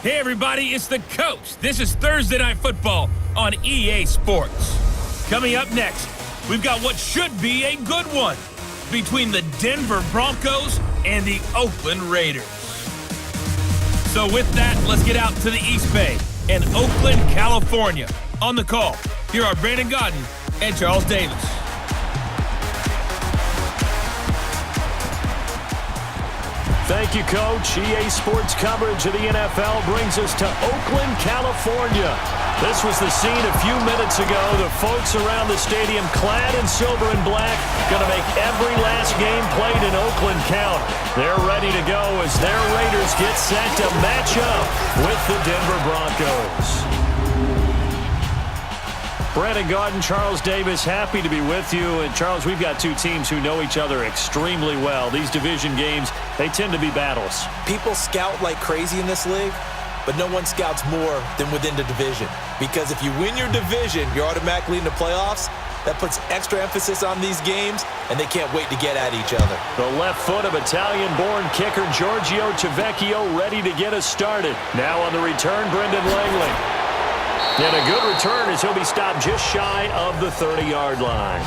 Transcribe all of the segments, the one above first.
Hey everybody, it's the coach. This is Thursday Night Football on EA Sports. Coming up next, we've got what should be a good one between the Denver Broncos and the Oakland Raiders. So with that, let's get out to the East Bay and Oakland, California. On the call, here are Brandon Godden and Charles Davis. Thank you, Coach. EA Sports coverage of the NFL brings us to Oakland, California. This was the scene a few minutes ago. The folks around the stadium clad in silver and black going to make every last game played in Oakland count. They're ready to go as their Raiders get set to match up with the Denver Broncos. Brandon Godden, Charles Davis, happy to be with you. And, Charles, we've got two teams who know each other extremely well. These division games, they tend to be battles. People scout like crazy in this league, but no one scouts more than within the division. Because if you win your division, you're automatically in the playoffs. That puts extra emphasis on these games, and they can't wait to get at each other. The left foot of Italian-born kicker Giorgio Tavecchio ready to get us started. Now on the return, Brendan Langley. And a good return as he'll be stopped just shy of the 30-yard line.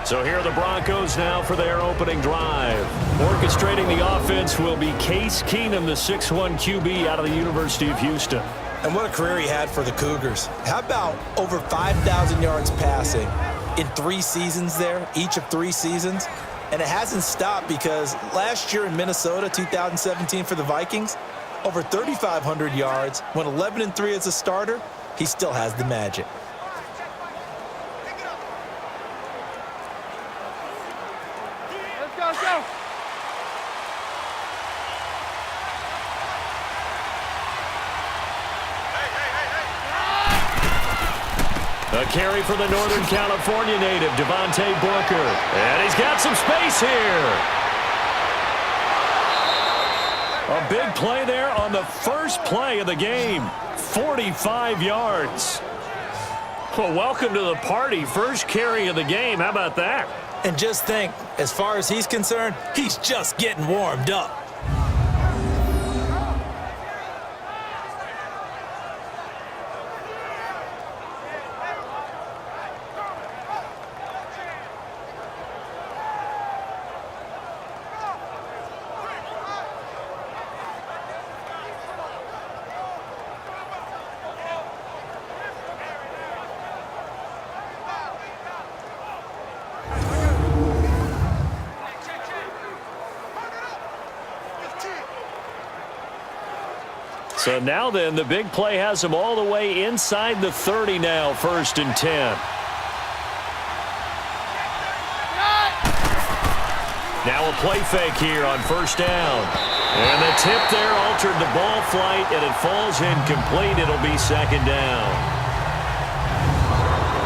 So here are the Broncos now for their opening drive. Orchestrating the offense will be Case Keenum, the 6'1 QB out of the University of Houston. And what a career he had for the Cougars. How about over 5,000 yards passing in 3 seasons there, each of 3 seasons? And it hasn't stopped because last year in Minnesota, 2017 for the Vikings, over 3,500 yards, went 11-3 as a starter. He still has the magic. Let's go. A carry for the Northern California native, Devontae Booker. And he's got some space here. A big play there on the first play of the game. 45 yards. Well, welcome to the party. First carry of the game. How about that? And just think, as far as he's concerned, he's just getting warmed up. So now then, the big play has him all the way inside the 30 now, 1st and 10. Now a play fake here on 1st down. And the tip there altered the ball flight, and it falls incomplete. It'll be 2nd down.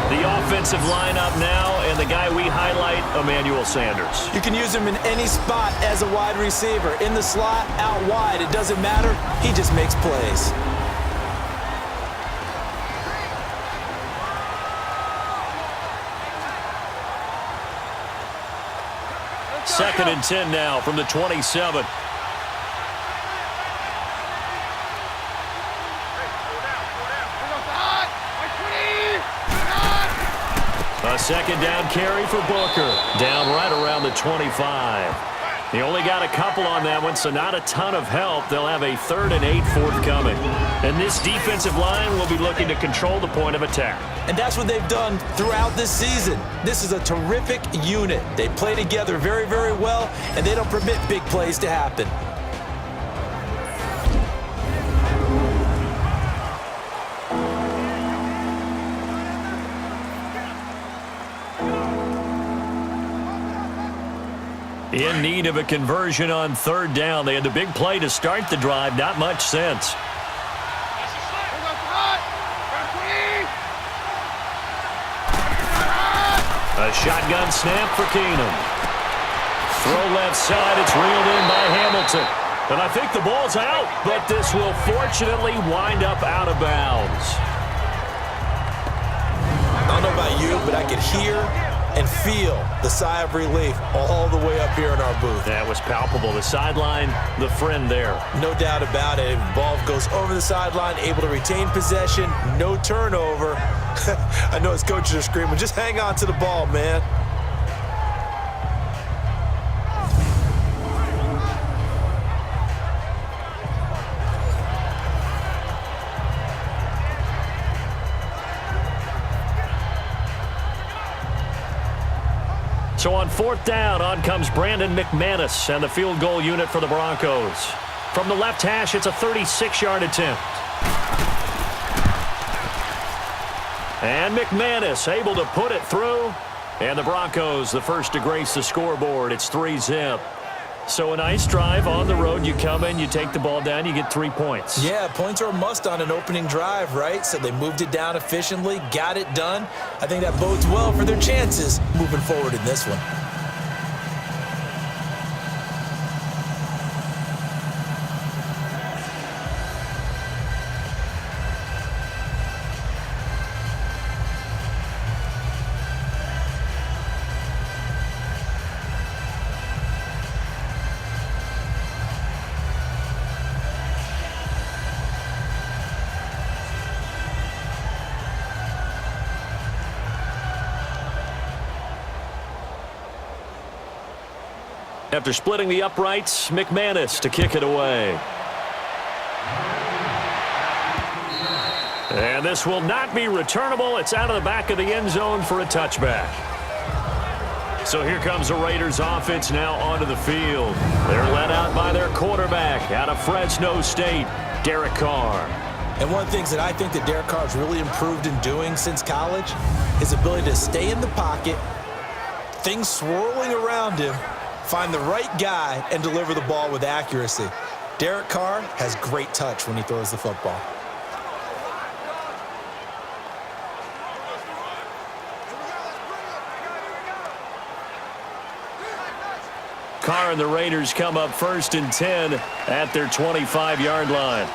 The offensive lineup now, and the guy we highlight, Emmanuel Sanders. You can use him in any spot as a wide receiver. In the slot, out wide, it doesn't matter. He just makes plays. Second and 10 now from the 27. A 2nd down carry for Booker. Down right around the 25. He only got a couple on that one, so not a ton of help. They'll have a 3rd and 8 forthcoming. And this defensive line will be looking to control the point of attack. And that's what they've done throughout this season. This is a terrific unit. They play together very, very well, and they don't permit big plays to happen. In need of a conversion on 3rd down. They had the big play to start the drive. Not much sense. A shotgun snap for Keenum. Throw left side. It's reeled in by Hamilton. And I think the ball's out, but this will fortunately wind up out of bounds. I don't know about you, but I could hear and feel the sigh of relief all the way up here in our booth. That was palpable. The sideline, the friend there. No doubt about it. The ball goes over the sideline, able to retain possession, no turnover. I know his coaches are screaming, just hang on to the ball, man. So on 4th down, on comes Brandon McManus and the field goal unit for the Broncos. From the left hash, it's a 36-yard attempt. And McManus able to put it through. And the Broncos, the first to grace the scoreboard. It's 3-zip. So a nice drive on the road. You come in, you take the ball down, you get 3 points. Yeah, points are a must on an opening drive, right? So they moved it down efficiently, got it done. I think that bodes well for their chances moving forward in this one. After splitting the uprights, McManus to kick it away. And this will not be returnable. It's out of the back of the end zone for a touchback. So here comes the Raiders offense now onto the field. They're led out by their quarterback out of Fresno State, Derek Carr. And one of the things that I think that Derek Carr has really improved in doing since college, his ability to stay in the pocket, things swirling around him, find the right guy, and deliver the ball with accuracy. Derek Carr has great touch when he throws the football. Carr and the Raiders come up 1st and 10 at their 25-yard line.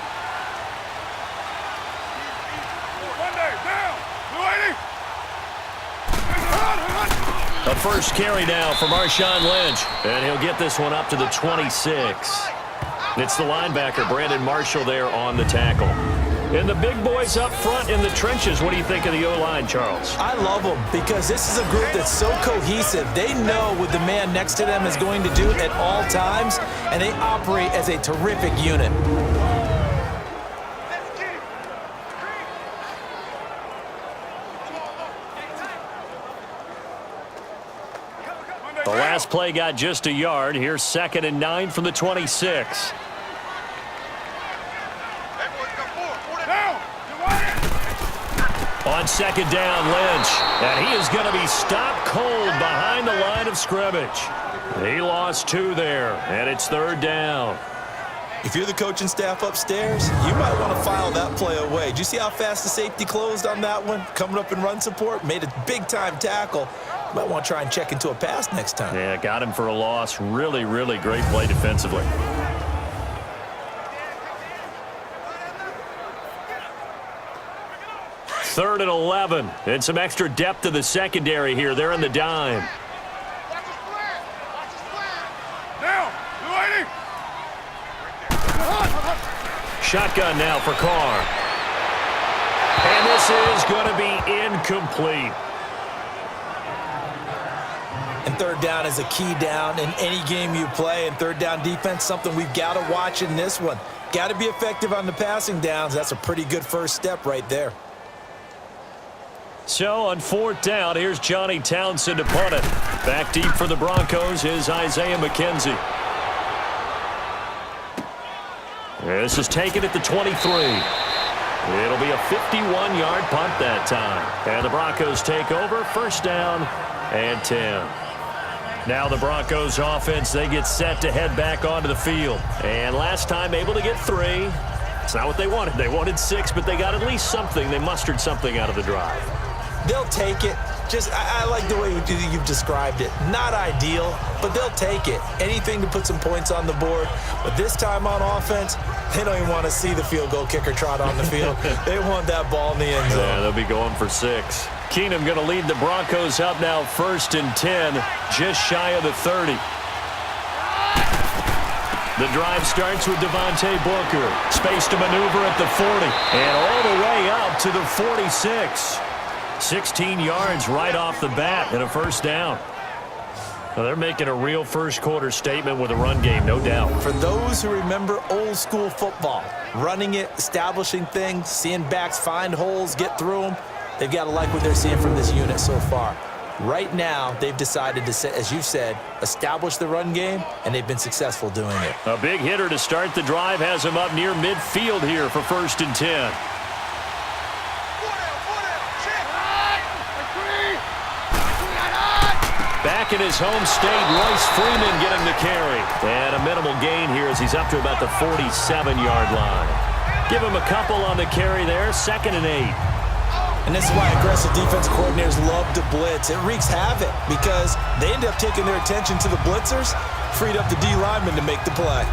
A first carry now for Marshawn Lynch, and he'll get this one up to the 26. It's the linebacker, Brandon Marshall, there on the tackle. And the big boys up front in the trenches, what do you think of the O-line, Charles? I love them because this is a group that's so cohesive. They know what the man next to them is going to do at all times, and they operate as a terrific unit. The last play got just a yard. Here's 2nd and 9 from the 26. On 2nd down, Lynch. And he is going to be stopped cold behind the line of scrimmage. He lost 2 there, and it's 3rd down. If you're the coaching staff upstairs, you might want to file that play away. Do you see how fast the safety closed on that one? Coming up in run support, made a big-time tackle. You might want to try and check into a pass next time. Yeah, got him for a loss. Really, really great play defensively. Third and 11. And some extra depth to the secondary here. They're in the dime. Shotgun now for Carr. And this is going to be incomplete. And 3rd down is a key down in any game you play. And 3rd down defense, something we've got to watch in this one. Got to be effective on the passing downs. That's a pretty good first step right there. So on 4th down, here's Johnny Townsend to punt it. Back deep for the Broncos is Isaiah McKenzie. This is taken at the 23. It'll be a 51-yard punt that time. And the Broncos take over, 1st down and 10. Now the Broncos offense, they get set to head back onto the field. And last time able to get 3. It's not what they wanted. They wanted 6, but they got at least something. They mustered something out of the drive. They'll take it. I like the way you've described it. Not ideal, but they'll take it. Anything to put some points on the board. But this time on offense, they don't even want to see the field goal kicker trot on the field. They want that ball in the end zone. Yeah, they'll be going for 6. Keenum going to lead the Broncos up now 1st and 10, just shy of the 30. The drive starts with Devontae Booker. Space to maneuver at the 40. And all the way up to the 46. 16 yards right off the bat and a first down. Well, they're making a real first-quarter statement with a run game, no doubt. For those who remember old-school football, running it, establishing things, seeing backs find holes, get through them, they've got to like what they're seeing from this unit so far. Right now, they've decided to, as you said, establish the run game, and they've been successful doing it. A big hitter to start the drive has him up near midfield here for 1st and 10. Back in his home state, Royce Freeman getting the carry. And a minimal gain here as he's up to about the 47-yard line. Give him a couple on the carry there, 2nd and 8. And this is why aggressive defensive coordinators love to blitz. It wreaks havoc because they end up taking their attention to the blitzers, freed up the D lineman to make the play.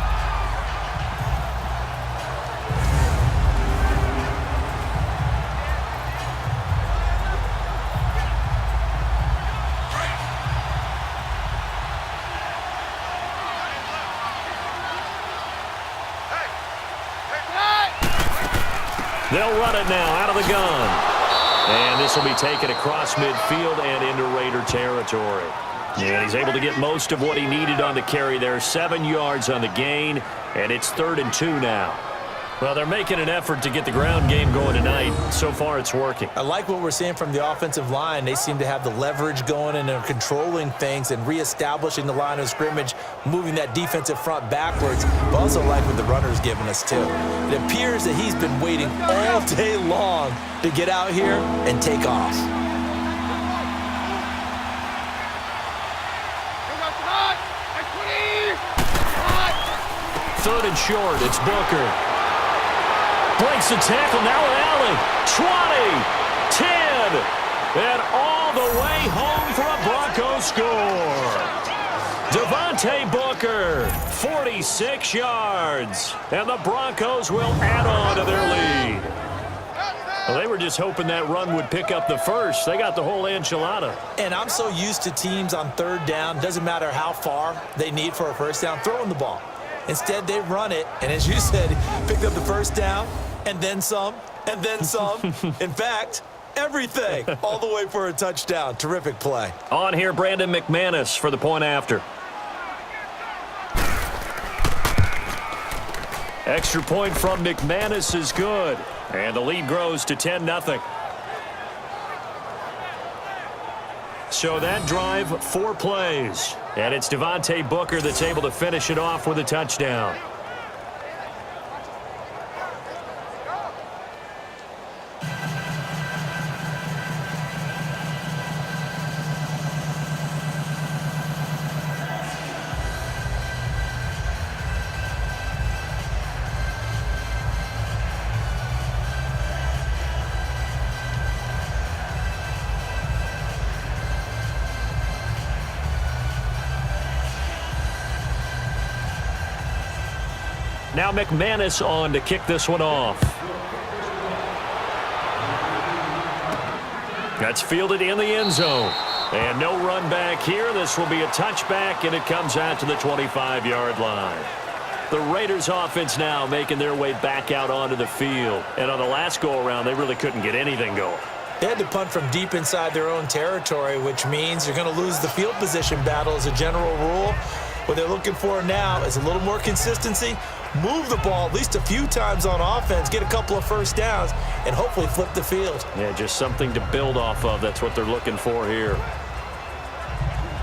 They'll run it now out of the gun. And this will be taken across midfield and into Raider territory. And he's able to get most of what he needed on the carry there. 7 yards on the gain, and it's 3rd and 2 now. Well, they're making an effort to get the ground game going tonight. So far, it's working. I like what we're seeing from the offensive line. They seem to have the leverage going, and they're controlling things and reestablishing the line of scrimmage, moving that defensive front backwards. But also like what the runner's giving us, too. It appears that he's been waiting all day long to get out here and take off. Third and short, it's Booker. Breaks the tackle, now an alley. 20, 10, and all the way home for a Broncos score. Devontae Booker, 46 yards, and the Broncos will add on to their lead. Well, they were just hoping that run would pick up the first. They got the whole enchilada. And I'm so used to teams on 3rd down, doesn't matter how far they need for a first down, throwing the ball. Instead, they run it, and as you said, picked up the first down, and then some, and then some. In fact, everything, all the way for a touchdown. Terrific play. On here, Brandon McManus for the point after. Extra point from McManus is good, and the lead grows to 10-0. So that drive, 4 plays. And it's Devontae Booker that's able to finish it off with a touchdown. Now McManus on to kick this one off. That's fielded in the end zone. And no run back here. This will be a touchback, and it comes out to the 25-yard line. The Raiders offense now making their way back out onto the field. And on the last go-around, they really couldn't get anything going. They had to punt from deep inside their own territory, which means you're going to lose the field position battle as a general rule. What they're looking for now is a little more consistency, move the ball at least a few times on offense, get a couple of first downs, and hopefully flip the field. Yeah, just something to build off of. That's what they're looking for here.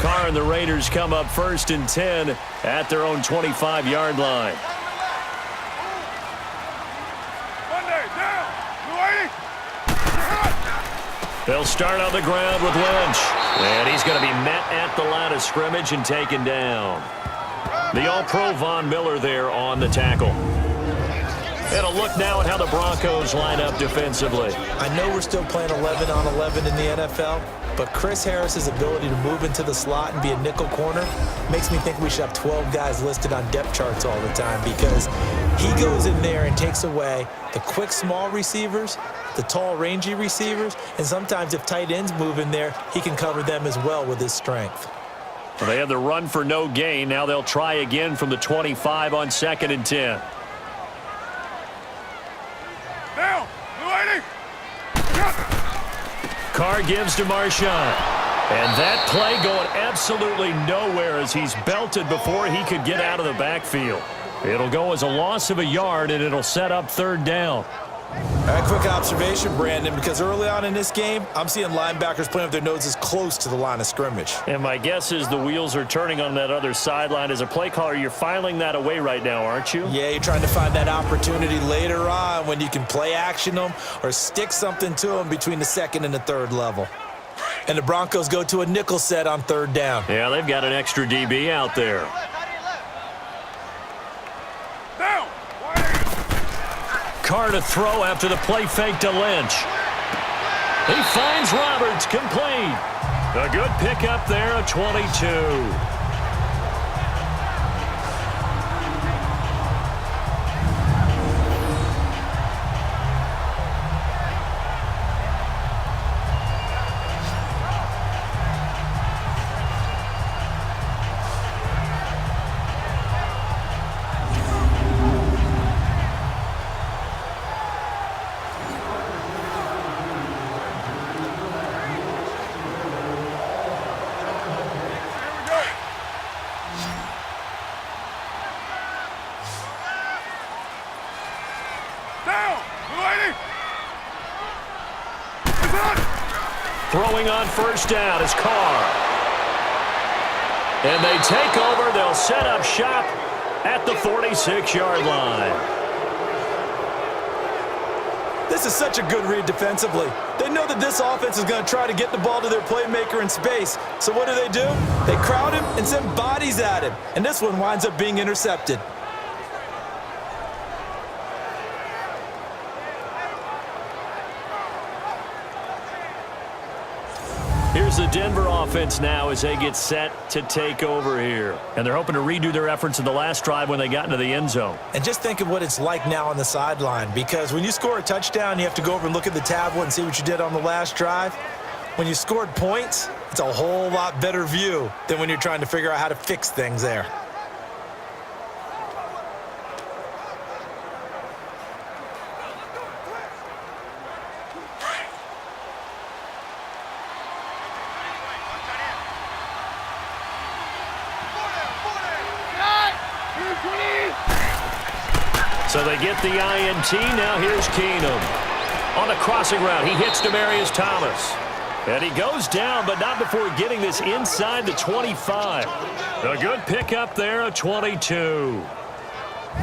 Carr and the Raiders come up 1st and 10 at their own 25-yard line. They'll start on the ground with Lynch. And he's going to be met at the line of scrimmage and taken down. The All-Pro Von Miller there on the tackle. And a look now at how the Broncos line up defensively. I know we're still playing 11 on 11 in the NFL, but Chris Harris's ability to move into the slot and be a nickel corner makes me think we should have 12 guys listed on depth charts all the time, because he goes in there and takes away the quick, small receivers, the tall, rangy receivers, and sometimes if tight ends move in there, he can cover them as well with his strength. Well, they have the run for no gain. Now they'll try again from the 25 on 2nd and 10. Now, Carr gives to Marshawn. And that play going absolutely nowhere as he's belted before he could get out of the backfield. It'll go as a loss of a yard, and it'll set up 3rd down. All right, quick observation, Brandon, because early on in this game, I'm seeing linebackers playing with their noses close to the line of scrimmage. And my guess is the wheels are turning on that other sideline. As a play caller, you're filing that away right now, aren't you? Yeah, you're trying to find that opportunity later on when you can play action them or stick something to them between the 2nd and the 3rd level. And the Broncos go to a nickel set on 3rd down. Yeah, they've got an extra DB out there. Carr to throw after the play fake to Lynch. He finds Roberts, complete. A good pickup there, a 22. Throwing on 1st down is Carr. And they take over. They'll set up shop at the 46-yard line. This is such a good read defensively. They know that this offense is going to try to get the ball to their playmaker in space. So what do? They crowd him and send bodies at him. And this one winds up being intercepted. Here's the Denver offense now as they get set to take over here. And they're hoping to redo their efforts in the last drive when they got into the end zone. And just think of what it's like now on the sideline, because when you score a touchdown, you have to go over and look at the tablet and see what you did on the last drive. When you scored points, it's a whole lot better view than when you're trying to figure out how to fix things there. So they get the INT. Now here's Keenum. On the crossing route, he hits Demaryius Thomas. And he goes down, but not before getting this inside the 25. A good pickup there, a 22.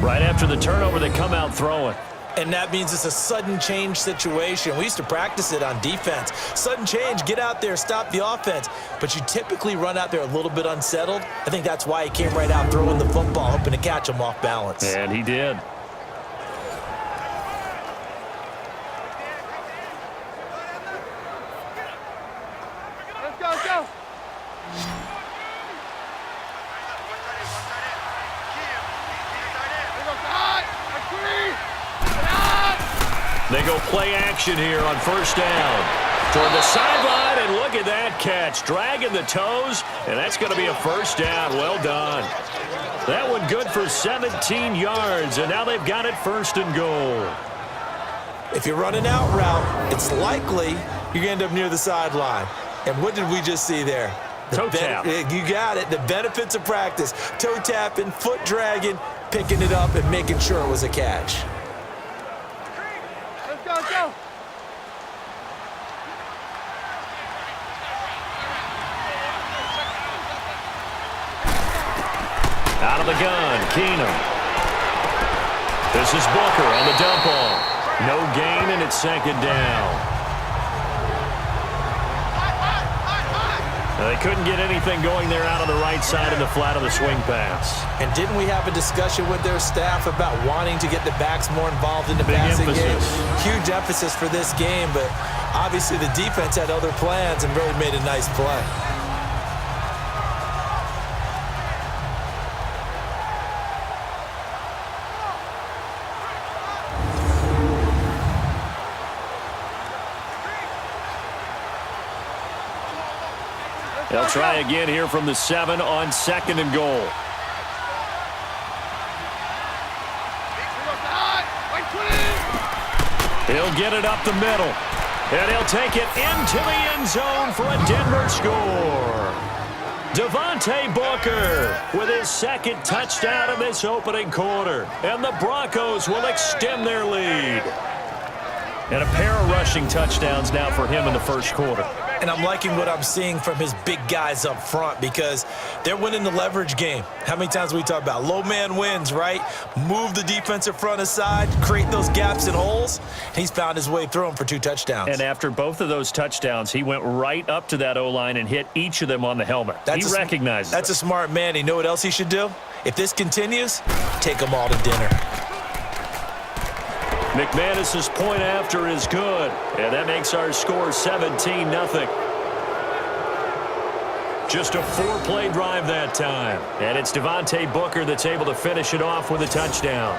Right after the turnover, they come out throwing. And that means it's a sudden change situation. We used to practice it on defense. Sudden change, get out there, stop the offense. But you typically run out there a little bit unsettled. I think that's why he came right out throwing the football, hoping to catch him off balance. And he did. They go play action here on 1st down. Toward the sideline, and look at that catch. Dragging the toes, and that's going to be a 1st down. Well done. That one good for 17 yards, and now they've got it 1st and goal. If you're running out route, it's likely you're going to end up near the sideline. And what did we just see there? Toe tap. You got it. The benefits of practice. Toe tapping, foot dragging, picking it up, and making sure it was a catch. Let's go. Out of the gun, Keenum. This is Booker on the dump off. No gain, and it's 2nd down. They couldn't get anything going there out on the right side of the flat of the swing pass. And didn't we have a discussion with their staff about wanting to get the backs more involved in the Big passing emphasis. game? Huge emphasis for this game, but obviously the defense had other plans and really made a nice play. They'll try again here from the 7 on 2nd and goal. He'll get it up the middle. And he'll take it into the end zone for a Denver score. Devontae Booker with his 2nd touchdown in this opening quarter. And the Broncos will extend their lead. And a pair of rushing touchdowns now for him in the first quarter. And I'm liking what I'm seeing from his big guys up front because they're winning the leverage game. How many times we talk about low man wins, right? Move the defensive front aside, create those gaps and holes. He's found his way through them for 2 touchdowns. And after both of those touchdowns, he went right up to that O-line and hit each of them on the helmet. He recognizes That's it. a smart man. You know what else he should do? If this continues, take them all to dinner. McManus's point after is good, and that makes our score 17-0. Just a 4-play drive that time, and it's Devontae Booker that's able to finish it off with a touchdown.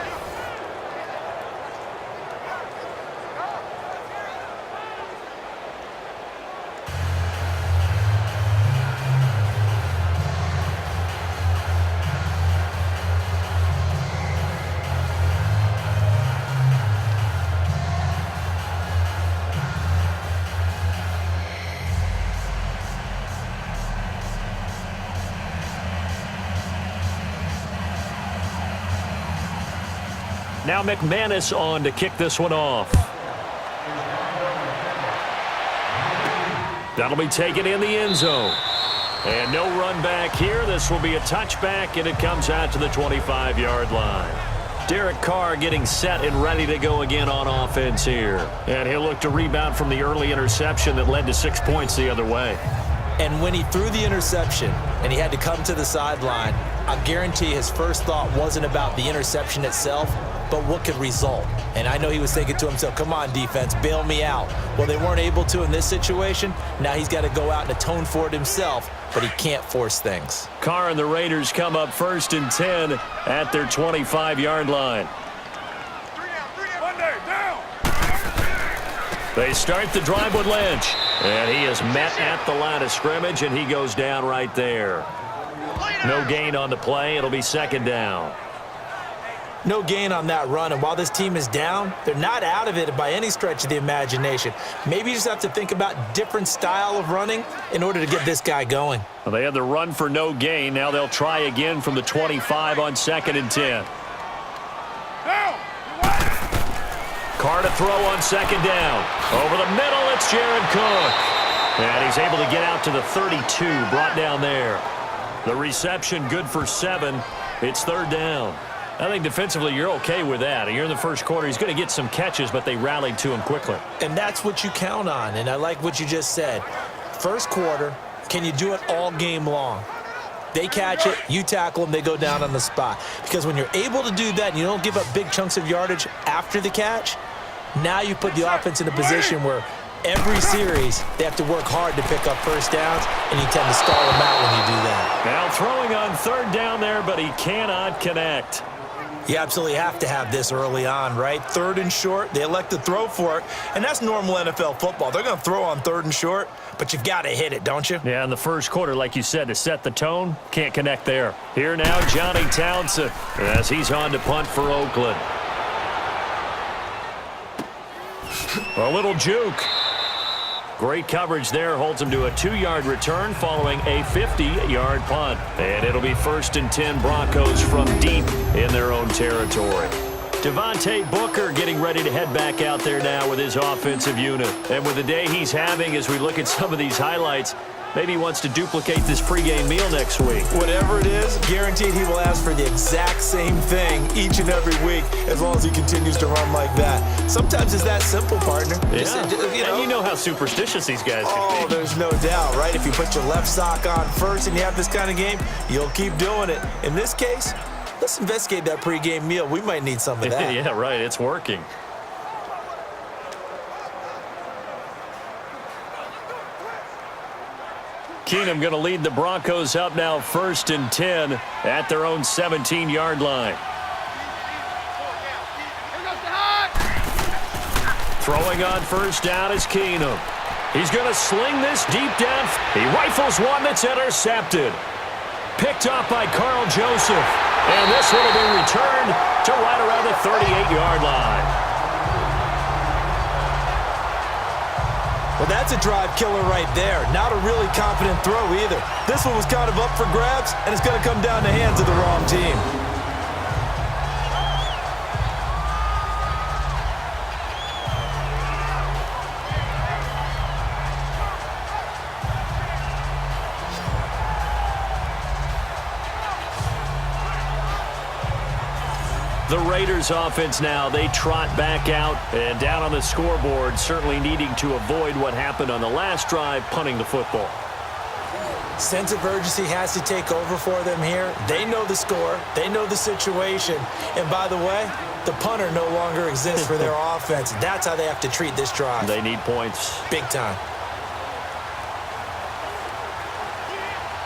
Now McManus on to kick this one off. That'll be taken in the end zone. And no run back here. This will be a touchback, and it comes out to the 25-yard line. Derek Carr getting set and ready to go again on offense here. And he'll look to rebound from the early interception that led to 6 points the other way. And when he threw the interception and he had to come to the sideline, I guarantee his first thought wasn't about the interception itself, but what could result. And I know he was thinking to himself, come on, defense, bail me out. Well, they weren't able to in this situation. Now he's got to go out and atone for it himself, but he can't force things. Carr and the Raiders come up 1st and 10 at their 25-yard line. They start the drive with Lynch. And he is met at the line of scrimmage, and he goes down right there. No gain on the play. It'll be 2nd down. No gain on that run, and while this team is down, they're not out of it by any stretch of the imagination. Maybe you just have to think about different style of running in order to get this guy going. Well, they had the run for no gain. Now they'll try again from the 25 on 2nd and 10. Carr to throw on 2nd down. Over the middle, it's Jared Cook. And he's able to get out to the 32, brought down there. The reception good for 7. It's 3rd down. I think defensively you're okay with that. You're in the first quarter. He's going to get some catches, but they rallied to him quickly. And that's what you count on, and I like what you just said. First quarter, can you do it all game long? They catch it, you tackle them, they go down on the spot. Because when you're able to do that and you don't give up big chunks of yardage after the catch, now you put the offense in a position where every series they have to work hard to pick up first downs, and you tend to stall them out when you do that. Now throwing on 3rd down there, but he cannot connect. You absolutely have to have this early on, right? 3rd and short, they elect to throw for it, and that's normal NFL football. They're going to throw on 3rd and short, but you've got to hit it, don't you? Yeah, in the first quarter, like you said, to set the tone, can't connect there. Here now, Johnny Townsend, as he's on to punt for Oakland. A little juke. Great coverage there, holds him to a 2-yard return following a 50-yard punt. And it'll be 1st and 10 Broncos from deep in their own territory. Devontae Booker getting ready to head back out there now with his offensive unit. And with the day he's having, as we look at some of these highlights, Maybe he wants to duplicate this pregame meal next week. Whatever it is, guaranteed he will ask for the exact same thing each and every week as long as he continues to run like that. Sometimes it's that simple, partner. Yeah. And you know how superstitious these guys can be. There's no doubt, right? If you put your left sock on first and you have this kind of game, you'll keep doing it. In this case, let's investigate that pregame meal. We might need some of that. Yeah, right. It's working. Keenum going to lead the Broncos up now 1st and 10 at their own 17-yard line. Throwing on 1st down is Keenum. He's going to sling this deep down. He rifles one that's intercepted. Picked off by Carl Joseph. And this one will be returned to right around the 38-yard line. Well, that's a drive killer right there. Not a really confident throw either. This one was kind of up for grabs, and it's going to come down the hands of the wrong team. The Raiders offense now, they trot back out and down on the scoreboard, certainly needing to avoid what happened on the last drive, punting the football. Sense of urgency has to take over for them here. They know the score. They know the situation. And by the way, the punter no longer exists for their offense. That's how they have to treat this drive. They need points. Big time.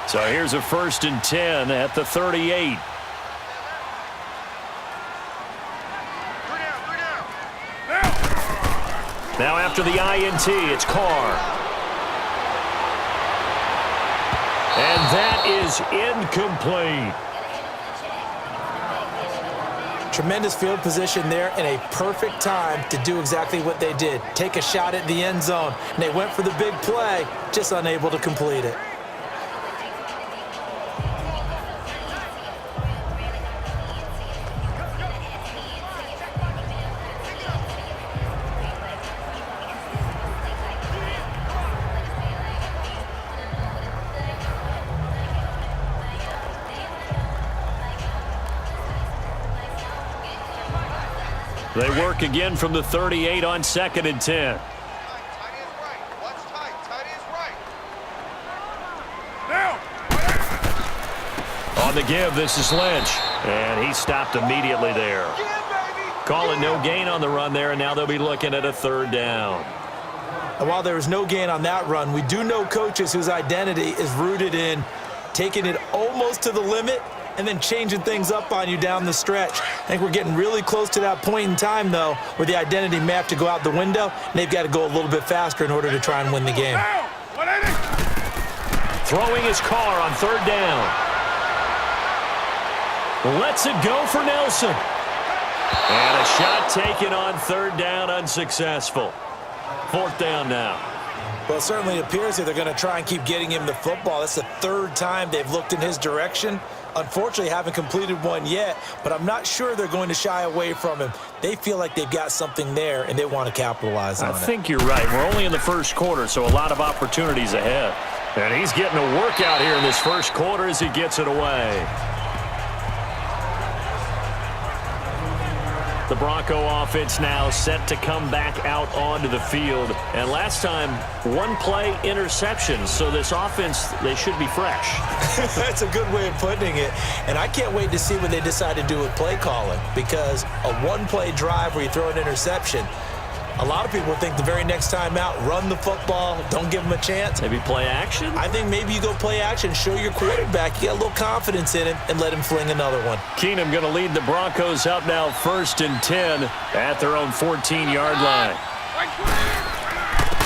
So here's a 1st and 10 at the 38. Now after the INT, it's Carr. And that is incomplete. Tremendous field position there and a perfect time to do exactly what they did. Take a shot at the end zone. And they went for the big play, just unable to complete it. They work again from the 38 on 2nd and 10. On the give, this is Lynch. And he stopped immediately there. Calling no gain on the run there, and now they'll be looking at a 3rd down. And while there was no gain on that run, we do know coaches whose identity is rooted in taking it almost to the limit and then changing things up on you down the stretch. I think we're getting really close to that point in time, though, where the identity may have to go out the window, and they've got to go a little bit faster in order to try and win the game. Throwing his Carr on 3rd down. Lets it go for Nelson. And a shot taken on 3rd down, unsuccessful. 4th down now. Well, it certainly appears that they're going to try and keep getting him the football. That's the 3rd time they've looked in his direction. Unfortunately, haven't completed one yet, but I'm not sure they're going to shy away from him. They feel like they've got something there, and they want to capitalize on it. I think you're right. We're only in the 1st quarter, so a lot of opportunities ahead. And he's getting a workout here in this 1st quarter as he gets it away. The Bronco offense now set to come back out onto the field. And last time, 1-play interception. So this offense, they should be fresh. That's a good way of putting it. And I can't wait to see what they decide to do with play calling. Because a 1-play drive where you throw an interception, a lot of people think the very next time out, run the football, don't give them a chance. Maybe play action? I think maybe you go play action, show your quarterback you got a little confidence in him, and let him fling another one. Keenum going to lead the Broncos up now 1st and 10 at their own 14-yard line.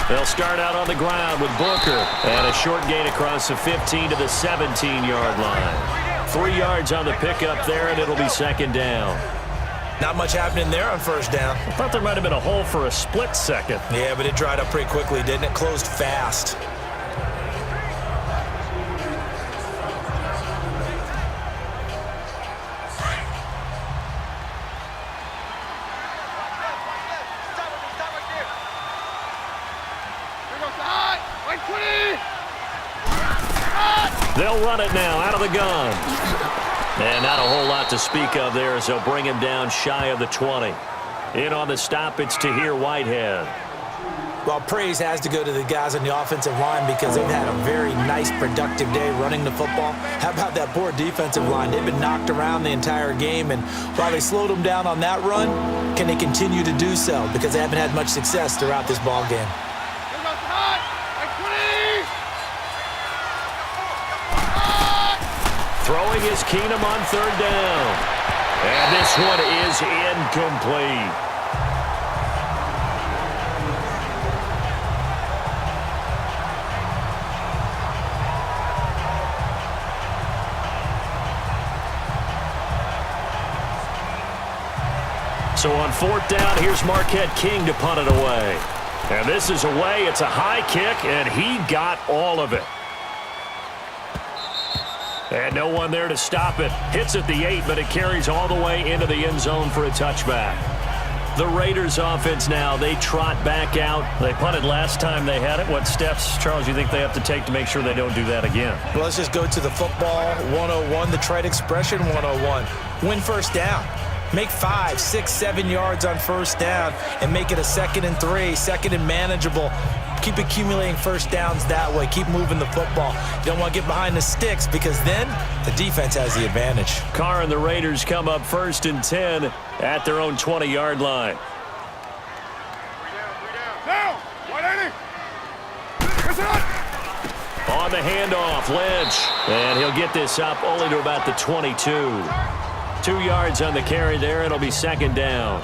They'll start out on the ground with Booker. And a short gain across the 15 to the 17-yard line. 3 yards on the pickup there, and it'll be 2nd down. Not much happening there on 1st down. I thought there might have been a hole for a split second. Yeah, but it dried up pretty quickly, didn't it? Closed fast. They'll run it now out of the gun. And not a whole lot to speak of there as they'll bring him down shy of the 20. In on the stop, it's Tahir Whitehead. Well, praise has to go to the guys on the offensive line because they've had a very nice, productive day running the football. How about that poor defensive line? They've been knocked around the entire game, and while they slowed them down on that run, can they continue to do so? Because they haven't had much success throughout this ball game. Throwing is Keenum on third down. And this one is incomplete. So on fourth down, here's Marquette King to punt it away. And this is away. It's a high kick, and he got all of it. And no one there to stop it. Hits at the 8, but it carries all the way into the end zone for a touchback. The Raiders offense now, they trot back out. They punted last time they had it. What steps, Charles, you think they have to take to make sure they don't do that again? Well, let's just go to the football 101, the trite expression 101. Win first down. Make 5, 6, 7 yards on first down and make it a 2nd and 3, 2nd and manageable. Keep accumulating first downs that way. Keep moving the football. You don't want to get behind the sticks because then the defense has the advantage. Carr and the Raiders come up 1st and 10 at their own 20-yard line. On the handoff, Lynch. And he'll get this up only to about the 22. 2 yards on the carry there. It'll be 2nd down.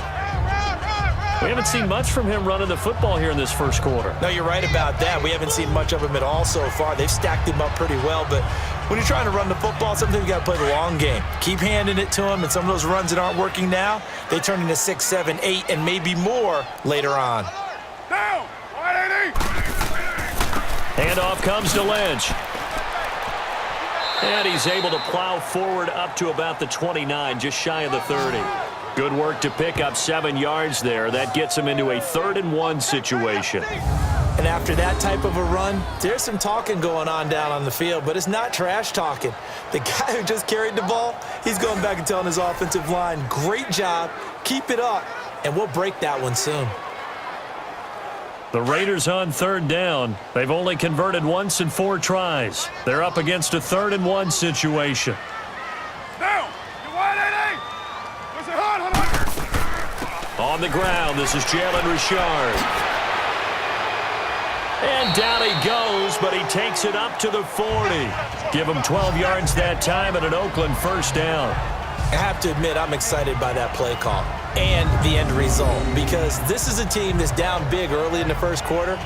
We haven't seen much from him running the football here in this first quarter. No, you're right about that. We haven't seen much of him at all so far. They've stacked him up pretty well, but when you're trying to run the football, sometimes you got to play the long game. Keep handing it to him, and some of those runs that aren't working now, they turn into 6, 7, 8, and maybe more later on. Down! 180! Handoff comes to Lynch. And he's able to plow forward up to about the 29, just shy of the 30. Good work to pick up 7 yards there. That gets him into a 3rd and 1 situation. And after that type of a run, there's some talking going on down on the field, but it's not trash talking. The guy who just carried the ball, he's going back and telling his offensive line, great job, keep it up, and we'll break that one soon. The Raiders on 3rd down. They've only converted once in 4 tries. They're up against a 3rd and 1 situation. Down! 180! What's it hot? On the ground, this is Jalen Richard. And down he goes, but he takes it up to the 40. Give him 12 yards that time and an Oakland 1st down. I have to admit, I'm excited by that play call and the end result because this is a team that's down big early in the first quarter,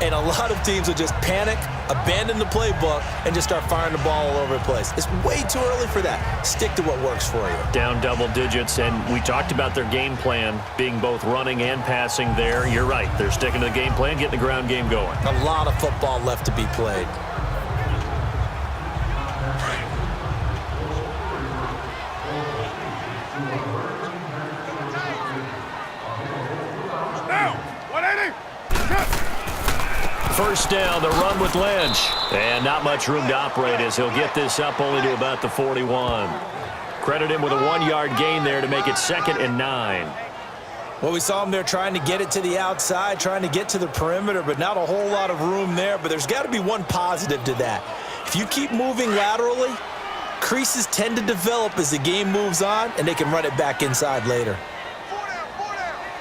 and a lot of teams will just panic, abandon the playbook, and just start firing the ball all over the place. It's way too early for that. Stick to what works for you. Down double digits, and we talked about their game plan being both running and passing there. You're right. They're sticking to the game plan, getting the ground game going. A lot of football left to be played. First down, the run with Lynch. And not much room to operate as he'll get this up only to about the 41. Credit him with a 1-yard gain there to make it 2nd and 9. Well, we saw him there trying to get it to the outside, trying to get to the perimeter, but not a whole lot of room there. But there's got to be one positive to that. If you keep moving laterally, creases tend to develop as the game moves on, and they can run it back inside later.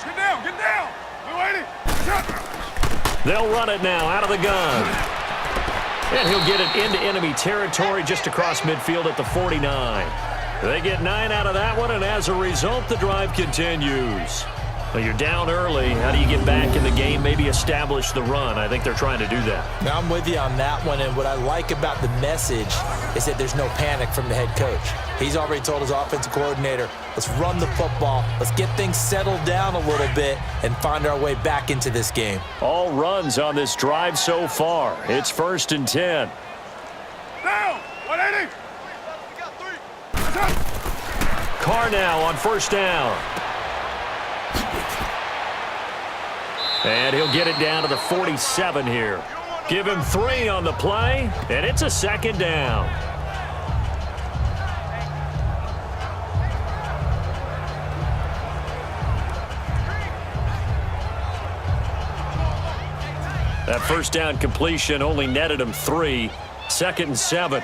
Get down! Get down! 180! They'll run it now out of the gun. And he'll get it into enemy territory just across midfield at the 49. They get 9 out of that one, and as a result, the drive continues. Well, you're down early. How do you get back in the game, maybe establish the run? I think they're trying to do that. Now, I'm with you on that one, and what I like about the message is that there's no panic from the head coach. He's already told his offensive coordinator, let's run the football, let's get things settled down a little bit and find our way back into this game. All runs on this drive so far. It's 1st and 10. Down! 180! Carr now on 1st down. And he'll get it down to the 47 here. Give him 3 on the play, and it's a second down. That first down completion only netted him 3. 2nd and 7.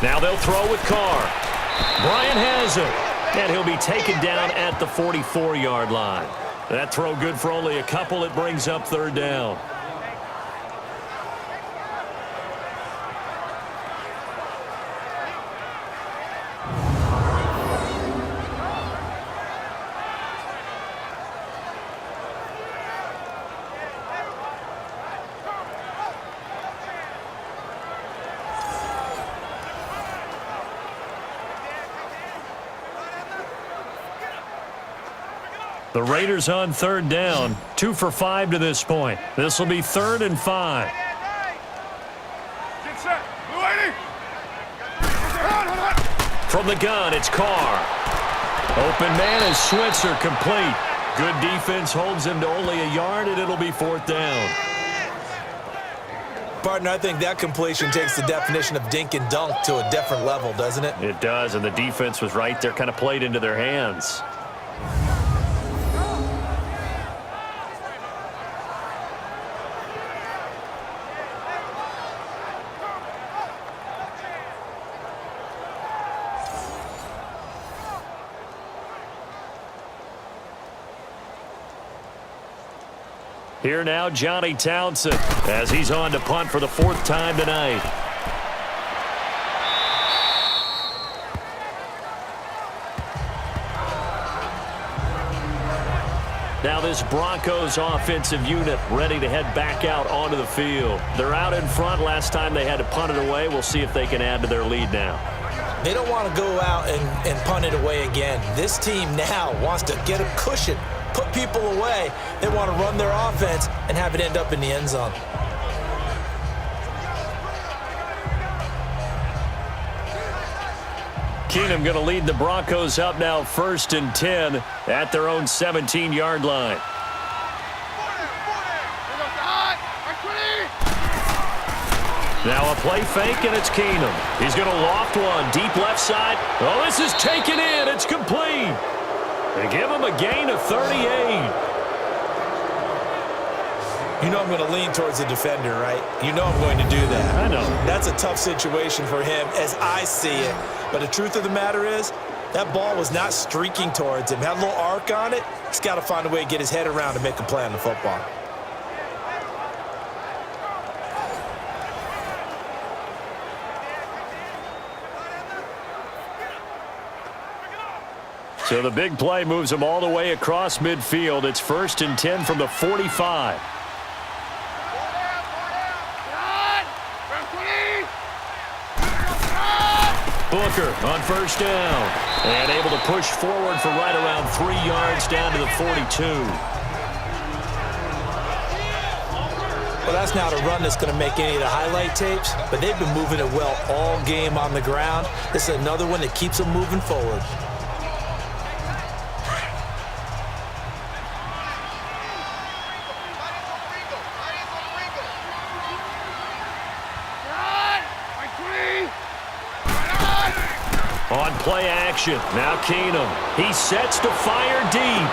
Now they'll throw with Carr. Bryant has it, and he'll be taken down at the 44-yard line. That throw good for only a couple. It brings up 3rd down. The Raiders on 3rd down, 2 for 5 to this point. This will be 3rd and 5. Get set. Blue 80. From the gun, it's Carr. Open man is Switzer, complete. Good defense holds him to only a yard, and it'll be 4th down. Partner, I think that completion takes the definition of dink and dunk to a different level, doesn't it? It does, and the defense was right there, kind of played into their hands. Here now, Johnny Townsend, as he's on to punt for the 4th time tonight. Now this Broncos offensive unit ready to head back out onto the field. They're out in front. Last time they had to punt it away. We'll see if they can add to their lead now. They don't want to go out and punt it away again. This team now wants to get a cushion, put people away. They want to run their offense and have it end up in the end zone. Keenum going to lead the Broncos up now 1st and 10 at their own 17-yard line. Now a play fake, and it's Keenum. He's going to loft one deep left side. Oh, this is taken in. It's complete. They give him a gain of 38. You know I'm going to lean towards the defender, right? You know I'm going to do that. I know. That's a tough situation for him as I see it. But the truth of the matter is, that ball was not streaking towards him. Had a little arc on it. He's got to find a way to get his head around and make a play on the football. So the big play moves him all the way across midfield. It's 1st and 10 from the 45. Booker on 1st down. And able to push forward for right around 3 yards down to the 42. Well, that's not a run that's going to make any of the highlight tapes, but they've been moving it well all game on the ground. This is another one that keeps them moving forward. On play action, now Keenum. He sets to fire deep.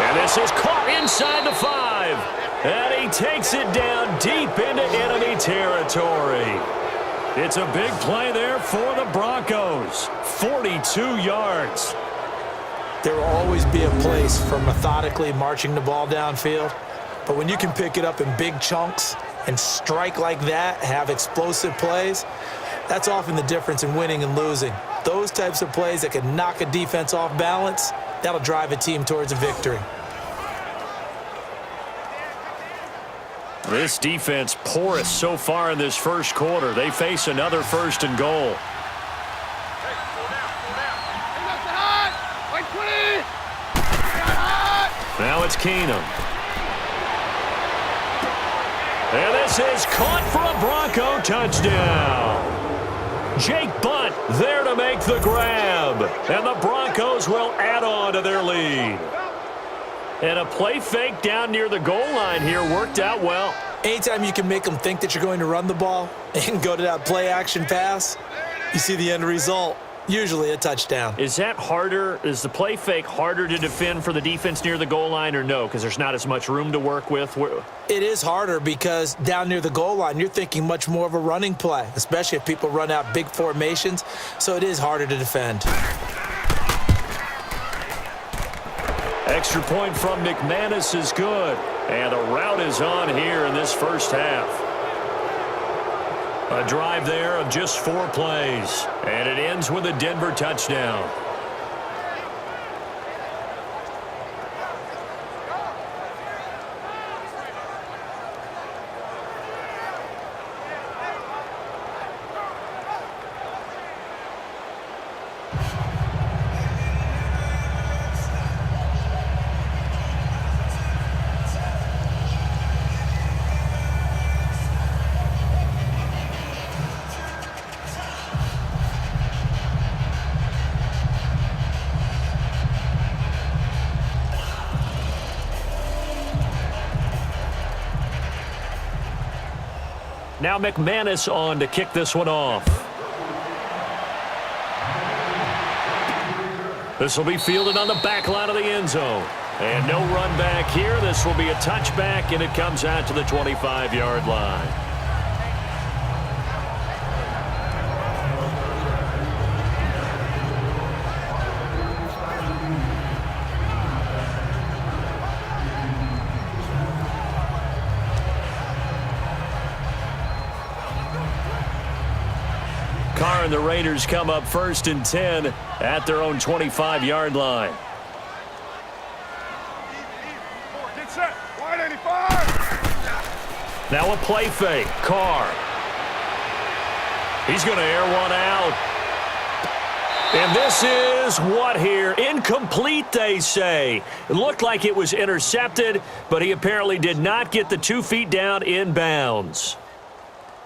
And this is caught inside the 5. And he takes it down deep into enemy territory. It's a big play there for the Broncos. 42 yards. There will always be a place for methodically marching the ball downfield. But when you can pick it up in big chunks and strike like that, have explosive plays, that's often the difference in winning and losing. Those types of plays that can knock a defense off balance, that'll drive a team towards a victory. This defense porous so far in this first quarter. They face another 1st and goal. Now it's Keenum. And this is caught for a Bronco touchdown. Jake Butt there to make the grab. And the Broncos will add on to their lead. And a play fake down near the goal line here worked out well. Anytime you can make them think that you're going to run the ball and go to that play-action pass, you see the end result, usually a touchdown. Is that harder? Is the play fake harder to defend for the defense near the goal line or no? Because there's not as much room to work with? It is harder because down near the goal line, you're thinking much more of a running play, especially if people run out big formations. So it is harder to defend. Extra point from McManus is good. And the route is on here in this first half. A drive there of just 4 plays. And it ends with a Denver touchdown. Now McManus on to kick this one off. This will be fielded on the back line of the end zone. And no run back here. This will be a touchback, and it comes out to the 25-yard line. Carr and the Raiders come up 1st and 10 at their own 25-yard line. Get set. Wide 85. Now a play fake. Carr. He's going to air one out. And this is what here? Incomplete, they say. It looked like it was intercepted, but he apparently did not get the 2 feet down in bounds.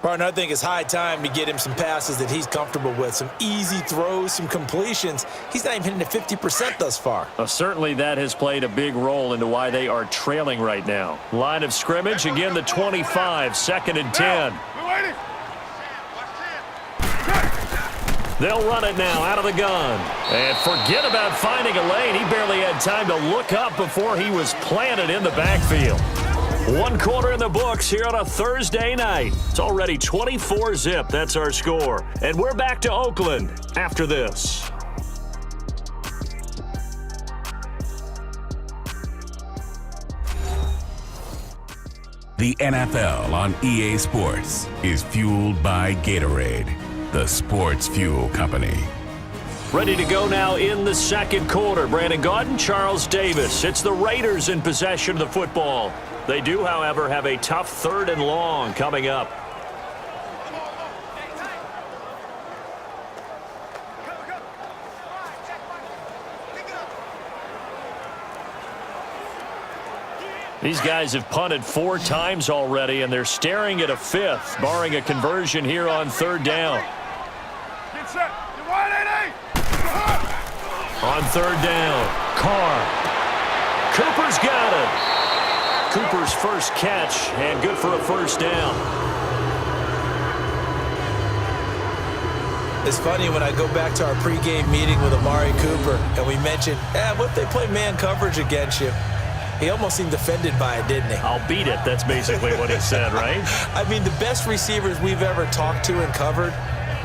Partner, I think it's high time to get him some passes that he's comfortable with, some easy throws, some completions. He's not even hitting at 50% thus far. Certainly that has played a big role into why they are trailing right now. Line of scrimmage, again the 25, 2nd and 10. They'll run it now out of the gun. And forget about finding a lane. He barely had time to look up before he was planted in the backfield. 1 quarter in the books here on a Thursday night. It's already 24-zip. That's our score. And we're back to Oakland after this. The NFL on EA Sports is fueled by Gatorade, the sports fuel company. Ready to go now in the 2nd quarter. Brandon Gaudin, Charles Davis. It's the Raiders in possession of the football. They do, however, have a tough 3rd and long coming up. These guys have punted 4 times already, and they're staring at a 5th, barring a conversion here on 3rd down. Get set. Get wide 80. On 3rd down, Carr. Cooper's got it. Cooper's first catch, and good for a 1st down. It's funny when I go back to our pregame meeting with Amari Cooper, and we mentioned, what if they play man coverage against you? He almost seemed offended by it, didn't he? I'll beat it. That's basically what he said, right? I mean, the best receivers we've ever talked to and covered,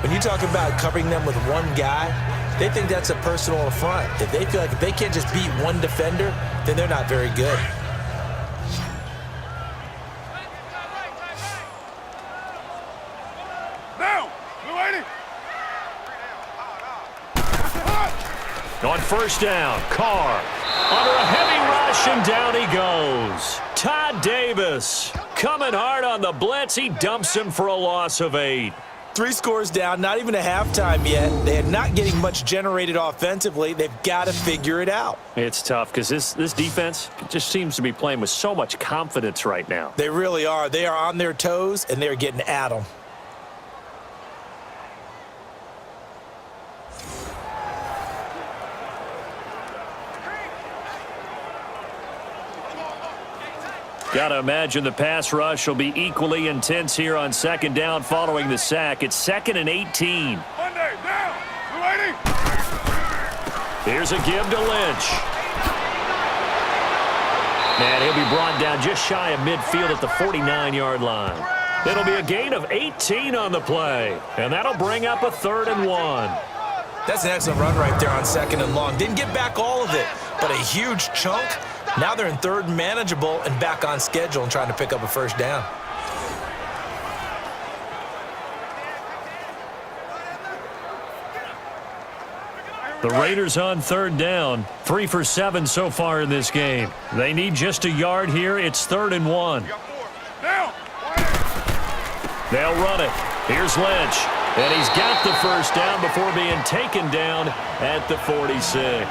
when you talk about covering them with one guy, they think that's a personal affront. If they feel like if they can't just beat one defender, then they're not very good. Down. Blue 80. On 1st down, Carr. Under a heavy rush, and down he goes. Todd Davis coming hard on the blitz. He dumps him for a loss of 8. 3 scores down, not even a halftime yet. They are not getting much generated offensively. They've got to figure it out. It's tough because this defense just seems to be playing with so much confidence right now. They really are. They are on their toes, and they're getting at them. Got to imagine the pass rush will be equally intense here on second down following the sack. It's 2nd and 18. Monday, down. Waiting. Here's a give to Lynch. And he'll be brought down just shy of midfield at the 49-yard line. It'll be a gain of 18 on the play, and that'll bring up a 3rd and 1. That's an excellent run right there on 2nd and long. Didn't get back all of it, but a huge chunk. Now they're in 3rd and manageable and back on schedule and trying to pick up a 1st down. The Raiders on 3rd down, 3 for 7 so far in this game. They need just a yard here. It's 3rd and 1. Down. They'll run it. Here's Lynch. And he's got the 1st down before being taken down at the 46.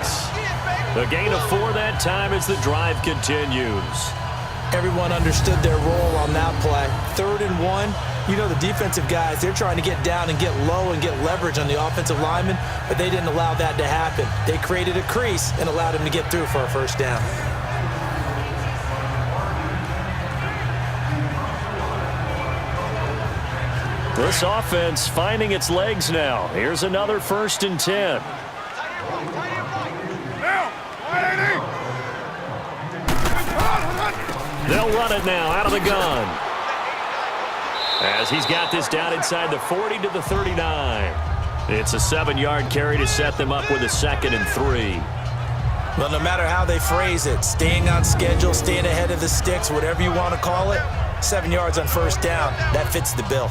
The gain of 4 that time as the drive continues. Everyone understood their role on that play. 3rd and 1. You know, the defensive guys, they're trying to get down and get low and get leverage on the offensive lineman, but they didn't allow that to happen. They created a crease and allowed him to get through for a 1st down. This offense finding its legs now. Here's another 1st and 10. They'll run it now out of the gun. As he's got this down inside the 40 to the 39. It's a 7-yard carry to set them up with a 2nd and 3. Well, no matter how they phrase it, staying on schedule, staying ahead of the sticks, whatever you want to call it, 7 yards on 1st down, that fits the bill.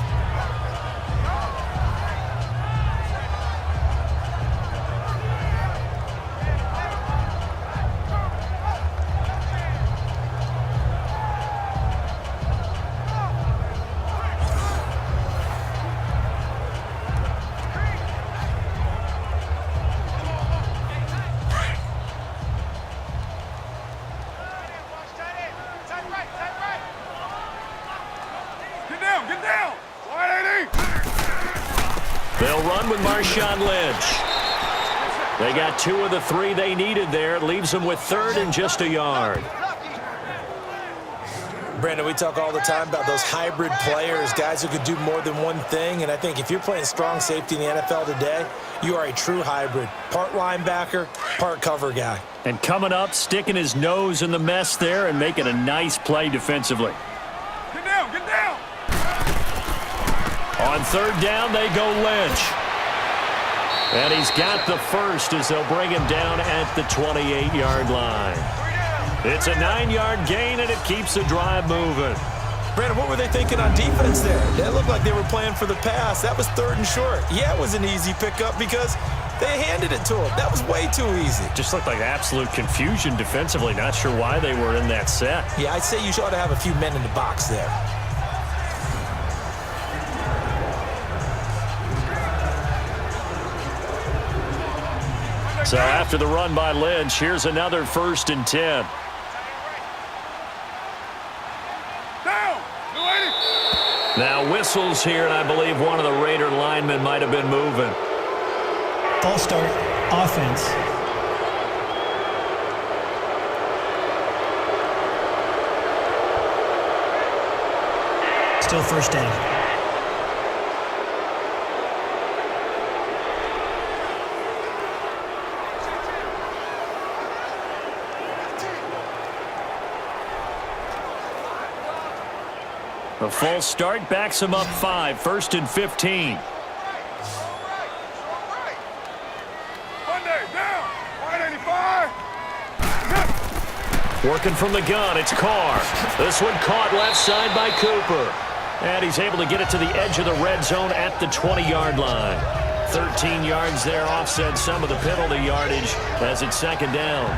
They'll run with Marshawn Lynch. They got 2 of the 3 they needed there. It leaves them with 3rd and just a yard. Brandon, we talk all the time about those hybrid players, guys who could do more than one thing. And I think if you're playing strong safety in the NFL today, you are a true hybrid. Part linebacker, part cover guy. And coming up, sticking his nose in the mess there and making a nice play defensively. Get down, get down. On 3rd down, they go Lynch. And he's got the 1st as they'll bring him down at the 28-yard line. It's a 9-yard gain, and it keeps the drive moving. Brandon, what were they thinking on defense there? That looked like they were playing for the pass. That was 3rd and short. Yeah, it was an easy pickup because they handed it to him. That was way too easy. Just looked like absolute confusion defensively. Not sure why they were in that set. Yeah, I'd say you ought to have a few men in the box there. So after the run by Lynch, here's another 1st and 10. Now whistles here, and I believe one of the Raider linemen might have been moving. False start, offense. Still 1st down. A false start backs him up 5, 1st and 15. Monday, down. 185. Working from the gun, it's Carr. This one caught left side by Cooper. And he's able to get it to the edge of the red zone at the 20-yard line. 13 yards there, offset some of the penalty yardage as it's 2nd down.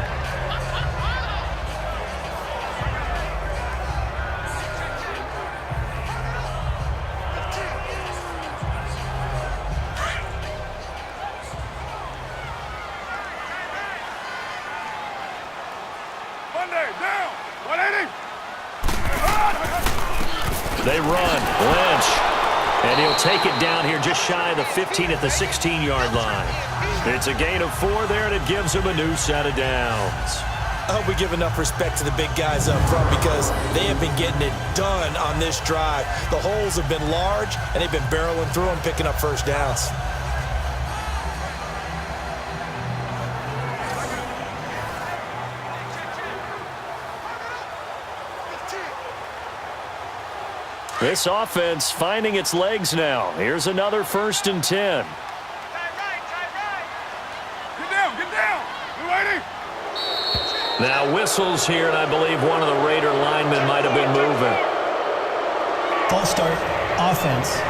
They run. Lynch. And he'll take it down here just shy of the 15 at the 16-yard line. It's a gain of 4 there, and it gives him a new set of downs. I hope we give enough respect to the big guys up front because they have been getting it done on this drive. The holes have been large, and they've been barreling through them, picking up first downs. This offense finding its legs now. Here's another 1st and 10. Get down. You waiting? Now whistles here, and I believe one of the Raider linemen might have been moving. False start. Offense.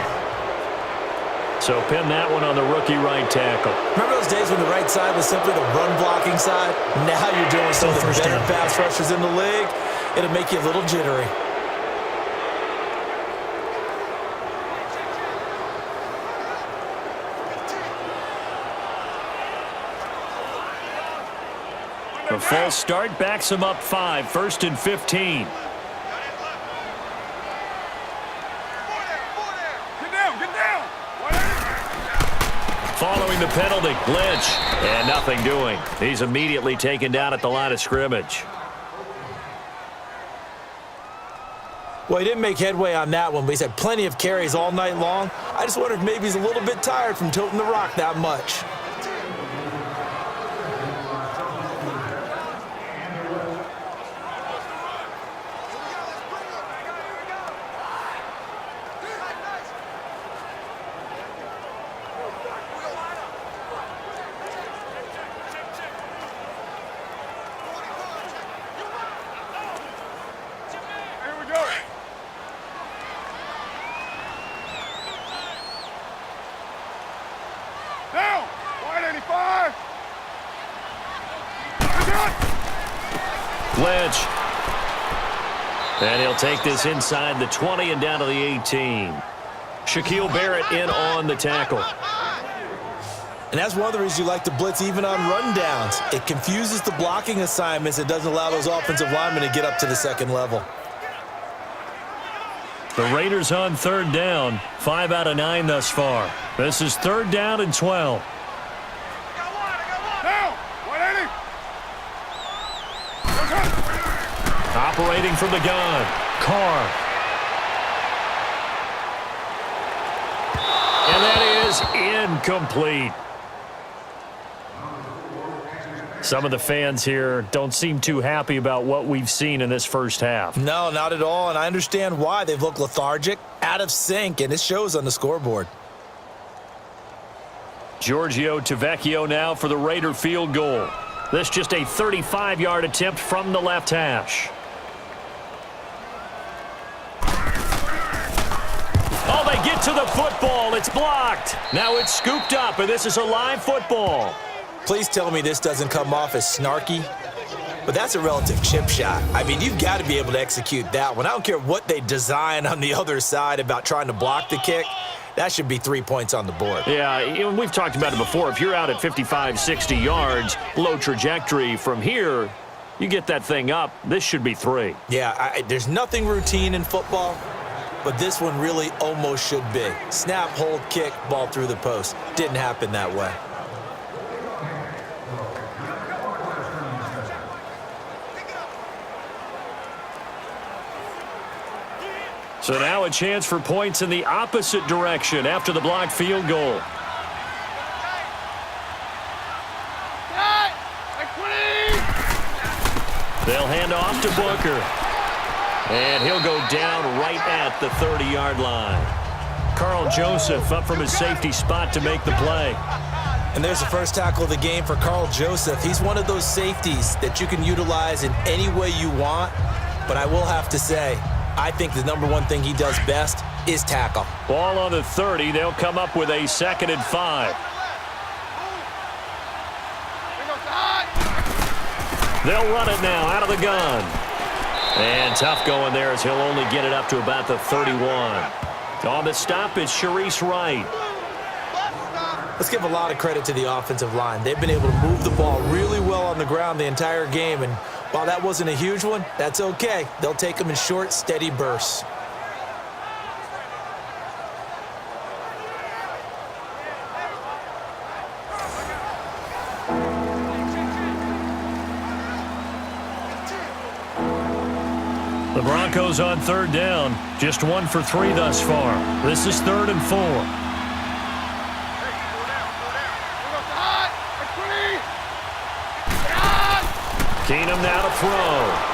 So pin that one on the rookie right tackle. Remember those days when the right side was simply the run-blocking side? Now you're doing some of the better pass rushers in the league. It'll make you a little jittery. The false start backs him up 5, 1st and 15. Get down. Following the penalty, Lynch, and nothing doing. He's immediately taken down at the line of scrimmage. Well, he didn't make headway on that one, but he's had plenty of carries all night long. I just wonder if maybe he's a little bit tired from toting the rock that much. Down. Wide 85. Lynch. And he'll take this inside the 20 and down to the 18. Shaquille Barrett in on the tackle. And that's one of the reasons you like to blitz even on rundowns. It confuses the blocking assignments. It doesn't allow those offensive linemen to get up to the second level. The Raiders on 3rd down, 5 out of 9 thus far. This is 3rd down and 12. Down. 180. Operating from the gun, Carr. And that is incomplete. Some of the fans here don't seem too happy about what we've seen in this first half. No, not at all, and I understand why. They've looked lethargic, out of sync, and it shows on the scoreboard. Giorgio Tavecchio now for the Raider field goal. This just a 35-yard attempt from the left hash. Oh, they get to the football. It's blocked. Now it's scooped up, and this is a live football. Please tell me this doesn't come off as snarky, but that's a relative chip shot. I mean, you've got to be able to execute that one. I don't care what they design on the other side about trying to block the kick. That should be 3 points on the board. Yeah, we've talked about it before. If you're out at 55, 60 yards, low trajectory from here, you get that thing up, this should be 3. Yeah, there's nothing routine in football, but this one really almost should be. Snap, hold, kick, ball through the post. Didn't happen that way. So now a chance for points in the opposite direction after the blocked field goal. They'll hand off to Booker. And he'll go down right at the 30-yard line. Carl Joseph up from his safety spot to make the play. And there's the first tackle of the game for Carl Joseph. He's one of those safeties that you can utilize in any way you want. But I will have to say, I think the number one thing he does best is tackle. Ball on the 30. They'll come up with a 2nd and 5. They'll run it now out of the gun. And tough going there as he'll only get it up to about the 31. On the stop, it's Sharice Wright. Let's give a lot of credit to the offensive line. They've been able to move the ball really well on the ground the entire game. And while that wasn't a huge one, that's okay. They'll take them in short, steady bursts. The Broncos on third down, just 1 for 3 thus far. This is 3rd and 4. Keenum now to throw.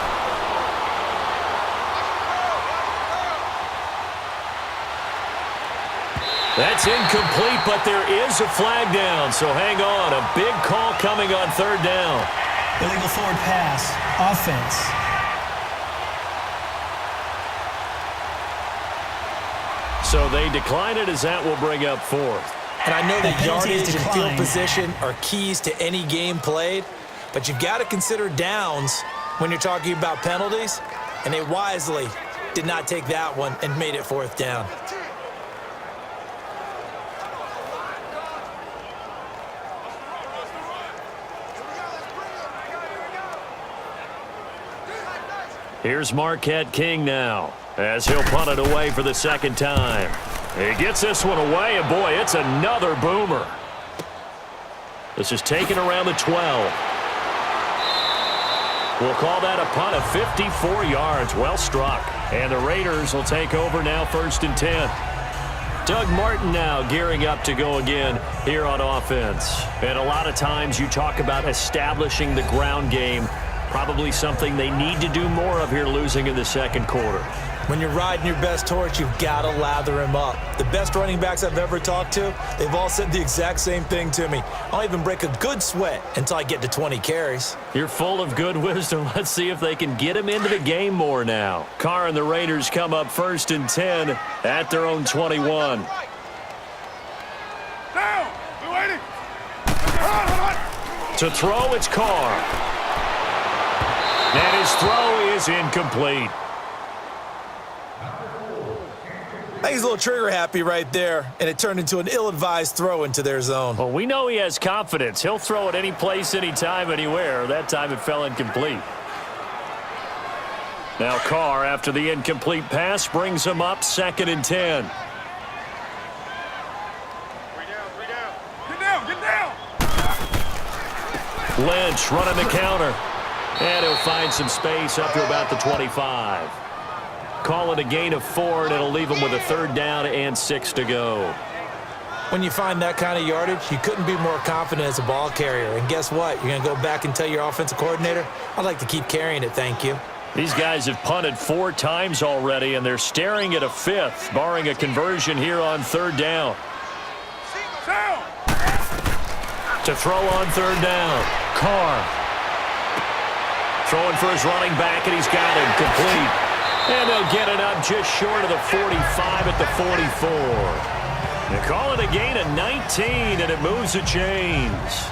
That's incomplete, but there is a flag down, so hang on. A big call coming on 3rd down. Illegal forward pass. Offense. So they decline it as that will bring up 4th. And I know that yardage and field declined. position are keys to any game played, but you've got to consider downs when you're talking about penalties, and they wisely did not take that one and made it 4th down. Here's Marquette King now, as he'll punt it away for the 2nd time. He gets this one away, and boy, it's another boomer. This is taken around the 12. We'll call that a punt of 54 yards. Well struck. And the Raiders will take over now, 1st and 10. Doug Martin now gearing up to go again here on offense. And a lot of times you talk about establishing the ground game. Probably something they need to do more of here, losing in the 2nd quarter. When you're riding your best horse, you've got to lather him up. The best running backs I've ever talked to, they've all said the exact same thing to me. I'll even break a good sweat until I get to 20 carries. You're full of good wisdom. Let's see if they can get him into the game more now. Carr and the Raiders come up 1st and 10 at their own 21. Down! Blue 80! To throw, it's Carr. And his throw is incomplete. I think he's a little trigger happy right there, and it turned into an ill-advised throw into their zone. Well, we know he has confidence. He'll throw it any place, anytime, anywhere. That time it fell incomplete. Now Carr, after the incomplete pass, brings him up 2nd and 10. 3 down. Get down! Lynch running the counter. And he'll find some space up to about the 25. Call it a gain of 4, and it'll leave him with a 3rd down and 6 to go. When you find that kind of yardage, you couldn't be more confident as a ball carrier. And guess what? You're going to go back and tell your offensive coordinator, I'd like to keep carrying it, thank you. These guys have punted 4 times already, and they're staring at a 5th, barring a conversion here on 3rd down. Down! To throw on 3rd down, Carr. Throwing for his running back, and he's got him complete. And they'll get it up just short of the 45 at the 44. They call it a gain of 19, and it moves the chains.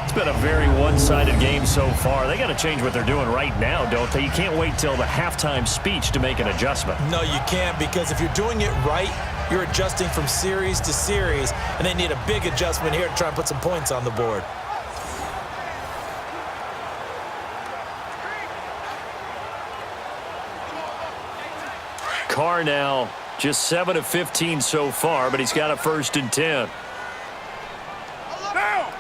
It's been a very one-sided game so far. They got to change what they're doing right now, don't they? You can't wait till the halftime speech to make an adjustment. No, you can't, because if you're doing it right, you're adjusting from series to series, and they need a big adjustment here to try and put some points on the board. Carr now just 7 of 15 so far, but he's got a 1st and 10. Down!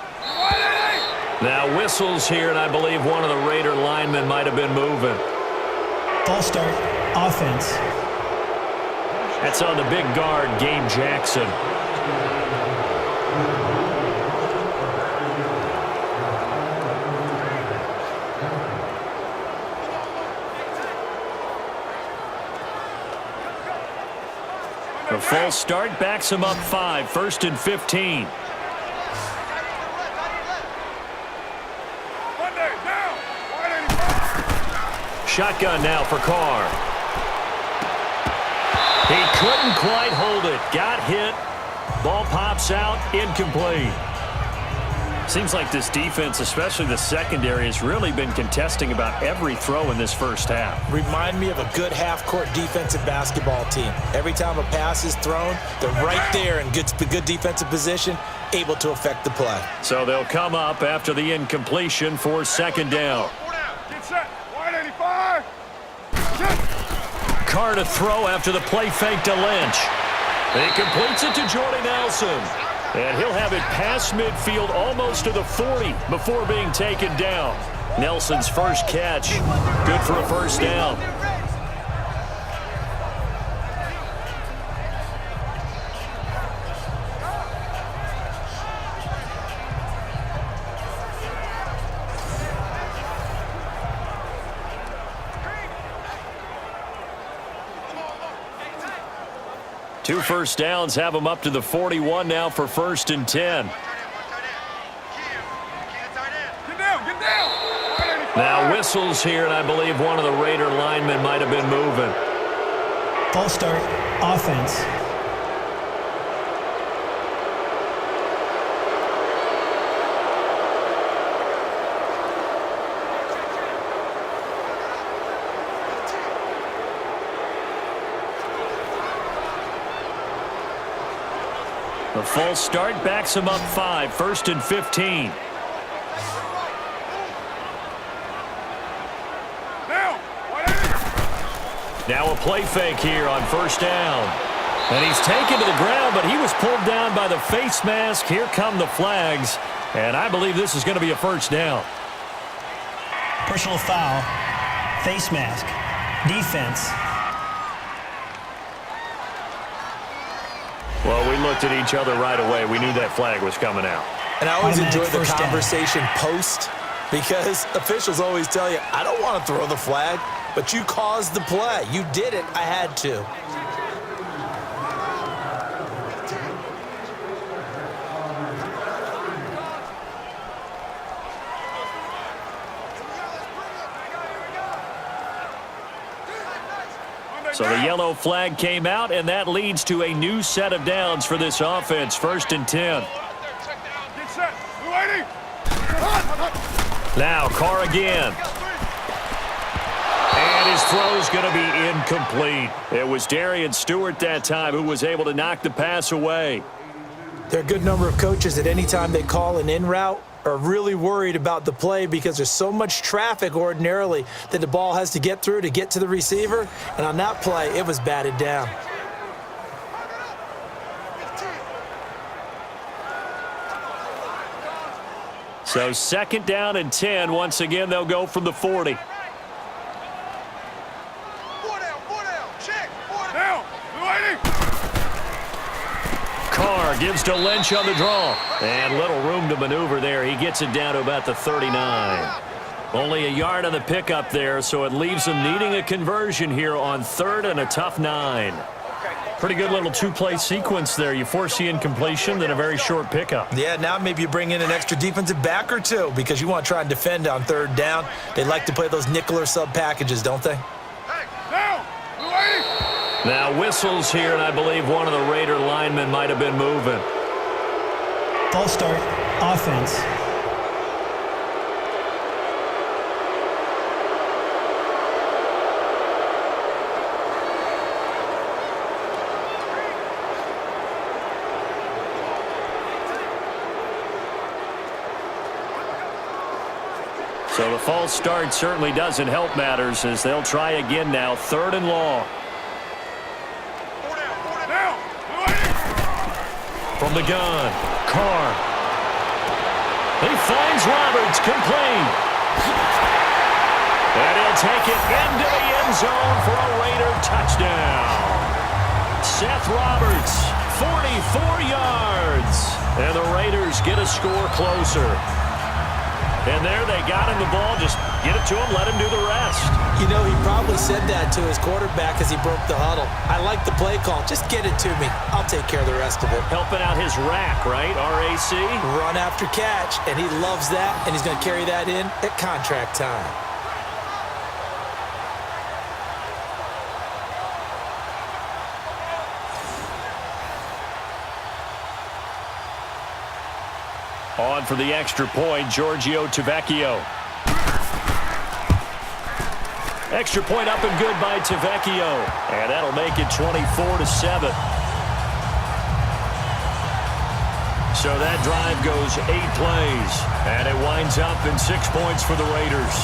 Now whistles here, and I believe one of the Raider linemen might have been moving. False start. Offense. That's on the big guard, Gabe Jackson. The false start backs him up 5, 1st and 15. Monday, down! Wide 85! Shotgun now for Carr. He couldn't quite hold it. Got hit. Ball pops out. Incomplete. Seems like this defense, especially the secondary, has really been contesting about every throw in this first half. Remind me of a good half-court defensive basketball team. Every time a pass is thrown, they're right there in good defensive position, able to affect the play. So they'll come up after the incompletion for 2nd down. Get set! Wide 85! Set! Carr to throw after the play fake to Lynch. He completes it to Jordy Nelson. And he'll have it past midfield almost to the 40 before being taken down. Nelson's first catch, good for a 1st down. 2 first downs have them up to the 41 now for 1st and 10. Get down. Now whistles here, and I believe one of the Raider linemen might have been moving. False start. Offense. The false start backs him up 5, 1st and 15. Now a play fake here on 1st down. And he's taken to the ground, but he was pulled down by the face mask. Here come the flags, and I believe this is going to be a 1st down. Personal foul. Face mask. Defense. Well, we looked at each other right away. We knew that flag was coming out. And I always Automatic enjoy the first down. conversation post, because officials always tell you, I don't want to throw the flag, but you caused the play. You did it. I had to. So the yellow flag came out, and that leads to a new set of downs for this offense. 1st and 10. Get set. Blue 80. Now Carr again. And his throw's going to be incomplete. It was Darian Stewart that time who was able to knock the pass away. There are a good number of coaches that any time they call an in route are really worried about the play because there's so much traffic ordinarily that the ball has to get through to get to the receiver. And on that play, it was batted down. So 2nd down and 10. Once again, they'll go from the 40. Carr gives to Lynch on the draw. And little room to maneuver there. He gets it down to about the 39. Only a yard on the pickup there, so it leaves him needing a conversion here on 3rd and a tough 9. Pretty good little 2-play sequence there. You force the incompletion, then a very short pickup. Yeah, now maybe you bring in an extra defensive back or two because you want to try and defend on 3rd down. They like to play those nickel or sub packages, don't they? Now whistles here, and I believe one of the Raider linemen might have been moving. False start. Offense. So the false start certainly doesn't help matters as they'll try again now. 3rd and long. From the gun, Carr. He finds Roberts, complete. And he'll take it into the end zone for a Raider touchdown. Seth Roberts, 44 yards. And the Raiders get a score closer. And there they got him the ball. Just get it to him, let him do the rest. You know, he probably said that to his quarterback as he broke the huddle. I like the play call. Just get it to me. I'll take care of the rest of it. Helping out his rack, right? RAC. Run after catch, and he loves that, and he's going to carry that in at contract time. On for the extra point, Giorgio Tavecchio. Extra point up and good by Tavecchio. And that'll make it 24-7. So that drive goes 8 plays. And it winds up in 6 points for the Raiders.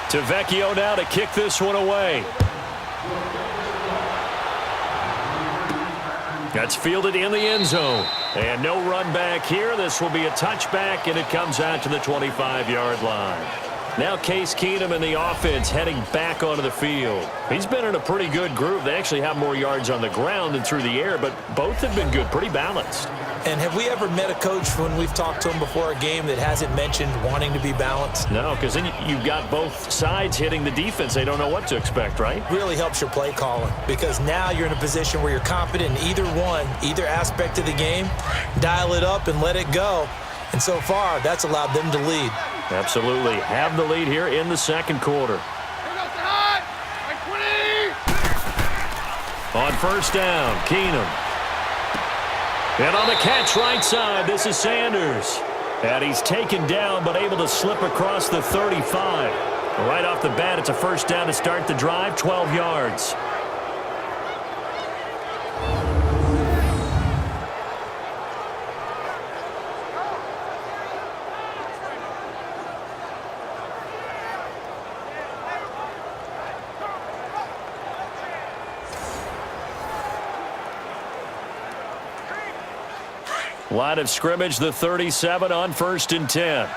Tavecchio now to kick this one away. That's fielded in the end zone. And no run back here. This will be a touchback, and it comes out to the 25-yard line. Now Case Keenum and the offense heading back onto the field. He's been in a pretty good group. They actually have more yards on the ground than through the air, but both have been good, pretty balanced. And have we ever met a coach when we've talked to him before a game that hasn't mentioned wanting to be balanced? No, because then you've got both sides hitting the defense. They don't know what to expect, right? Really helps your play calling, because now you're in a position where you're confident in either aspect of the game. Dial it up and let it go. And so far, that's allowed them to lead. Absolutely. Have the lead here in the second quarter. On first down, Keenum. And on the catch right side, this is Sanders. And he's taken down but able to slip across the 35. Right off the bat, it's a first down to start the drive, 12 yards. Line of scrimmage, the 37 on 1st and 10.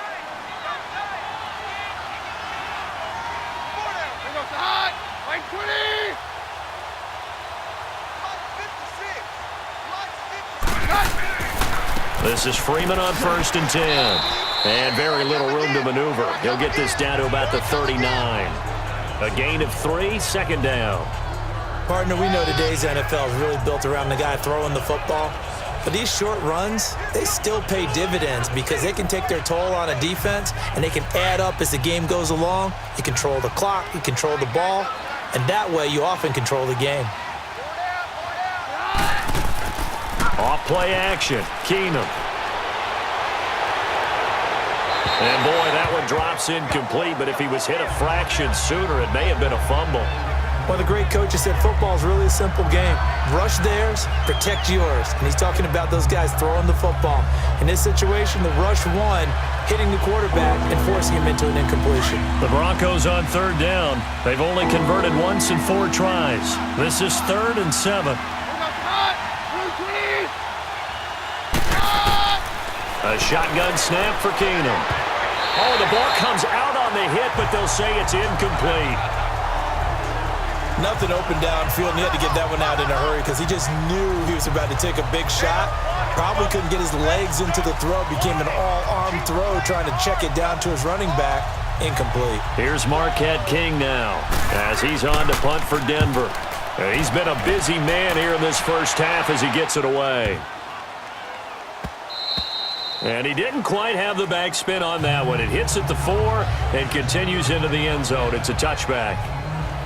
This is Freeman on 1st and 10. And very little room to maneuver. He'll get this down to about the 39. A gain of 3, second down. Partner, we know today's NFL is really built around the guy throwing the football. But these short runs, they still pay dividends because they can take their toll on a defense and they can add up as the game goes along. You control the clock, you control the ball, and that way you often control the game. Off play action, Keenum. And boy, that one drops incomplete, but if he was hit a fraction sooner, it may have been a fumble. One of the great coaches said football is really a simple game. Rush theirs, protect yours. And he's talking about those guys throwing the football. In this situation, the rush one, hitting the quarterback and forcing him into an incompletion. The Broncos on third down. They've only converted once in 4 tries. This is 3rd and 7. A shotgun snap for Keenum. Oh, the ball comes out on the hit, but they'll say it's incomplete. Nothing open downfield, and he had to get that one out in a hurry because he just knew he was about to take a big shot. Probably couldn't get his legs into the throw. Became an all-arm throw trying to check it down to his running back. Incomplete. Here's Marquette King now as he's on to punt for Denver. He's been a busy man here in this first half as he gets it away. And he didn't quite have the backspin on that one. It hits at the 4 and continues into the end zone. It's a touchback.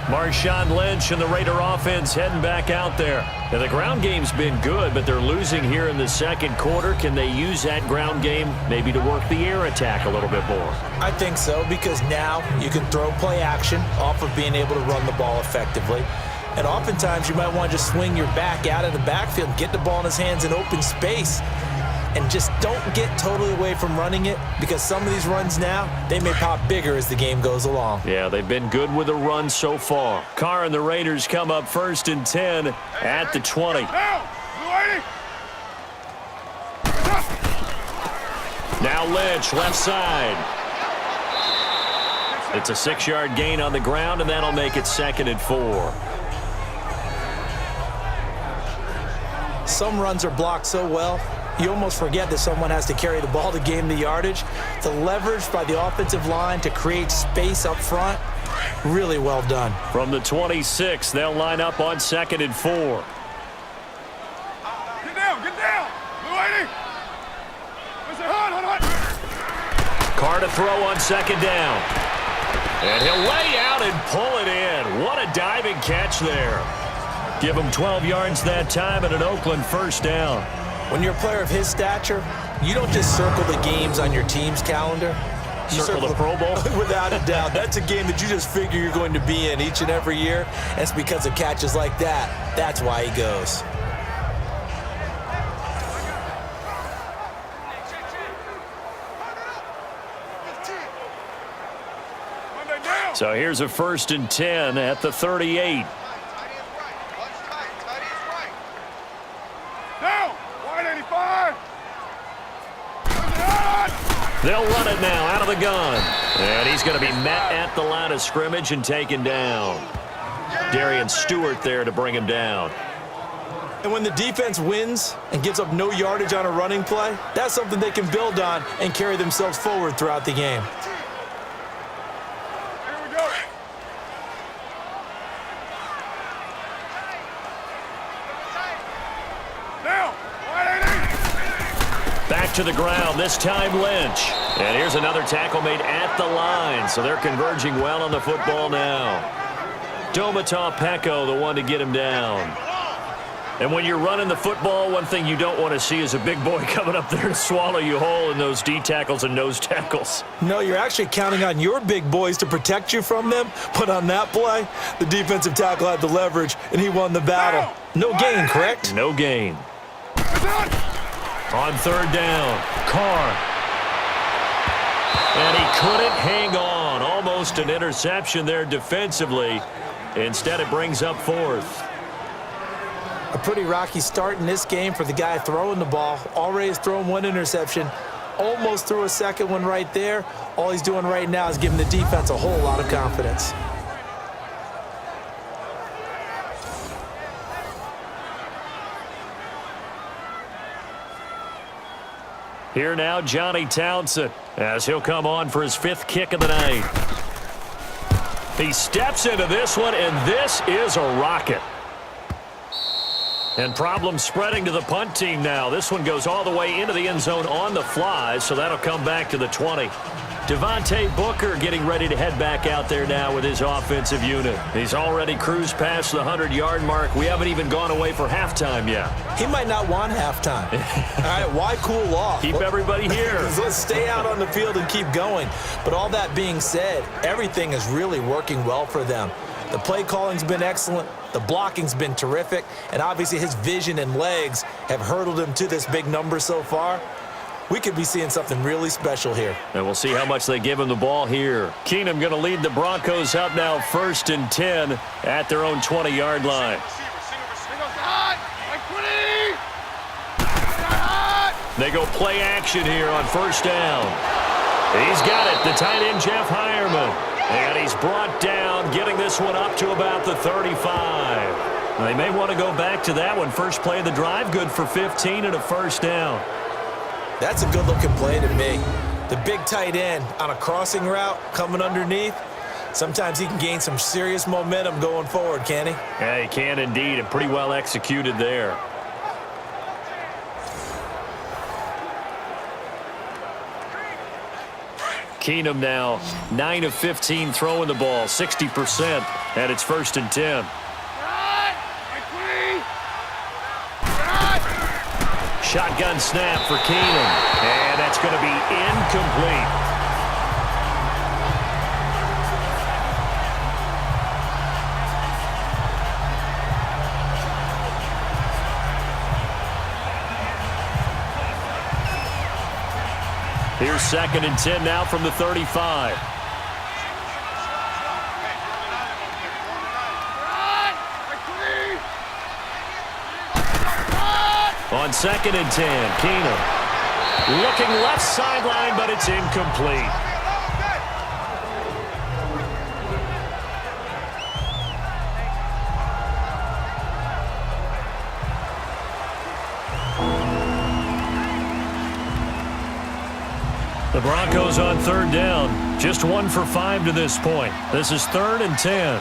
Marshawn Lynch and the Raider offense heading back out there. Now, the ground game's been good, but they're losing here in the second quarter. Can they use that ground game maybe to work the air attack a little bit more? I think so, because now you can throw play action off of being able to run the ball effectively. And oftentimes you might want to just swing your back out of the backfield, get the ball in his hands in open space, and just don't get totally away from running it, because some of these runs now, they may pop bigger as the game goes along. Yeah, they've been good with the run so far. Carr and the Raiders come up 1st and 10 at the 20. Now Lynch, left side. It's a 6-yard gain on the ground, and that'll make it 2nd and 4. Some runs are blocked so well, you almost forget that someone has to carry the ball to gain the yardage. The leverage by the offensive line to create space up front, really well done. From the 26, they'll line up on 2nd and 4. Get down! Blue 80! Carr to throw on 2nd down. And he'll lay out and pull it in. What a diving catch there. Give him 12 yards that time and an Oakland 1st down. When you're a player of his stature, you don't just circle the games on your team's calendar. You circle the Pro Bowl? Without a doubt. That's a game that you just figure you're going to be in each and every year. And it's because of catches like that. That's why he goes. So here's a 1st and 10 at the 38. They'll run it now out of the gun. And he's going to be met at the line of scrimmage and taken down. Darian Stewart there to bring him down. And when the defense wins and gives up no yardage on a running play, that's something they can build on and carry themselves forward throughout the game. Here we go. Now, back to the ground, this time Lynch. And here's another tackle made at the line, so they're converging well on the football now. Domata Peko, the one to get him down. And when you're running the football, one thing you don't want to see is a big boy coming up there to swallow you whole in those D tackles and nose tackles. No, you're actually counting on your big boys to protect you from them. But on that play, the defensive tackle had the leverage, and he won the battle. No gain, correct? No gain. On third down, Carr. And he couldn't hang on. Almost an interception there defensively. Instead, it brings up fourth. A pretty rocky start in this game for the guy throwing the ball. Already has thrown one interception. Almost threw a second one right there. All he's doing right now is giving the defense a whole lot of confidence. Here now, Johnny Townsend, as he'll come on for his fifth kick of the night. He steps into this one, and this is a rocket. And problems spreading to the punt team now. This one goes all the way into the end zone on the fly, so that'll come back to the 20. Devontae Booker getting ready to head back out there now with his offensive unit. He's already cruised past the 100-yard mark. We haven't even gone away for halftime yet. He might not want halftime. All right, why cool off? Keep everybody here. Let's stay out on the field and keep going. But all that being said, everything is really working well for them. The play calling's been excellent. The blocking's been terrific. And obviously his vision and legs have hurdled him to this big number so far. We could be seeing something really special here. And we'll see how much they give him the ball here. Keenum going to lead the Broncos up now 1st and 10 at their own 20-yard line. They go play action here on first down. He's got it, the tight end Jeff Hireman. And he's brought down, getting this one up to about the 35. They may want to go back to that one. First play of the drive, good for 15 and a first down. That's a good-looking play to me. The big tight end on a crossing route coming underneath. Sometimes he can gain some serious momentum going forward, can't he? Yeah, he can indeed, and pretty well executed there. Keenum now 9 of 15 throwing the ball, 60%, and it's 1st and 10. Shotgun snap for Keenum, and that's going to be incomplete. Here's 2nd and 10 now from the 35. On 2nd and 10, Keenum looking left sideline, but it's incomplete. The Broncos on 3rd down, just 1 for 5 to this point. This is 3rd and 10.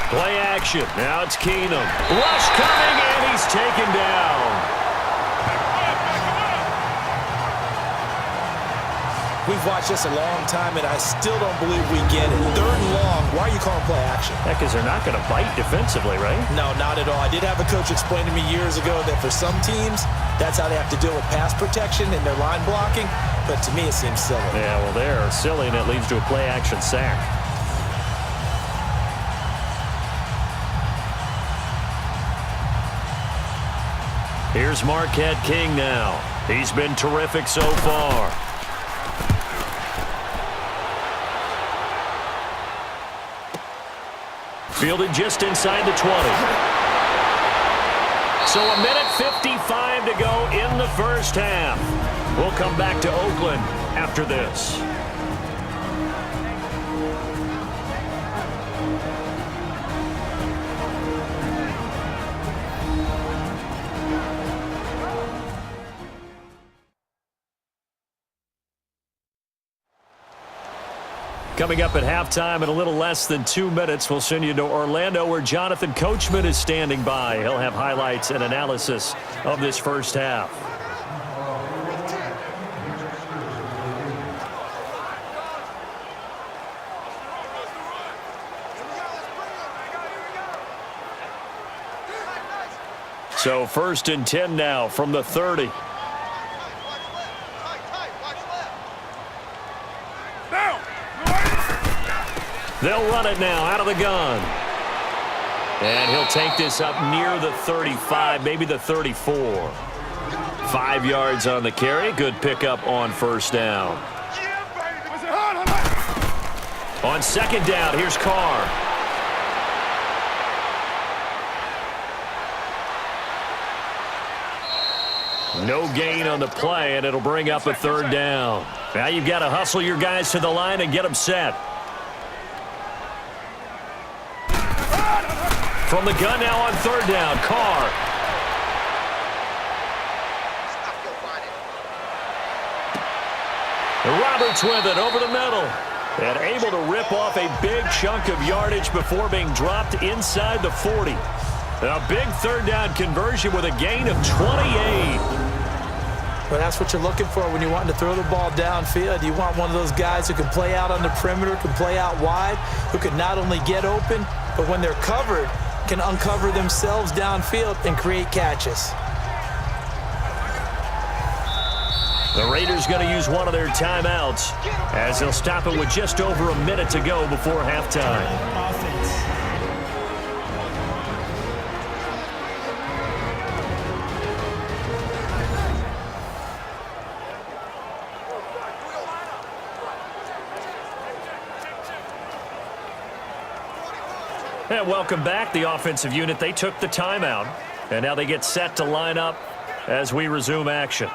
Play action. Now it's Keenum. Rush coming, and he's taken down. We've watched this a long time, and I still don't believe we get it. 3rd and long. Why are you calling play action? That because they're not going to bite defensively, right? No, not at all. I did have a coach explain to me years ago that for some teams, that's how they have to deal with pass protection and their line blocking. But to me, it seems silly. Yeah, well, they're silly, and it leads to a play action sack. Here's Marquette King now. He's been terrific so far. Fielded just inside the 20. So a minute 55 to go in the first half. We'll come back to Oakland after this. Coming up at halftime in a little less than 2 minutes, we'll send you to Orlando where Jonathan Coachman is standing by. He'll have highlights and analysis of this first half. So 1st and 10 now from the 30. They'll run it now out of the gun. And he'll take this up near the 35, maybe the 34. 5 yards on the carry. Good pickup on first down. On second down, here's Carr. No gain on the play, and it'll bring up a 3rd down. Now you've got to hustle your guys to the line and get them set. From the gun now on 3rd down, Carr. Roberts with it over the middle. And able to rip off a big chunk of yardage before being dropped inside the 40. A big 3rd down conversion with a gain of 28. Well, that's what you're looking for when you're wanting to throw the ball downfield. You want one of those guys who can play out on the perimeter, can play out wide, who can not only get open, but when they're covered, can uncover themselves downfield and create catches. The Raiders going to use one of their timeouts as they'll stop it with just over a minute to go before halftime. Offense. And welcome back, the offensive unit. They took the timeout, and now they get set to line up as we resume action.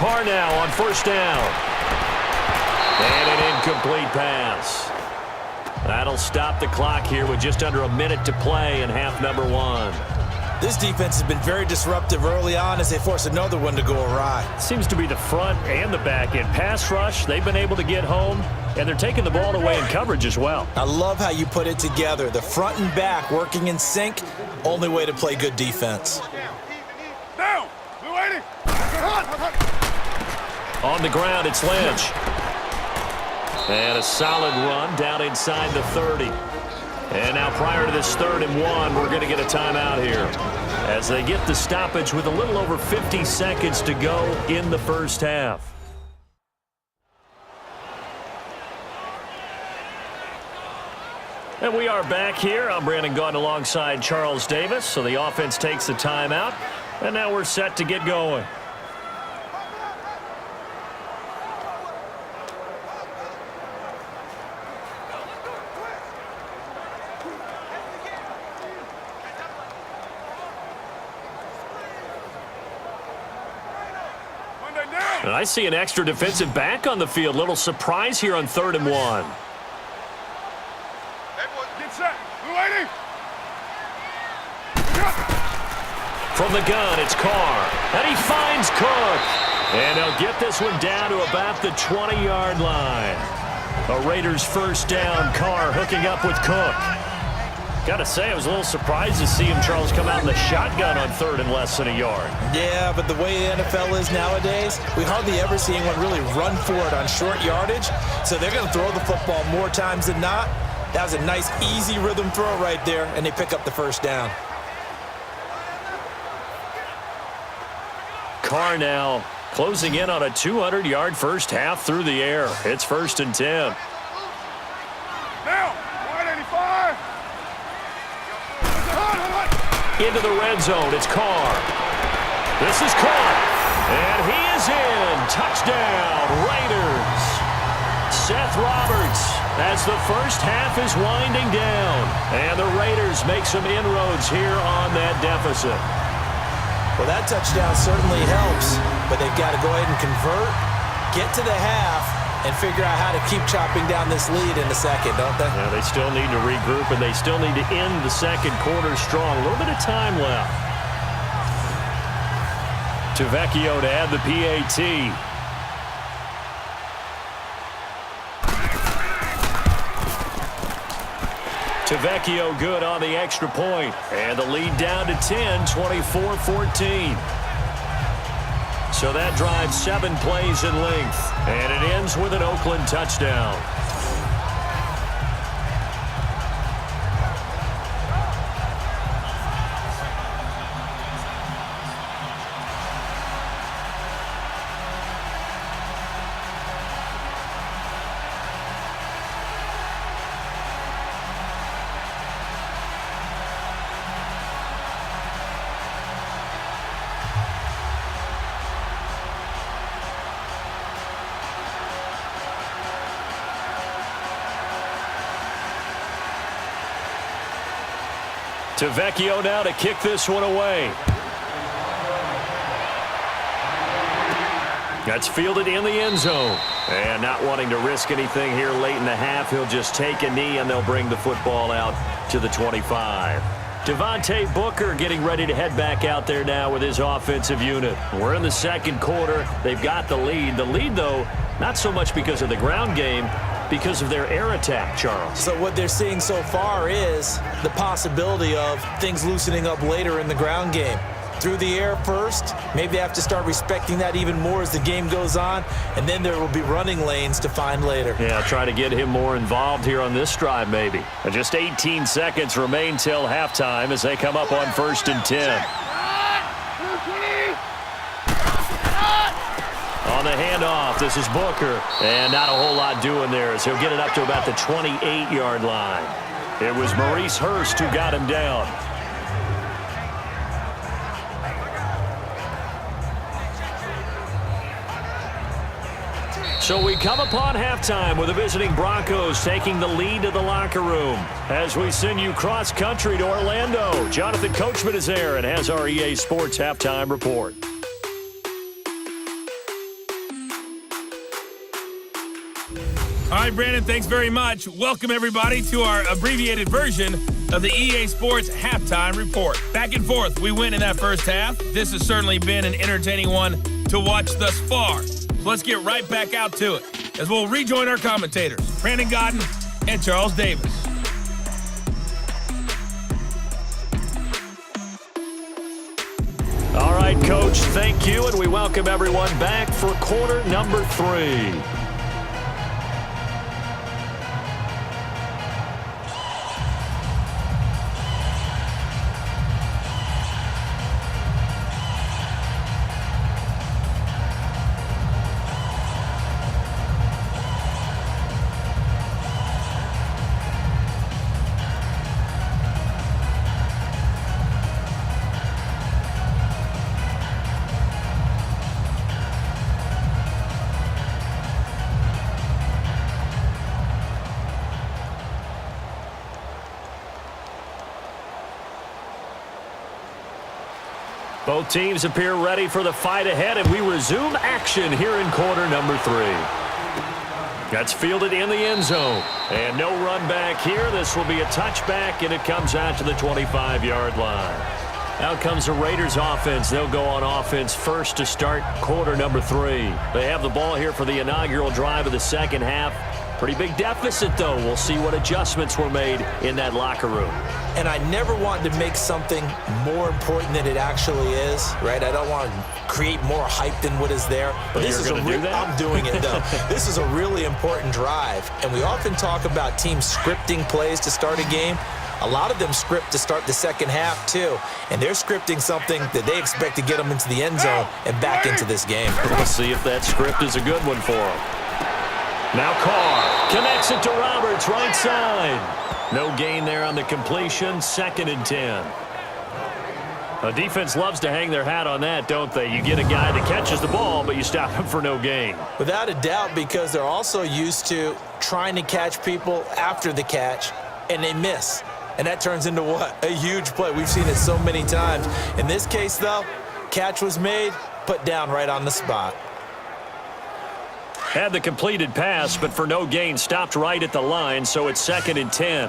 Carr now on first down. And an incomplete pass. That'll stop the clock here with just under a minute to play in half number 1. This defense has been very disruptive early on as they force another one to go awry. Seems to be the front and the back end. Pass rush, they've been able to get home, and they're taking the ball away in coverage as well. I love how you put it together. The front and back working in sync, only way to play good defense. Down! We're waiting! On the ground, it's Lynch. And a solid run down inside the 30. And now prior to this 3rd and 1, we're going to get a timeout here as they get the stoppage with a little over 50 seconds to go in the first half. And we are back here. I'm Brandon Gaudin alongside Charles Davis. So the offense takes the timeout, and now we're set to get going. And I see an extra defensive back on the field. Little surprise here on 3rd and 1. Everyone get set. We're waiting. From the gun, it's Carr. And he finds Cook. And they'll get this one down to about the 20-yard line. A Raiders first down. Carr hooking up with Cook. Got to say, I was a little surprised to see him, Charles, come out in the shotgun on 3rd and less than a yard. Yeah, but the way the NFL is nowadays, we hardly ever see anyone really run for it on short yardage. So they're going to throw the football more times than not. That was a nice, easy rhythm throw right there, and they pick up the first down. Carr now closing in on a 200-yard first half through the air. It's 1st and 10. Now, 185. Into the red zone, it's Carr. This is Carr, and he is in. Touchdown, Raiders. Seth Roberts as the first half is winding down, and the Raiders make some inroads here on that deficit. Well, that touchdown certainly helps, but they've got to go ahead and convert, get to the half, and figure out how to keep chopping down this lead in the second, don't they? Yeah, they still need to regroup, and they still need to end the second quarter strong. A little bit of time left. To Vecchio to add the PAT. To Vecchio, good on the extra point. And the lead down to 10, 24-14. So that drives 7 plays in length, and it ends with an Oakland touchdown. To Vecchio now to kick this one away. That's fielded in the end zone. And not wanting to risk anything here late in the half, he'll just take a knee and they'll bring the football out to the 25. Devontae Booker getting ready to head back out there now with his offensive unit. We're in the second quarter. They've got the lead. The lead, though, not so much because of the ground game, because of their air attack, Charles. So what they're seeing so far is the possibility of things loosening up later in the ground game. Through the air first, maybe they have to start respecting that even more as the game goes on, and then there will be running lanes to find later. Yeah, try to get him more involved here on this drive maybe. And just 18 seconds remain till halftime as they come up on 1st and 10. On the handoff, this is Booker. And not a whole lot doing there as he'll get it up to about the 28-yard line. It was Maurice Hurst who got him down. So we come upon halftime with the visiting Broncos taking the lead to the locker room. As we send you cross-country to Orlando, Jonathan Coachman is there and has our EA Sports halftime report. All right, Brandon, thanks very much. Welcome, everybody, to our abbreviated version of the EA Sports Halftime Report. Back and forth, we win in that first half. This has certainly been an entertaining one to watch thus far. So let's get right back out to it as we'll rejoin our commentators, Brandon Godden and Charles Davis. All right, Coach, thank you, and we welcome everyone back for quarter number 3. Both teams appear ready for the fight ahead, and we resume action here in quarter number 3. That's fielded in the end zone. And no run back here. This will be a touchback, and it comes out to the 25-yard line. Out comes the Raiders offense. They'll go on offense first to start quarter number 3. They have the ball here for the inaugural drive of the second half. Pretty big deficit, though. We'll see what adjustments were made in that locker room. And I never want to make something more important than it actually is, right? I don't want to create more hype than what is there. But this is I'm doing it, though. This is a really important drive. And we often talk about teams scripting plays to start a game. A lot of them script to start the second half, too. And they're scripting something that they expect to get them into the end zone and back into this game. We'll see if that script is a good one for them. Now Carr connects it to Roberts, right side. No gain there on the completion, 2nd and 10. A defense loves to hang their hat on that, don't they? You get a guy that catches the ball, but you stop him for no gain. Without a doubt, because they're also used to trying to catch people after the catch, and they miss. And that turns into what? A huge play. We've seen it so many times. In this case, though, catch was made, put down right on the spot. Had the completed pass, but for no gain, stopped right at the line, so it's 2nd and 10.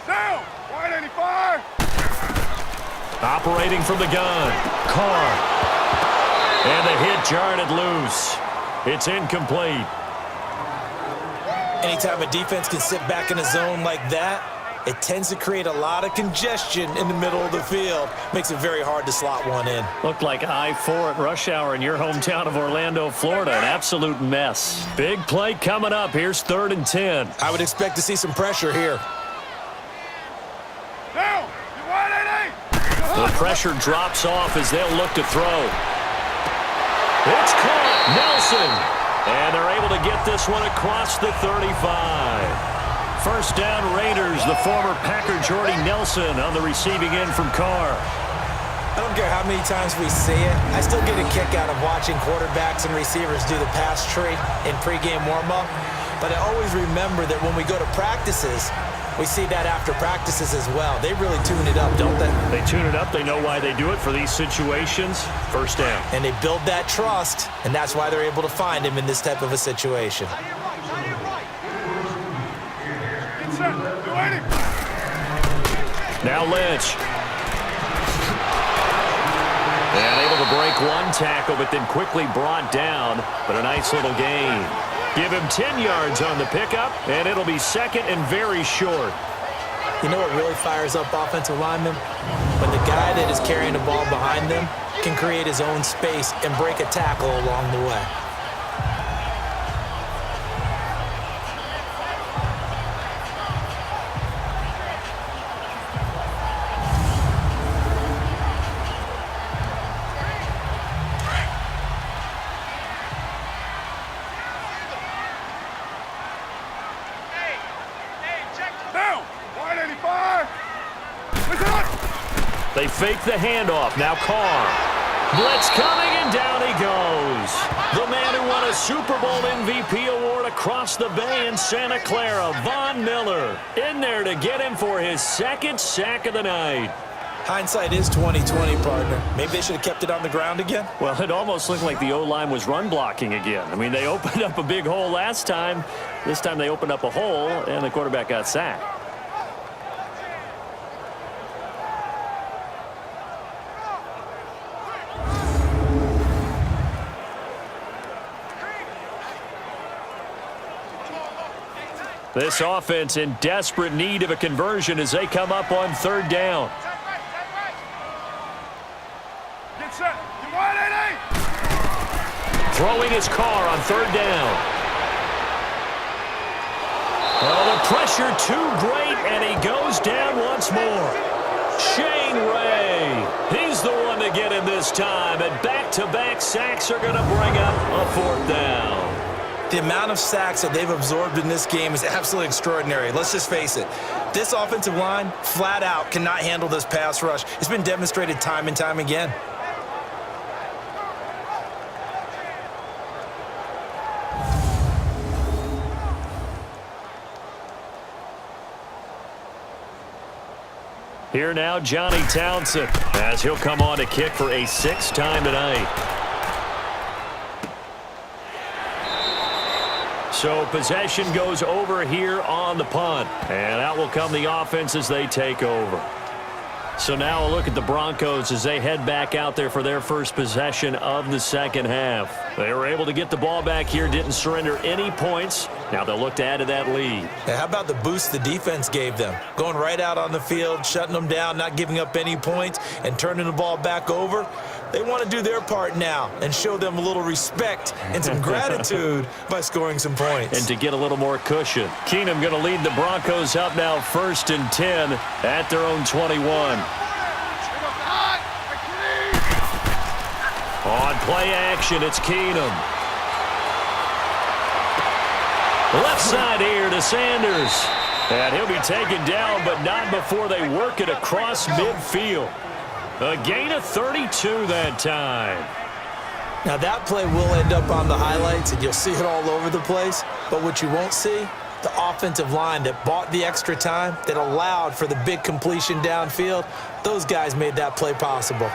Down, 185. Operating from the gun, Carr. And the hit jarred it loose. It's incomplete. Anytime a defense can sit back in a zone like that, it tends to create a lot of congestion in the middle of the field. Makes it very hard to slot one in. Looked like I-4 at rush hour in your hometown of Orlando, Florida. An absolute mess. Big play coming up. Here's 3rd and 10. I would expect to see some pressure here. Down, 180. The pressure drops off as they'll look to throw. It's caught. Nelson. And they're able to get this one across the 35. First down, Raiders. The former Packer Jordy Nelson on the receiving end from Carr. I don't care how many times we see it. I still get a kick out of watching quarterbacks and receivers do the pass tree in pregame warm-up. But I always remember that when we go to practices, we see that after practices as well. They really tune it up, don't they? They tune it up. They know why they do it for these situations. First down. And they build that trust, and that's why they're able to find him in this type of a situation. Now Lynch. And able to break one tackle, but then quickly brought down. But a nice little gain. Give him 10 yards on the pickup, and it'll be 2nd and very short. You know what really fires up offensive linemen? When the guy that is carrying the ball behind them can create his own space and break a tackle along the way. They fake the handoff. Now Carr. Blitz coming, and down he goes. The man who won a Super Bowl MVP award across the bay in Santa Clara, Von Miller, in there to get him for his 2nd sack of the night. Hindsight is 20/20, partner. Maybe they should have kept it on the ground again. Well, it almost looked like the O-line was run blocking again. I mean, they opened up a big hole last time. This time they opened up a hole, and the quarterback got sacked. This offense in desperate need of a conversion as they come up on 3rd down. Get set. 180. Throwing his Carr on 3rd down. Oh, the pressure too great, and he goes down once more. Shane Ray. He's the one to get him this time, and back-to-back sacks are going to bring up a 4th down. The amount of sacks that they've absorbed in this game is absolutely extraordinary. Let's just face it. This offensive line, flat out, cannot handle this pass rush. It's been demonstrated time and time again. Here now, Johnny Townsend, as he'll come on to kick for a 6th time tonight. So possession goes over here on the punt. And out will come the offense as they take over. So now a look at the Broncos as they head back out there for their first possession of the second half. They were able to get the ball back here, didn't surrender any points. Now they'll look to add to that lead. How about the boost the defense gave them? Going right out on the field, shutting them down, not giving up any points, and turning the ball back over. They want to do their part now and show them a little respect and some gratitude by scoring some points. And to get a little more cushion. Keenum going to lead the Broncos up now 1st and 10 at their own 21. On play action, it's Keenum. Left side here to Sanders. And he'll be taken down, but not before they work it across midfield. A gain of 32 that time. Now that play will end up on the highlights, and you'll see it all over the place. But what you won't see, the offensive line that bought the extra time, that allowed for the big completion downfield, those guys made that play possible.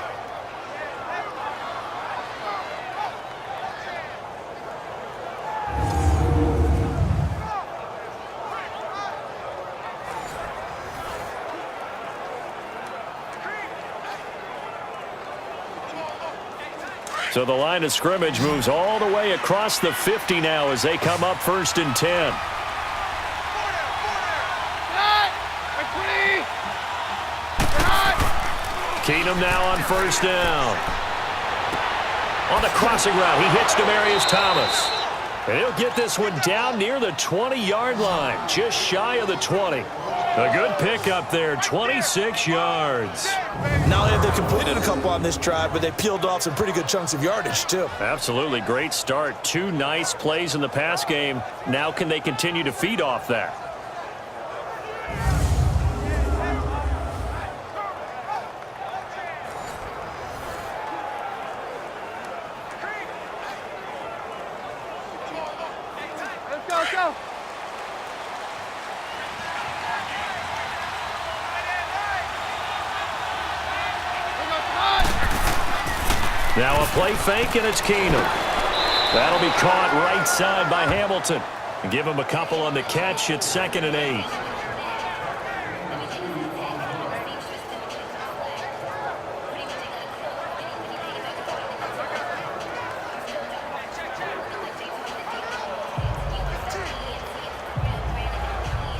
So the line of scrimmage moves all the way across the 50 now as they come up 1st and 10. Keenum now on 1st down. On the crossing route, he hits Demaryius Thomas. And he'll get this one down near the 20-yard line, just shy of the 20. A good pickup there, 26 yards. Not only have they completed a couple on this drive, but they peeled off some pretty good chunks of yardage, too. Absolutely, great start. 2 nice plays in the pass game. Now can they continue to feed off that? Let's go. Now a play fake, and it's Keenum. That'll be caught right side by Hamilton. Give him a couple on the catch. It's 2nd and 8.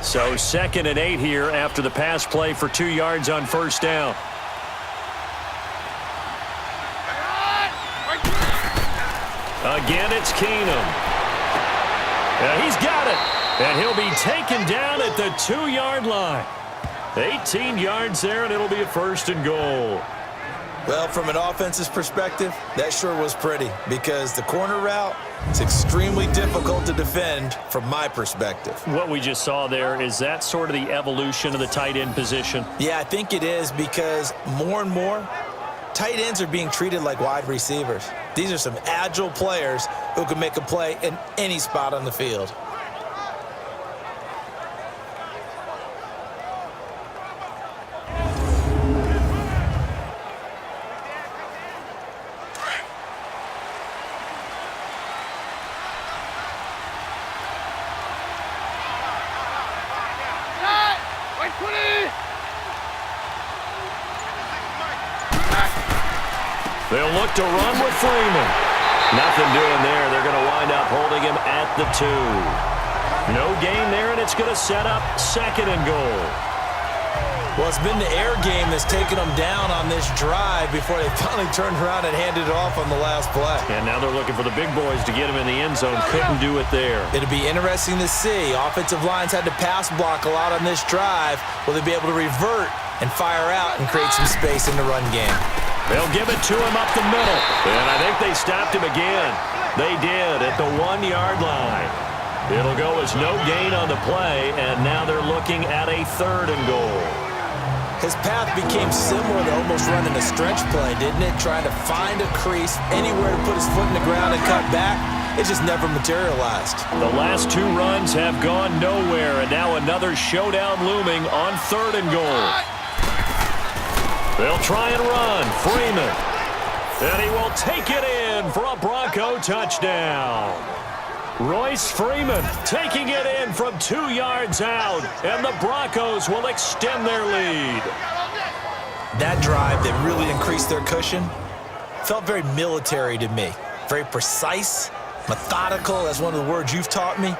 So 2nd and 8 here after the pass play for 2 yards on 1st down. Again, it's Keenum. He's got it. And he'll be taken down at the 2-yard line. 18 yards there, and it'll be a 1st and goal. Well, from an offense's perspective, that sure was pretty because the corner route is extremely difficult to defend from my perspective. What we just saw there, is that sort of the evolution of the tight end position? Yeah, I think it is because more and more, tight ends are being treated like wide receivers. These are some agile players who can make a play in any spot on the field. They'll look to run with Freeman. Nothing doing there. They're going to wind up holding him at the 2. No gain there, and it's going to set up 2nd and goal. Well, it's been the air game that's taken them down on this drive before they finally turned around and handed it off on the last play. And now they're looking for the big boys to get him in the end zone. Couldn't do it there. It'll be interesting to see. Offensive lines had to pass block a lot on this drive. Will they be able to revert and fire out and create some space in the run game? They'll give it to him up the middle. And I think they stopped him again. They did at the 1-yard line. It'll go as no gain on the play, and now they're looking at a 3rd and goal. His path became similar to almost running a stretch play, didn't it? Trying to find a crease, anywhere to put his foot in the ground and cut back. It just never materialized. The last 2 runs have gone nowhere, and now another showdown looming on 3rd and goal. They'll try and run. Freeman. And he will take it in for a Bronco touchdown. Royce Freeman taking it in from 2 yards out, and the Broncos will extend their lead. That drive that really increased their cushion felt very military to me. Very precise, methodical, that's one of the words you've taught me.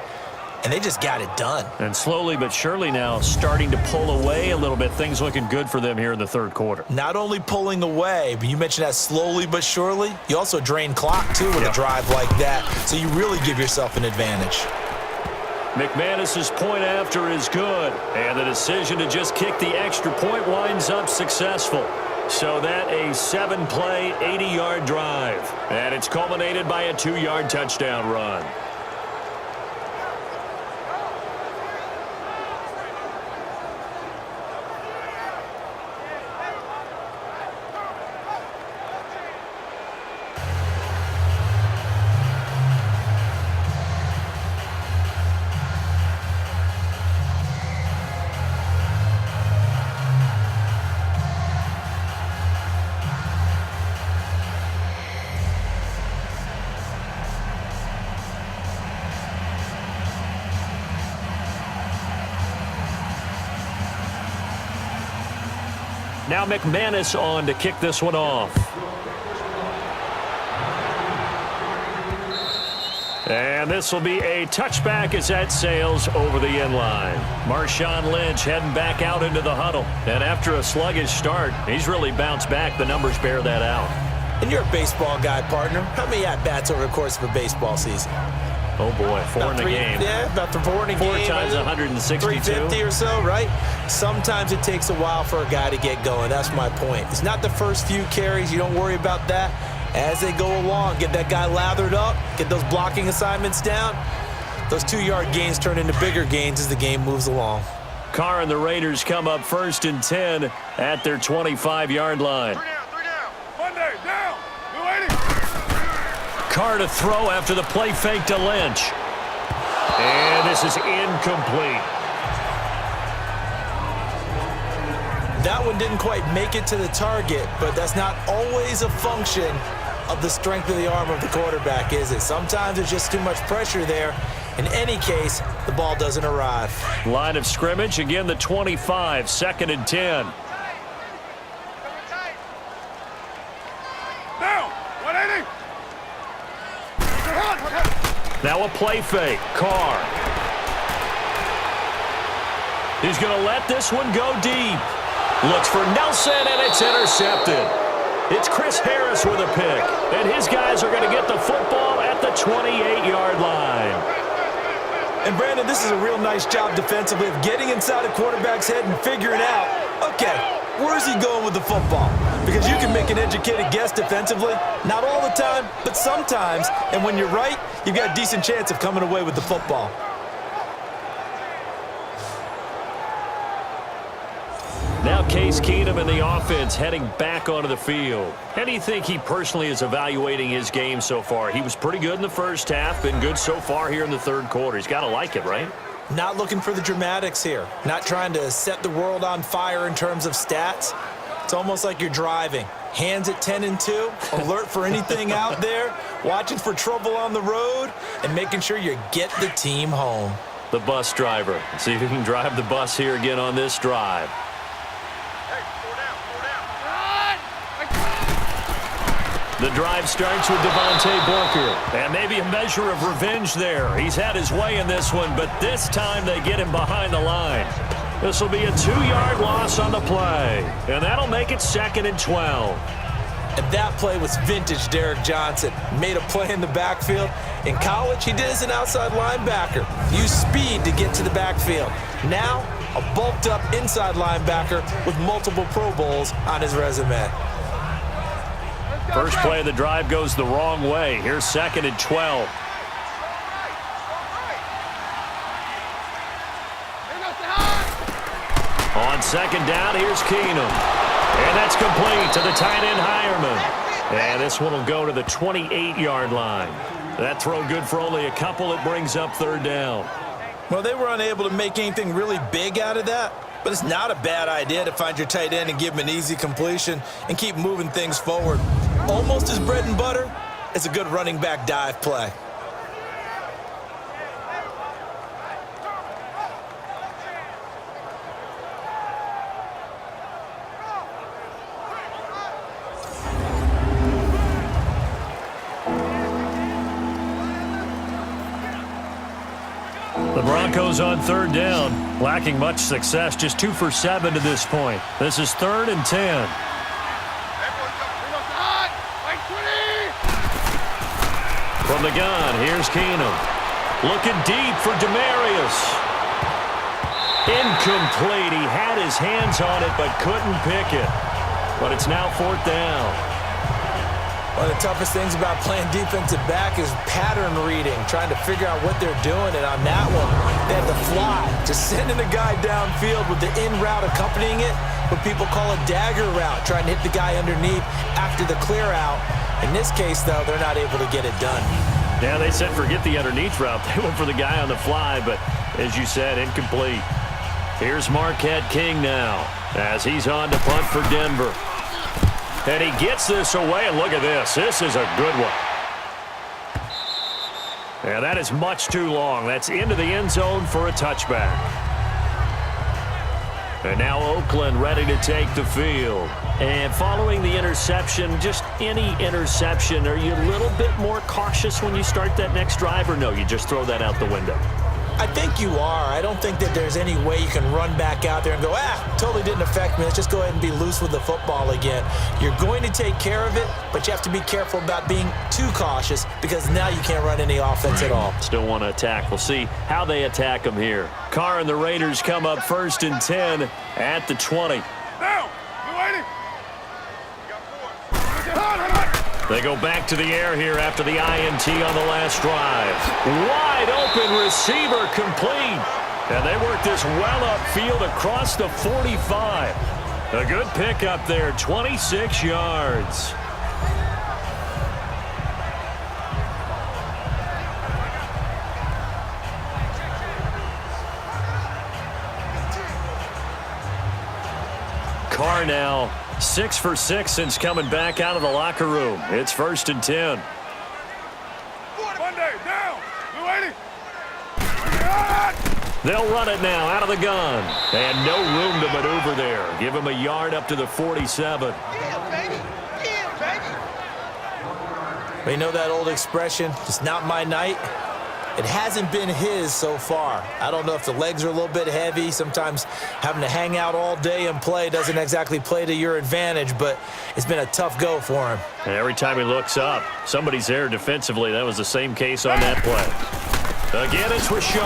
And they just got it done. And slowly but surely now starting to pull away a little bit. Things looking good for them here in the third quarter. Not only pulling away, but you mentioned that slowly but surely. You also drain clock, too, with a drive like that. So you really give yourself an advantage. McManus's point after is good. And the decision to just kick the extra point winds up successful. So that a 7-play, 80-yard drive. And it's culminated by a 2-yard touchdown run. Now McManus on to kick this one off. And this will be a touchback as that sails over the end line. Marshawn Lynch heading back out into the huddle. And after a sluggish start, he's really bounced back. The numbers bear that out. And you're a baseball guy, partner. How many at-bats over the course of a baseball season? Oh, boy, four in a game. Yeah, about 4 in a game. 4 times 162. 350 or so, right? Sometimes it takes a while for a guy to get going. That's my point. It's not the first few carries. You don't worry about that. As they go along, get that guy lathered up, get those blocking assignments down. Those 2-yard gains turn into bigger gains as the game moves along. Carr and the Raiders come up 1st and 10 at their 25-yard line. 3 down. Monday, down. 280. Carr to throw after the play fake to Lynch. And this is incomplete. That one didn't quite make it to the target, but that's not always a function of the strength of the arm of the quarterback, is it? Sometimes there's just too much pressure there. In any case, the ball doesn't arrive. Line of scrimmage, again the 25, 2nd and 10. Down. 180. Now a play fake. Carr. He's going to let this one go deep. Looks for Nelson, and it's intercepted. It's Chris Harris with a pick, and his guys are going to get the football at the 28-yard line. And, Brandon, this is a real nice job defensively of getting inside a quarterback's head and figuring out, okay, where's he going with the football? Because you can make an educated guess defensively. Not all the time, but sometimes. And when you're right, you've got a decent chance of coming away with the football. Now Case Keenum and the offense heading back onto the field. How do you think he personally is evaluating his game so far? He was pretty good in the first half, been good so far here in the third quarter. He's got to like it, right? Not looking for the dramatics here. Not trying to set the world on fire in terms of stats. It's almost like you're driving. Hands at 10 and 2, alert for anything out there, watching for trouble on the road, and making sure you get the team home. The bus driver. Let's see if he can drive the bus here again on this drive. The drive starts with Devontae Booker. And maybe a measure of revenge there. He's had his way in this one, but this time they get him behind the line. This will be a 2-yard loss on the play. And that'll make it 2nd and 12. And that play was vintage Derek Johnson. Made a play in the backfield. In college, he did as an outside linebacker. Used speed to get to the backfield. Now, a bulked-up inside linebacker with multiple Pro Bowls on his resume. First play of the drive goes the wrong way. Here's 2nd and 12. On 2nd down, here's Keenum. And that's complete to the tight end Hireman. And this one will go to the 28-yard line. That throw good for only a couple. It brings up 3rd down. Well, they were unable to make anything really big out of that. But it's not a bad idea to find your tight end and give him an easy completion and keep moving things forward. Almost as bread and butter as a good running back dive play. The Broncos on third down, lacking much success, just 2 for 7 to this point. This is 3rd and 10. From the gun, here's Keenum. Looking deep for Demarius. Incomplete. He had his hands on it but couldn't pick it. But it's now 4th down. One of the toughest things about playing defensive back is pattern reading, trying to figure out what they're doing. And on that one, they had to fly, just sending the guy downfield with the in route accompanying it, what people call a dagger route, trying to hit the guy underneath after the clear out. In this case, though, they're not able to get it done. Yeah, they said forget the underneath route. They went for the guy on the fly, but as you said, incomplete. Here's Marquette King now as he's on to punt for Denver. And he gets this away, and look at this. This is a good one. And that is much too long. That's into the end zone for a touchback. And now Oakland ready to take the field. And following the interception, just any interception, are you a little bit more cautious when you start that next drive, or no, you just throw that out the window? I think you are. I don't think that there's any way you can run back out there and go, totally didn't affect me. Let's just go ahead and be loose with the football again. You're going to take care of it, but you have to be careful about being too cautious because now you can't run any offense at all. Still want to attack. We'll see how they attack them here. Carr and the Raiders come up 1st and 10 at the 20. Down. Blue 80. They go back to the air here after the INT on the last drive. Wide open receiver complete. And they work this well upfield across the 45. A good pickup there, 26 yards. Carr now 6 for 6 since coming back out of the locker room. It's 1st and 10. Monday, down. Blue 80. They'll run it now out of the gun. And no room to maneuver there. Give him a yard up to the 47. Yeah, baby. You know that old expression, it's not my night? It hasn't been his so far. I don't know if the legs are a little bit heavy. Sometimes having to hang out all day and play doesn't exactly play to your advantage, but it's been a tough go for him. And every time he looks up, somebody's there defensively. That was the same case on that play. Again, it's Richard.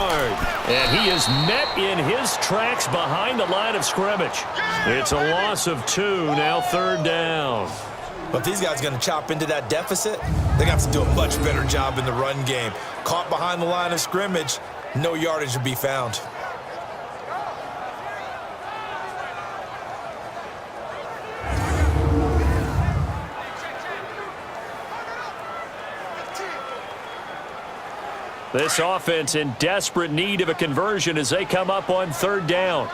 And he is met in his tracks behind the line of scrimmage. It's a loss of 2, now 3rd down. But if these guys are going to chop into that deficit, they're going to have to do a much better job in the run game. Caught behind the line of scrimmage, no yardage to be found. This offense in desperate need of a conversion as they come up on 3rd down.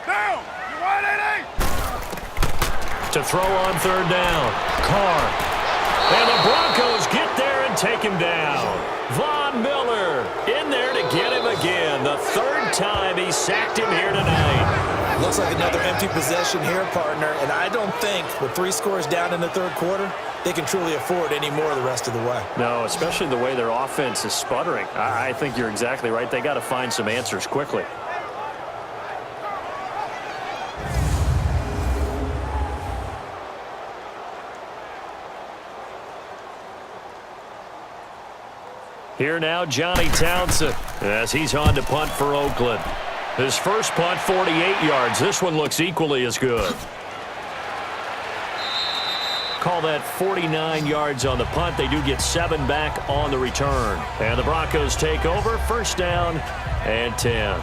Down. Blue 180. To throw on 3rd down. Carr. And the Broncos get there and take him down. Von Miller in there to get him again. The 3rd time he sacked him here tonight. Looks like another empty possession here, partner. And I don't think with 3 scores down in the 3rd quarter, they can truly afford any more the rest of the way. No, especially the way their offense is sputtering. I think you're exactly right. They got to find some answers quickly. Here now, Johnny Townsend, as he's on to punt for Oakland. His first punt, 48 yards. This one looks equally as good. Call that 49 yards on the punt. They do get 7 back on the return. And the Broncos take over, 1st down and 10.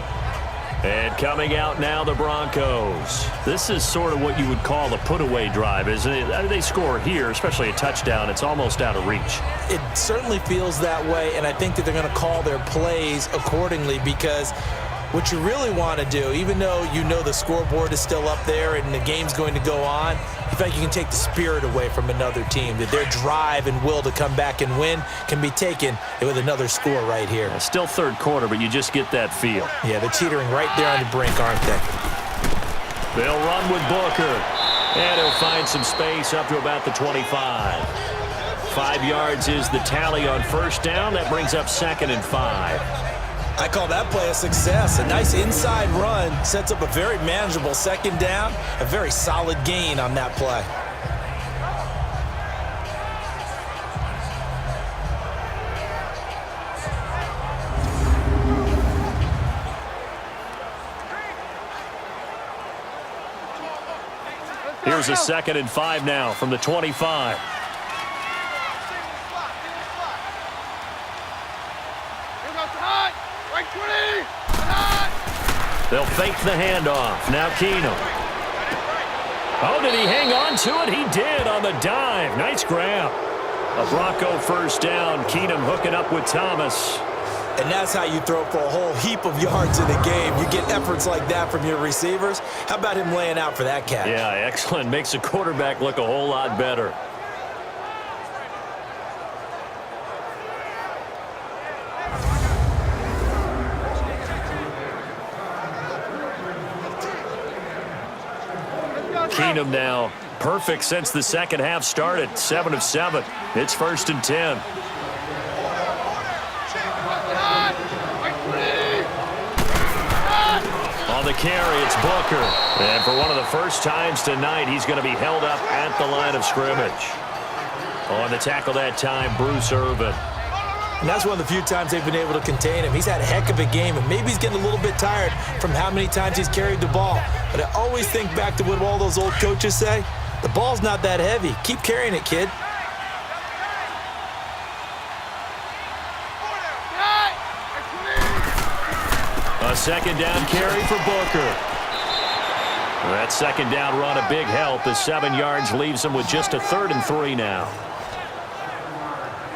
And coming out now, the Broncos. This is sort of what you would call a put-away drive, isn't it? They score here, especially a touchdown. It's almost out of reach. It certainly feels that way, and I think that they're going to call their plays accordingly because what you really want to do, even though you know the scoreboard is still up there and the game's going to go on, you feel like you can take the spirit away from another team, that their drive and will to come back and win can be taken with another score right here. It's still 3rd quarter, but you just get that feel. Yeah, they're teetering right there on the brink, aren't they? They'll run with Booker, and he'll find some space up to about the 25. 5 yards is the tally on first down. That brings up 2nd and 5. I call that play a success. A nice inside run sets up a very manageable 2nd down. A very solid gain on that play. Here's a 2nd and 5 now from the 25. They'll fake the handoff. Now Keenum. Oh, did he hang on to it? He did on the dive. Nice grab. A Bronco first down. Keenum hooking up with Thomas. And that's how you throw for a whole heap of yards in a game. You get efforts like that from your receivers. How about him laying out for that catch? Yeah, excellent. Makes the quarterback look a whole lot better. Keenum now perfect since the second half started. 7 of 7. It's 1st and 10. On the carry, it's Booker. And for one of the first times tonight, he's going to be held up at the line of scrimmage. On the tackle that time, Bruce Irvin. And that's one of the few times they've been able to contain him. He's had a heck of a game, and maybe he's getting a little bit tired from how many times he's carried the ball. But I always think back to what all those old coaches say. The ball's not that heavy. Keep carrying it, kid. A 2nd down carry for Booker. That 2nd down run a big help as 7 yards leaves him with just a 3rd and 3 now.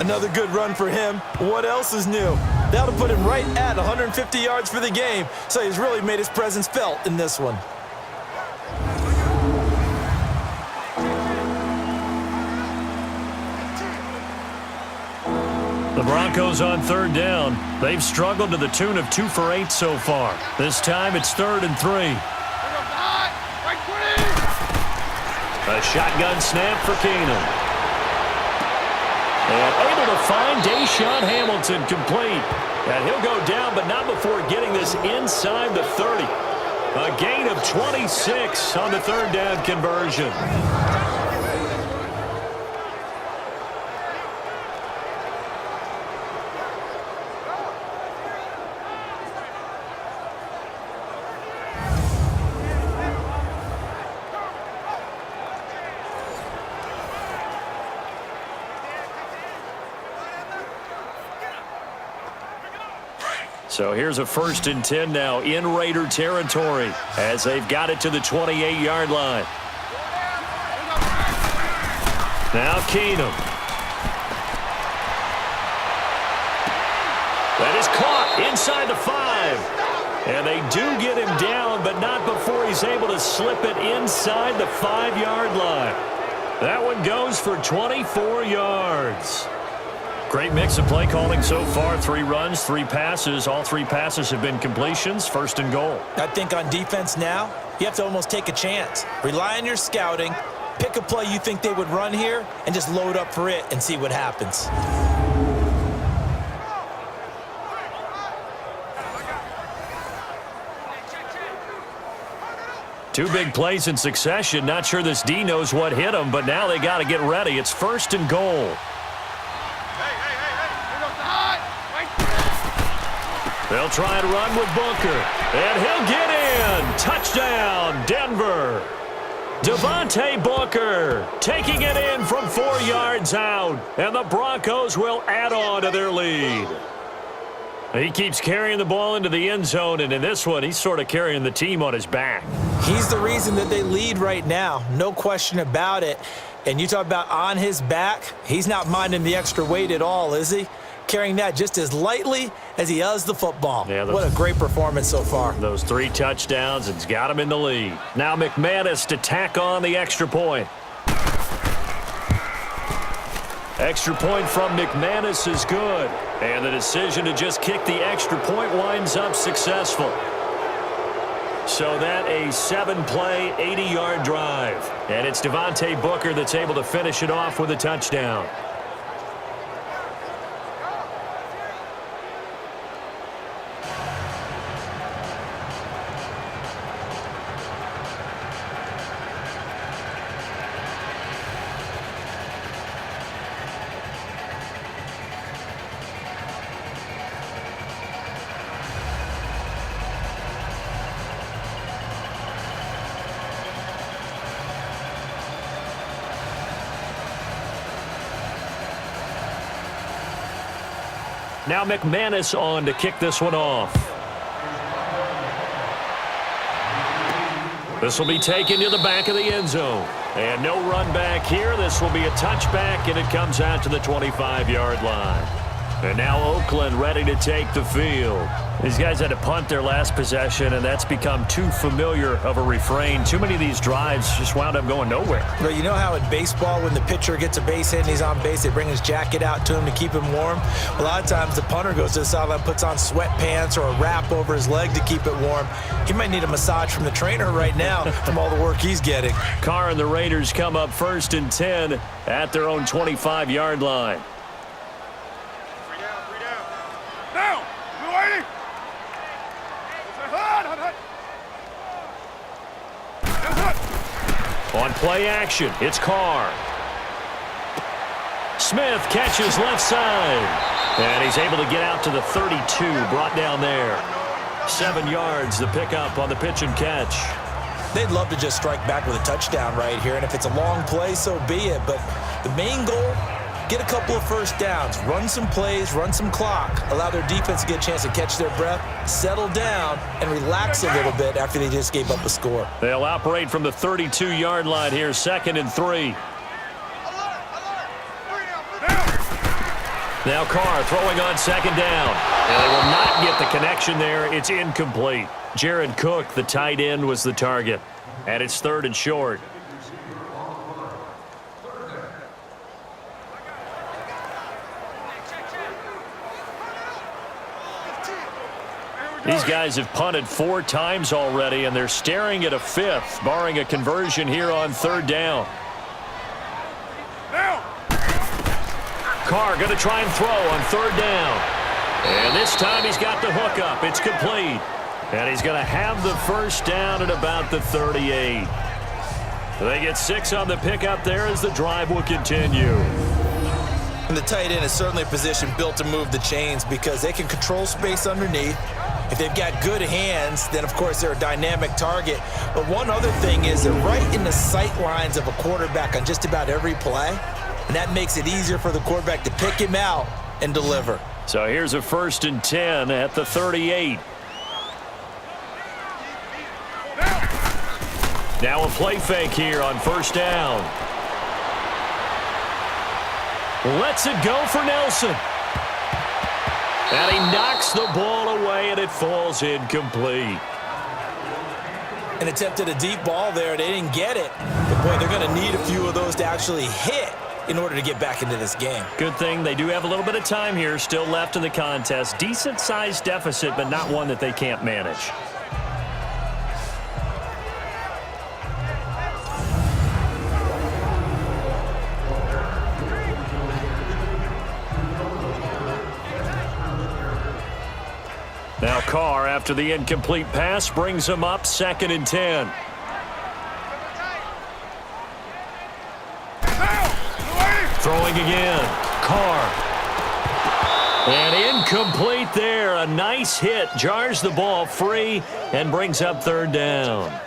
Another good run for him. What else is new? That'll put him right at 150 yards for the game, so he's really made his presence felt in this one. The Broncos on 3rd down. They've struggled to the tune of 2 for 8 so far. This time it's 3rd and 3. A shotgun snap for Keenum. And able to find Deshaun Hamilton complete. And he'll go down, but not before getting this inside the 30. A gain of 26 on the 3rd down conversion. So here's a 1st and 10 now in Raider territory as they've got it to the 28-yard line. Now Keenum. That is caught inside the 5. And they do get him down, but not before he's able to slip it inside the 5-yard line. That one goes for 24 yards. Great mix of play calling so far. 3 runs, 3 passes. All 3 passes have been completions. 1st and goal. I think on defense now, you have to almost take a chance. Rely on your scouting. Pick a play you think they would run here and just load up for it and see what happens. Two big plays in succession. Not sure this D knows what hit him, but now they got to get ready. It's 1st and goal. They'll try and run with Booker. And he'll get in. Touchdown, Denver. Devontae Booker taking it in from 4 yards out. And the Broncos will add on to their lead. He keeps carrying the ball into the end zone, and in this one, he's sort of carrying the team on his back. He's the reason that they lead right now. No question about it. And you talk about on his back, he's not minding the extra weight at all, is he? Carrying that just as lightly as he does the football. Yeah, what a great performance so far. Those 3 touchdowns, it's got him in the lead. Now McManus to tack on the extra point. Extra point from McManus is good. And the decision to just kick the extra point winds up successful. So that a 7-play, 80-yard drive. And it's Devontae Booker that's able to finish it off with a touchdown. Now McManus on to kick this one off. This will be taken to the back of the end zone. And no run back here. This will be a touchback, and it comes out to the 25-yard line. And now Oakland ready to take the field. These guys had to punt their last possession, and that's become too familiar of a refrain. Too many of these drives just wound up going nowhere. But you know how in baseball, when the pitcher gets a base hit and he's on base, they bring his jacket out to him to keep him warm? A lot of times the punter goes to the sideline, puts on sweatpants or a wrap over his leg to keep it warm. He might need a massage from the trainer right now from all the work he's getting. Carr and the Raiders come up 1st and 10 at their own 25-yard line. Down! Blue 80! On play action, it's Carr. Smith catches left side. And he's able to get out to the 32, brought down there. 7 yards, the pickup on the pitch and catch. They'd love to just strike back with a touchdown right here, and if it's a long play, so be it. But the main goal, get a couple of first downs, run some plays, run some clock, allow their defense to get a chance to catch their breath, settle down, and relax a little bit after they just gave up a score. They'll operate from the 32-yard line here, 2nd and 3. Now Carr throwing on 2nd down. And they will not get the connection there. It's incomplete. Jared Cook, the tight end, was the target. And it's 3rd and short. These guys have punted 4 times already, and they're staring at a 5th, barring a conversion here on 3rd down. Carr going to try and throw on 3rd down. And this time he's got the hook up. It's complete. And he's going to have the first down at about the 38. They get 6 on the pickup there as the drive will continue. And the tight end is certainly a position built to move the chains because they can control space underneath. If they've got good hands, then of course they're a dynamic target. But one other thing is they're right in the sight lines of a quarterback on just about every play. And that makes it easier for the quarterback to pick him out and deliver. So here's a 1st and 10 at the 38. Now a play fake here on 1st down. Lets it go for Nelson. And he knocks the ball away, and it falls incomplete. And attempted a deep ball there. They didn't get it. But, boy, they're going to need a few of those to actually hit in order to get back into this game. Good thing they do have a little bit of time here still left in the contest. Decent-sized deficit, but not one that they can't manage. Now Carr, after the incomplete pass, brings him up 2nd and 10. Throwing again. Carr. And incomplete there. A nice hit. Jars the ball free and brings up 3rd down.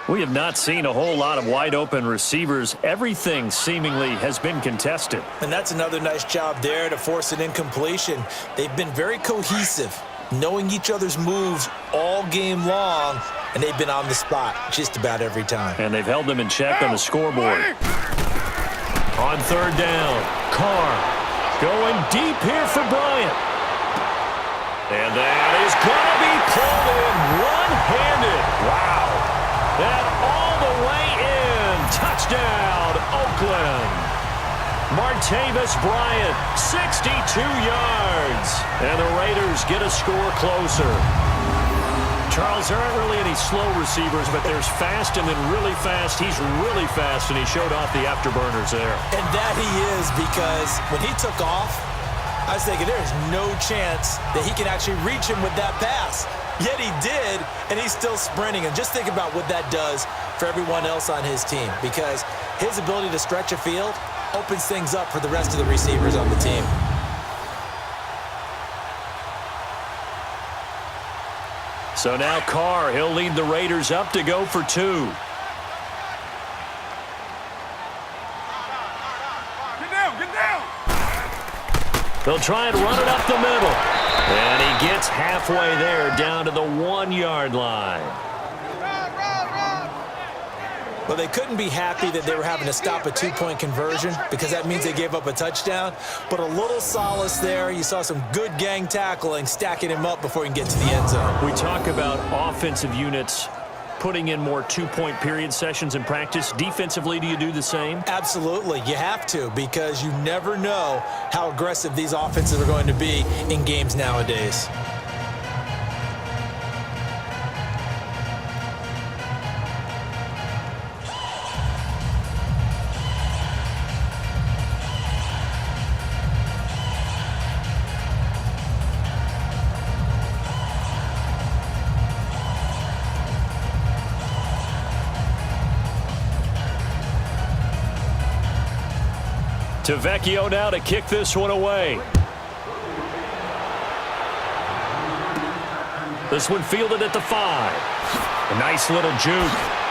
We have not seen a whole lot of wide open receivers. Everything seemingly has been contested. And that's another nice job there to force an incompletion. They've been very cohesive, knowing each other's moves all game long, and they've been on the spot just about every time. And they've held them in check on the scoreboard. On 3rd down, Carr going deep here for Bryant. And that is going to be pulled in one-handed. Wow. And all the way in. Touchdown, Oakland. Martavis Bryant, 62 yards. And the Raiders get a score closer. Charles, there aren't really any slow receivers, but there's fast and then really fast. He's really fast, and he showed off the afterburners there. And that he is, because when he took off, I was thinking there's no chance that he can actually reach him with that pass. Yet he did, and he's still sprinting. And just think about what that does for everyone else on his team, because his ability to stretch a field opens things up for the rest of the receivers on the team. So now Carr, he'll lead the Raiders up to go for 2. Get down, get down! They'll try and run it up the middle. And he gets halfway there down to the 1-yard line. Well, they couldn't be happy that they were having to stop a 2-point conversion because that means they gave up a touchdown. But a little solace there. You saw some good gang tackling, stacking him up before he can get to the end zone. We talk about offensive units putting in more 2-point period sessions in practice. Defensively, do you do the same? Absolutely. You have to, because you never know how aggressive these offenses are going to be in games nowadays. Vecchio now to kick this one away. This one fielded at the 5. A nice little juke.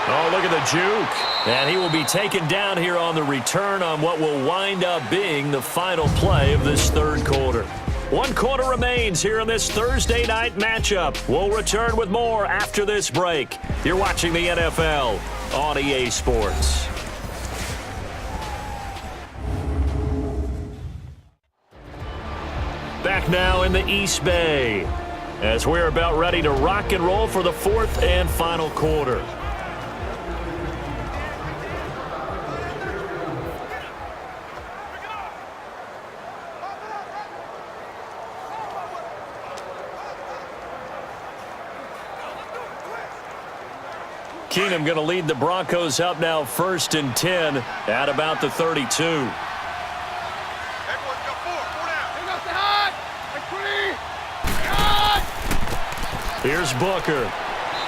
Oh, look at the juke. And he will be taken down here on the return on what will wind up being the final play of this third quarter. 1 quarter remains here in this Thursday night matchup. We'll return with more after this break. You're watching the NFL on EA Sports. Back now in the East Bay as we're about ready to rock and roll for the 4th and final quarter. Keenum going to lead the Broncos up now 1st and 10 at about the 32. Here's Booker,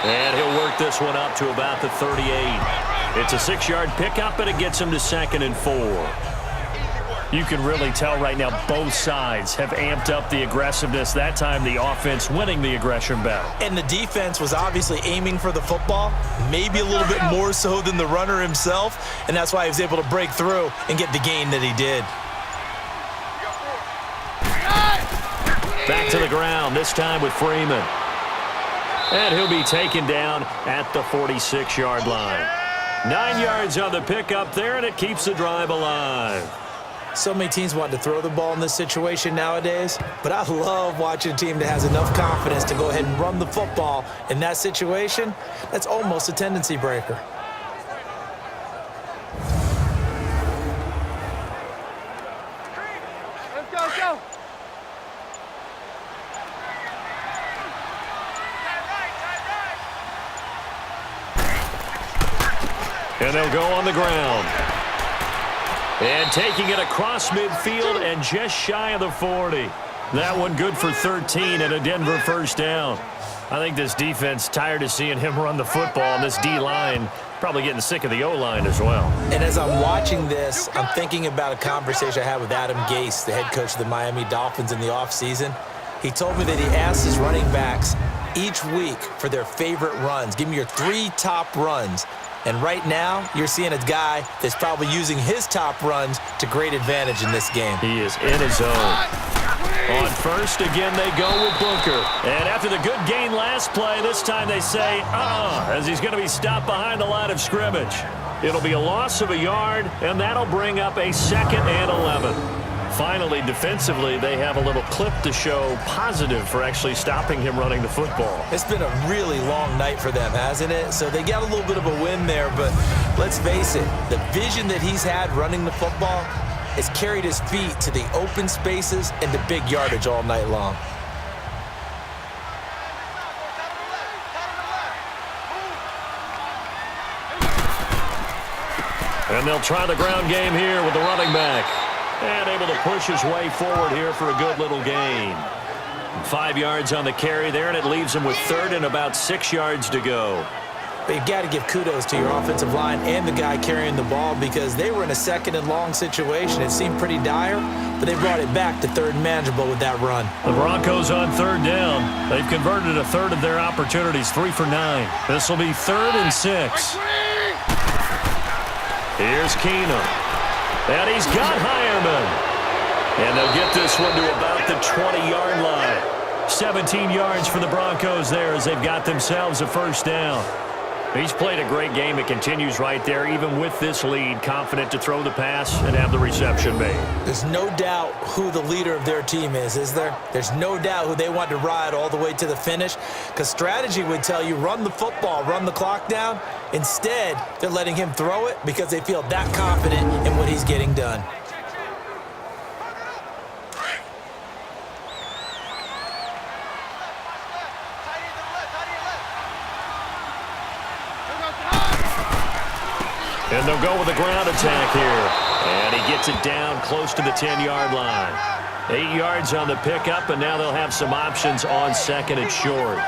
and he'll work this one up to about the 38. It's a 6-yard pickup, and it gets him to 2nd and 4. You can really tell right now both sides have amped up the aggressiveness. That time the offense winning the aggression battle. And the defense was obviously aiming for the football, maybe a little bit more so than the runner himself, and that's why he was able to break through and get the gain that he did. Back to the ground, this time with Freeman. And he'll be taken down at the 46-yard line. 9 yards on the pickup there, and it keeps the drive alive. So many teams want to throw the ball in this situation nowadays, but I love watching a team that has enough confidence to go ahead and run the football in that situation. That's almost a tendency breaker. Let's go. And they'll go on the ground. And taking it across midfield and just shy of the 40. That one good for 13 and a Denver first down. I think this defense tired of seeing him run the football, and this D-line probably getting sick of the O-line as well. And as I'm watching this, I'm thinking about a conversation I had with Adam Gase, the head coach of the Miami Dolphins in the offseason. He told me that he asked his running backs each week for their favorite runs. Give me your 3 top runs. And right now, you're seeing a guy that's probably using his top runs to great advantage in this game. He is in his zone. On first, again, they go with Booker. And after the good gain last play, this time they say, as he's going to be stopped behind the line of scrimmage. It'll be a loss of a yard, and that'll bring up a 2nd and 11. Finally, defensively, they have a little clip to show positive for actually stopping him running the football. It's been a really long night for them, hasn't it? So they got a little bit of a win there, but let's face it, the vision that he's had running the football has carried his feet to the open spaces and the big yardage all night long. And they'll try the ground game here with the running back. And able to push his way forward here for a good little gain. 5 yards on the carry there, and it leaves him with 3rd and about 6 yards to go. But you've got to give kudos to your offensive line and the guy carrying the ball, because they were in a 2nd and long situation. It seemed pretty dire, but they brought it back to 3rd and manageable with that run. The Broncos on 3rd down. They've converted a 1/3 of their opportunities, 3 for 9. This will be 3rd and 6. Here's Keenum. And he's got Hireman. And they'll get this one to about the 20-yard line. 17 yards for the Broncos there as they've got themselves a first down. He's played a great game. It continues right there, even with this lead, confident to throw the pass and have the reception made. There's no doubt who the leader of their team is there? There's no doubt who they want to ride all the way to the finish, because strategy would tell you run the football, run the clock down. Instead, they're letting him throw it because they feel that confident in what he's getting done. And they'll go with a ground attack here. And he gets it down close to the 10-yard line. 8 yards on the pickup, and now they'll have some options on second and short.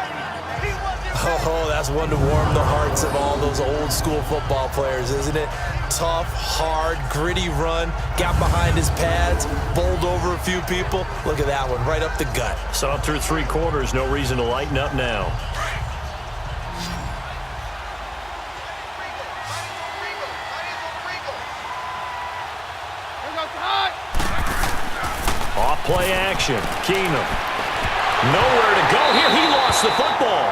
Oh, that's one to warm the hearts of all those old-school football players, isn't it? Tough, hard, gritty run, got behind his pads, bowled over a few people. Look at that one, right up the gut. Saw it through 3 quarters, no reason to lighten up now. Off-play action. Keenum. Nowhere to go here. He lost the football.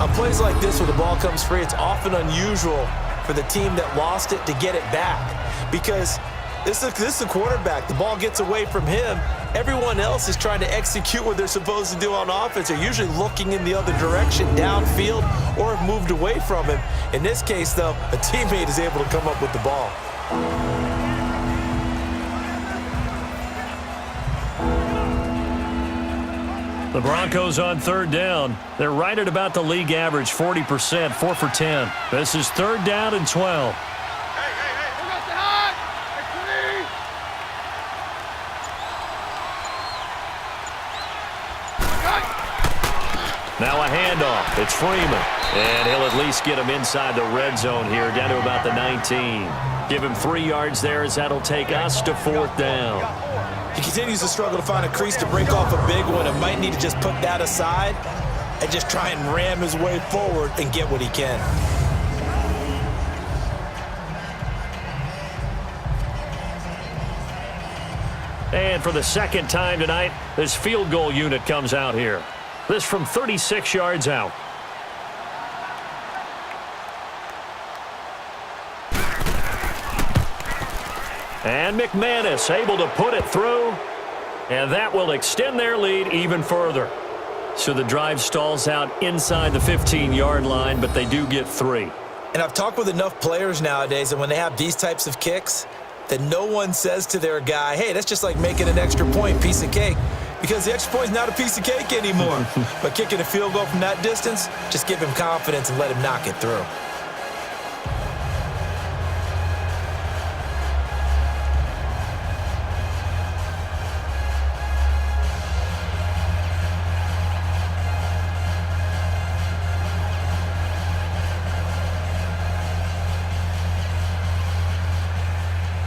On plays like this where the ball comes free, it's often unusual for the team that lost it to get it back, because this is the quarterback. The ball gets away from him. Everyone else is trying to execute what they're supposed to do on offense. They're usually looking in the other direction, downfield, or have moved away from him. In this case, though, a teammate is able to come up with the ball. The Broncos on third down. They're right at about the league average, 40%, 4 for 10. This is third down and 12. Now a handoff. It's Freeman. And he'll at least get him inside the red zone here, down to about the 19. Give him 3 yards there, as that'll take us to fourth down. He continues to struggle to find a crease to break off a big one, and might need to just put that aside and just try and ram his way forward and get what he can. And for the second time tonight, this field goal unit comes out here. This from 36 yards out. And McManus able to put it through. And that will extend their lead even further. So the drive stalls out inside the 15-yard line, but they do get 3. And I've talked with enough players nowadays, and when they have these types of kicks, that no one says to their guy, hey, that's just like making an extra point, piece of cake. Because the extra point is not a piece of cake anymore. But kicking a field goal from that distance, just give him confidence and let him knock it through.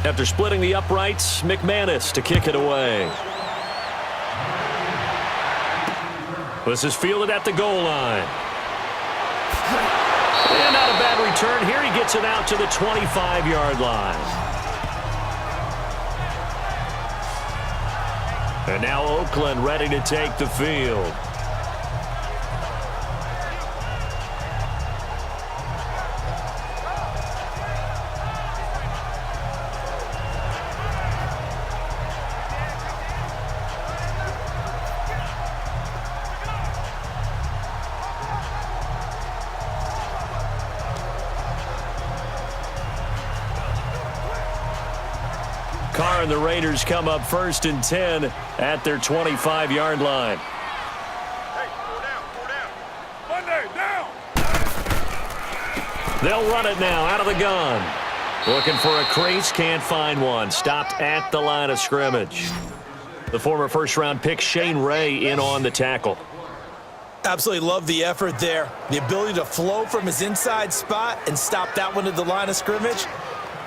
After splitting the uprights, McManus to kick it away. This is fielded at the goal line. And not a bad return here. He gets it out to the 25-yard line. And now Oakland ready to take the field. Carr and the Raiders come up 1st and 10 at their 25-yard line. Hey, 4 down. Monday, down. They'll run it now out of the gun. Looking for a crease, can't find one. Stopped at the line of scrimmage. The former first-round pick Shane Ray in on the tackle. Absolutely love the effort there. The ability to flow from his inside spot and stop that one at the line of scrimmage.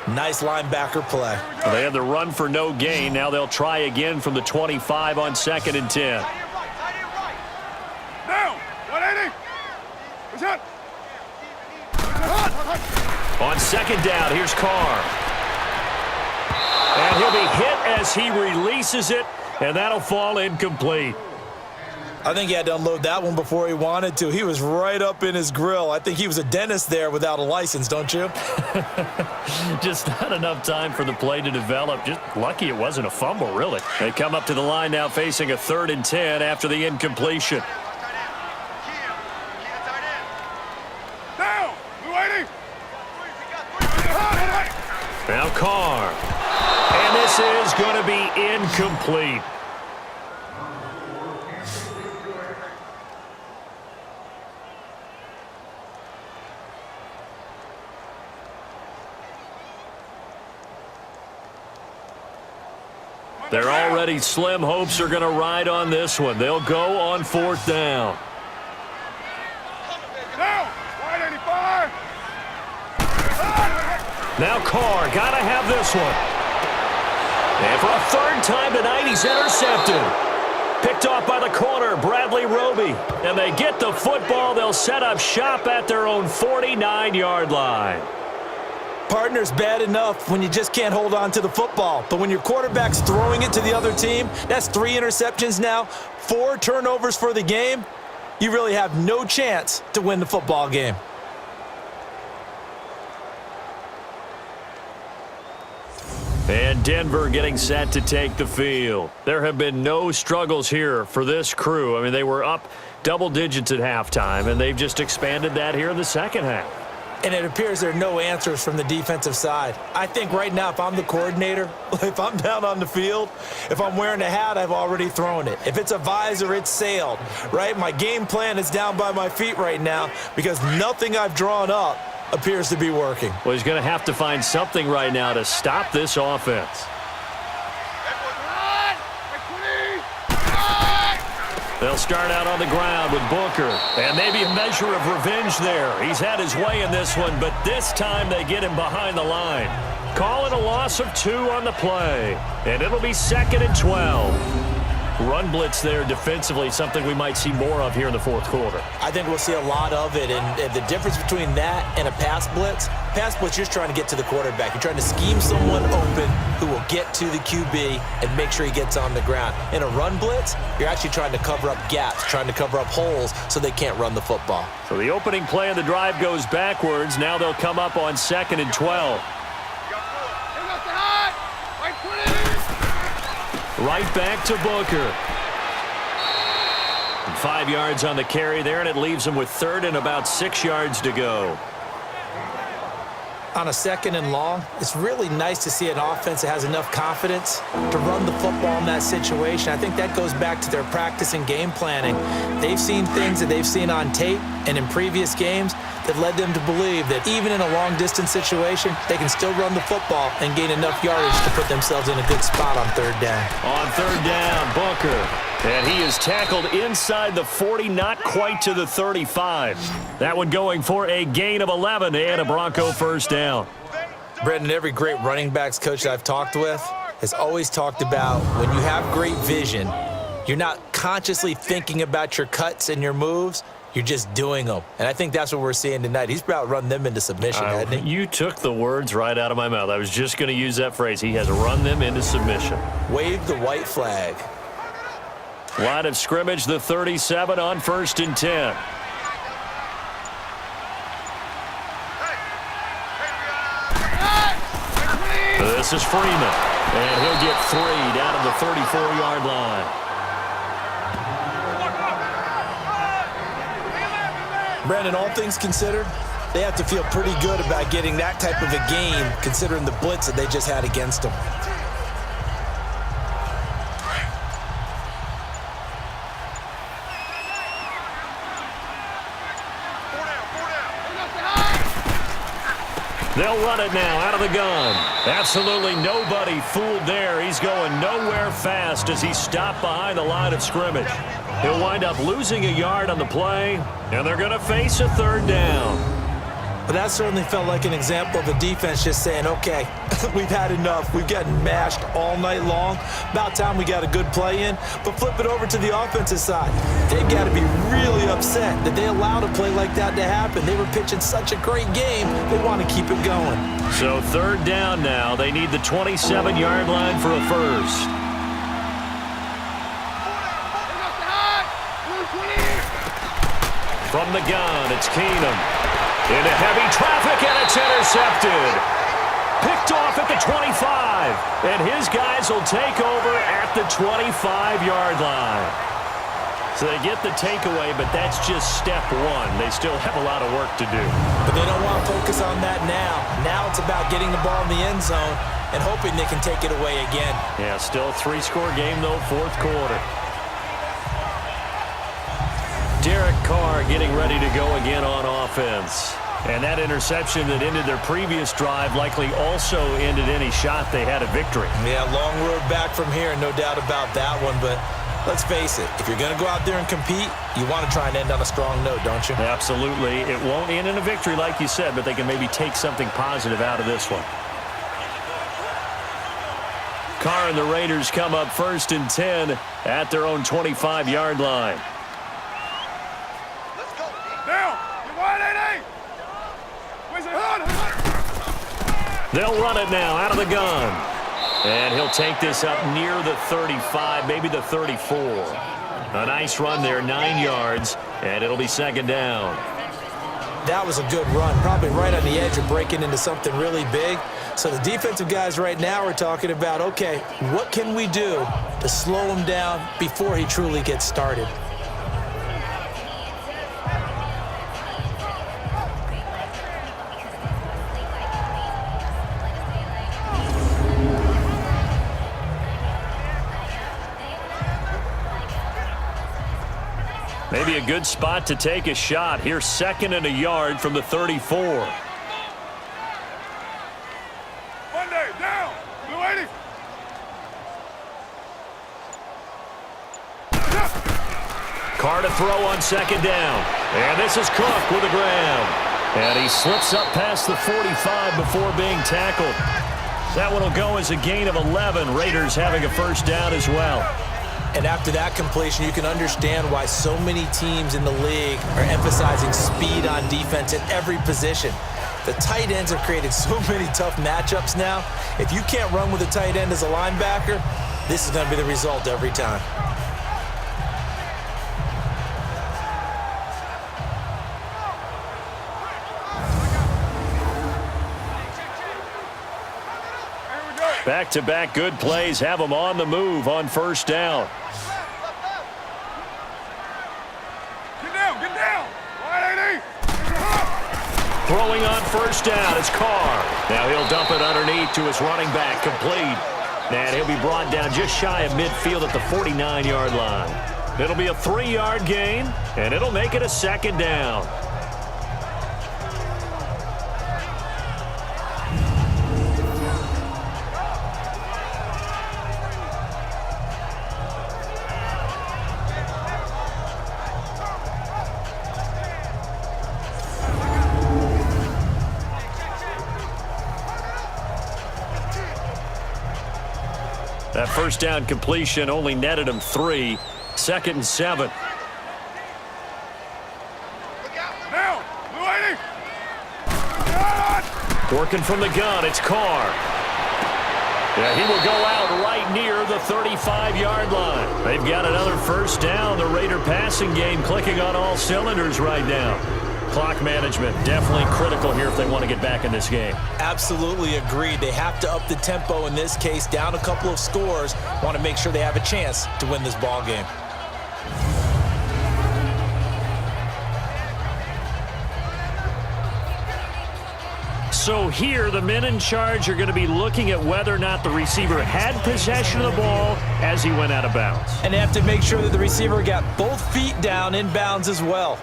Nice linebacker play. They had the run for no gain. Now they'll try again from the 25 on 2nd and 10. Down. 180. What's that? On second down, here's Carr. And he'll be hit as he releases it, and that'll fall incomplete. I think he had to unload that one before he wanted to. He was right up in his grill. I think he was a dentist there without a license, don't you? Just not enough time for the play to develop. Just lucky it wasn't a fumble, really. They come up to the line now facing a 3rd and 10 after the incompletion. Down! We waiting! Now Carr. And this is going to be incomplete. Their already slim hopes are going to ride on this one. They'll go on 4th down. Down! Wide 85! Now Carr, got to have this one. And for a 3rd time tonight, he's intercepted. Picked off by the corner, Bradley Roby. And they get the football. They'll set up shop at their own 49-yard line. Partner's bad enough when you just can't hold on to the football. But when your quarterback's throwing it to the other team, that's 3 interceptions now, 4 turnovers for the game. You really have no chance to win the football game. And Denver getting set to take the field. There have been no struggles here for this crew. I mean, they were up double digits at halftime, and they've just expanded that here in the second half. And it appears there are no answers from the defensive side. I think right now, if I'm the coordinator, if I'm down on the field, if I'm wearing a hat, I've already thrown it. If it's a visor, it's sailed, right? My game plan is down by my feet right now because nothing I've drawn up appears to be working. Well, he's going to have to find something right now to stop this offense. They'll start out on the ground with Booker. And maybe a measure of revenge there. He's had his way in this one, but this time they get him behind the line. Call it a loss of 2 on the play. And it'll be 2nd and 12. Run blitz there defensively, something we might see more of here in the 4th quarter. I think we'll see a lot of it, and the difference between that and a pass blitz, you're just trying to get to the quarterback. You're trying to scheme someone open who will get to the QB and make sure he gets on the ground. In a run blitz, you're actually trying to cover up gaps, trying to cover up holes so they can't run the football. So the opening play of the drive goes backwards. Now they'll come up on 2nd and 12. Right back to Booker. 5 yards on the carry there, and it leaves him with 3rd and about 6 yards to go. On a 2nd and long, it's really nice to see an offense that has enough confidence to run the football in that situation. I think that goes back to their practice and game planning. They've seen things that they've seen on tape and in previous games that led them to believe that even in a long-distance situation, they can still run the football and gain enough yardage to put themselves in a good spot on 3rd down. On 3rd down, Booker. And he is tackled inside the 40, not quite to the 35. That one going for a gain of 11 and a Bronco 1st down. Brendan, every great running backs coach that I've talked with has always talked about when you have great vision, you're not consciously thinking about your cuts and your moves. You're just doing them. And I think that's what we're seeing tonight. He's about run them into submission, hasn't he? You took the words right out of my mouth. I was just going to use that phrase. He has run them into submission. Wave the white flag. Line of scrimmage, the 37 on 1st and 10. This is Freeman. And he'll get 3 down to the 34-yard line. Brandon, all things considered, they have to feel pretty good about getting that type of a game considering the blitz that they just had against them. They'll run it now out of the gun. Absolutely nobody fooled there. He's going nowhere fast as he's stopped behind the line of scrimmage. He'll wind up losing a yard on the play, and they're going to face a 3rd down. But that certainly felt like an example of the defense just saying, okay, we've had enough. We've gotten mashed all night long. About time we got a good play in. But flip it over to the offensive side. They've got to be really upset that they allowed a play like that to happen. They were pitching such a great game, they want to keep it going. So third down now. They need the 27-yard line for a first. From the gun, it's Keenum. Into heavy traffic, and it's intercepted. Picked off at the 25. And his guys will take over at the 25-yard line. So they get the takeaway, but that's just step one. They still have a lot of work to do. But they don't want to focus on that now. Now it's about getting the ball in the end zone and hoping they can take it away again. Yeah, still a 3-score game, though, fourth quarter. Carr getting ready to go again on offense. And that interception that ended their previous drive likely also ended any shot they had at victory. Yeah, long road back from here, no doubt about that one. But let's face it, if you're going to go out there and compete, you want to try and end on a strong note, don't you? Absolutely. It won't end in a victory like you said, but they can maybe take something positive out of this one. Carr and the Raiders come up 1st and 10 at their own 25-yard line. They'll run it now out of the gun. And he'll take this up near the 35, maybe the 34. A nice run there, 9 yards, and it'll be 2nd down. That was a good run, probably right on the edge of breaking into something really big. So the defensive guys right now are talking about, okay, what can we do to slow him down before he truly gets started? Maybe a good spot to take a shot. Here's 2nd and a yard from the 34. Monday, down. Blue 80. Carr to throw on 2nd down. And this is Cook with the grab. And he slips up past the 45 before being tackled. That one will go as a gain of 11. Raiders having a 1st down as well. And after that completion, you can understand why so many teams in the league are emphasizing speed on defense at every position. The tight ends have created so many tough matchups now. If you can't run with a tight end as a linebacker, this is going to be the result every time. Back-to-back good plays have them on the move on 1st down. Get down. 180. Throwing on 1st down, it's Carr. Now he'll dump it underneath to his running back, complete. And he'll be brought down just shy of midfield at the 49-yard line. It'll be a 3-yard gain, and it'll make it a 2nd down. That 1st down completion only netted him 3. 2nd and 7. Now, Blue 80. Working from the gun, it's Carr. Yeah, he will go out right near the 35-yard line. They've got another 1st down. The Raider passing game clicking on all cylinders right now. Clock management definitely critical here if they want to get back in this game. Absolutely agreed. They have to up the tempo in this case, down a couple of scores. Want to make sure they have a chance to win this ball game. So here, the men in charge are going to be looking at whether or not the receiver had possession of the ball as he went out of bounds. And they have to make sure that the receiver got both feet down in bounds as well.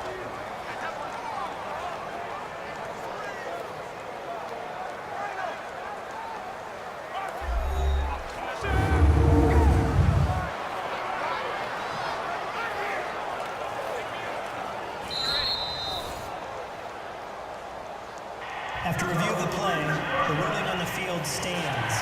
After review of the play, the ruling on the field stands.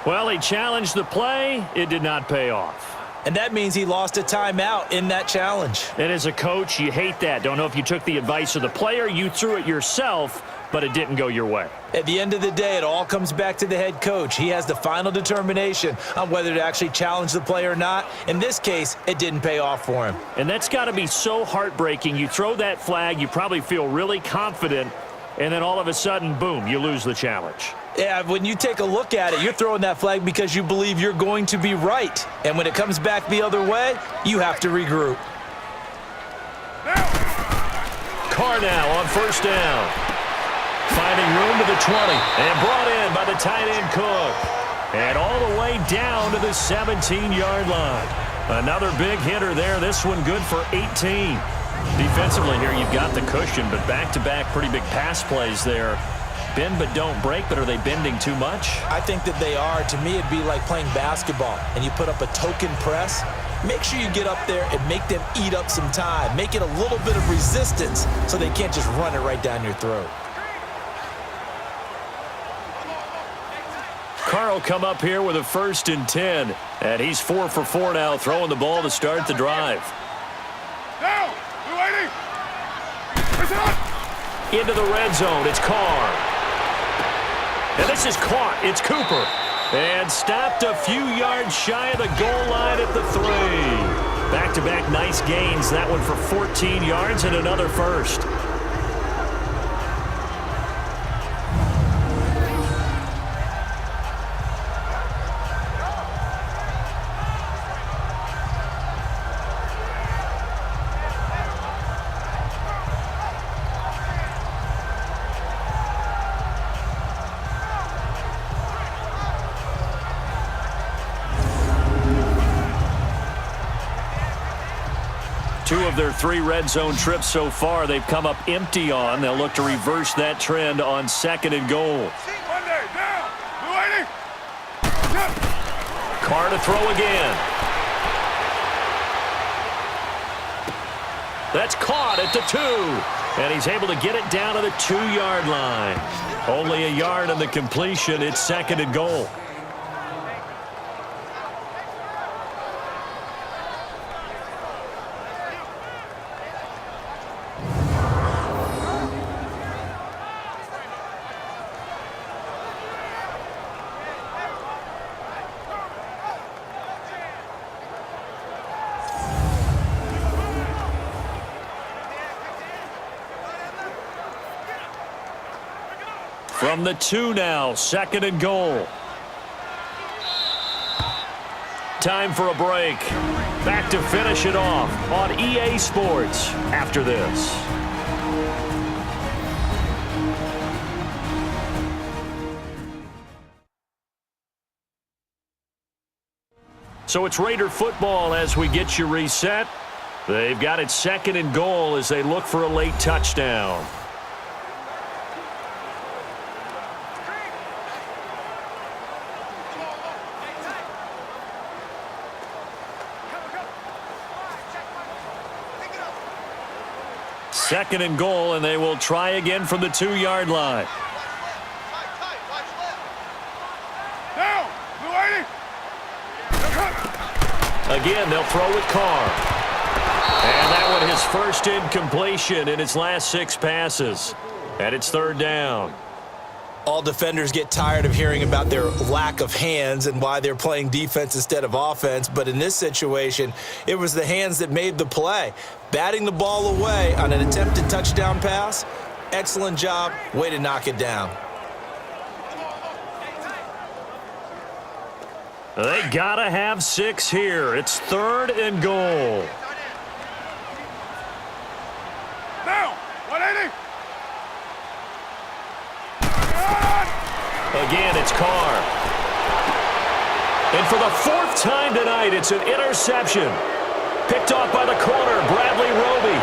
Well, he challenged the play. It did not pay off. And that means he lost a timeout in that challenge. And as a coach, you hate that. Don't know if you took the advice of the player, you threw it yourself, but it didn't go your way. At the end of the day, it all comes back to the head coach. He has the final determination on whether to actually challenge the play or not. In this case, it didn't pay off for him. And that's got to be so heartbreaking. You throw that flag, you probably feel really confident, and then all of a sudden, boom, you lose the challenge. Yeah, when you take a look at it, you're throwing that flag because you believe you're going to be right. And when it comes back the other way, you have to regroup. Carr now on first down. Finding room to the 20. And brought in by the tight end Cook. And all the way down to the 17-yard line. Another big hitter there. This one good for 18. Defensively here, you've got the cushion, but back-to-back pretty big pass plays there. Bend but don't break, but are they bending too much? I think that they are. To me, it'd be like playing basketball, and you put up a token press. Make sure you get up there and make them eat up some time. Make it a little bit of resistance so they can't just run it right down your throat. Carr will come up here with a 1st and 10, and he's 4 for 4 now, throwing the ball to start the drive. Down! Blue 80! Push it up! Into the red zone, it's Carr. And this is caught. It's Cooper. And stopped a few yards shy of the goal line at the 3. Back-to-back nice gains. That one for 14 yards and another first. Two of their 3 red zone trips so far, they've come up empty on. They'll look to reverse that trend on 2nd and goal. Monday, down! Blue 80! Carr to throw again. That's caught at the 2. And he's able to get it down to the 2-yard line. Only a yard on the completion. It's 2nd and goal. From the 2 now, 2nd and goal. Time for a break. Back to finish it off on EA Sports after this. So it's Raider football as we get you reset. They've got it 2nd and goal as they look for a late touchdown. Second and goal, and they will try again from the 2-yard line. Down! Blue 80! Again, they'll throw with Carr. And that one his first incompletion in his last 6 passes. And it's 3rd down. All defenders get tired of hearing about their lack of hands and why they're playing defense instead of offense. But in this situation, it was the hands that made the play. Batting the ball away on an attempted touchdown pass. Excellent job. Way to knock it down. They gotta have 6 here. It's 3rd and goal. Down! 180! Again, it's Carr. And for the 4th time tonight, it's an interception. Picked off by the corner, Bradley Roby.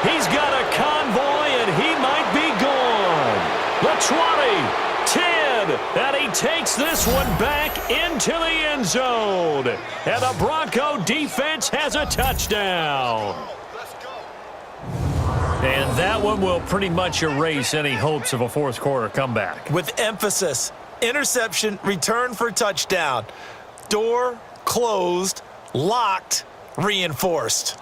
He's got a convoy, and he might be gone. The 20, 10, and he takes this one back into the end zone. And the Bronco defense has a touchdown. Let's go. And that one will pretty much erase any hopes of a fourth quarter comeback. With emphasis, interception, return for touchdown. Door closed, locked, reinforced.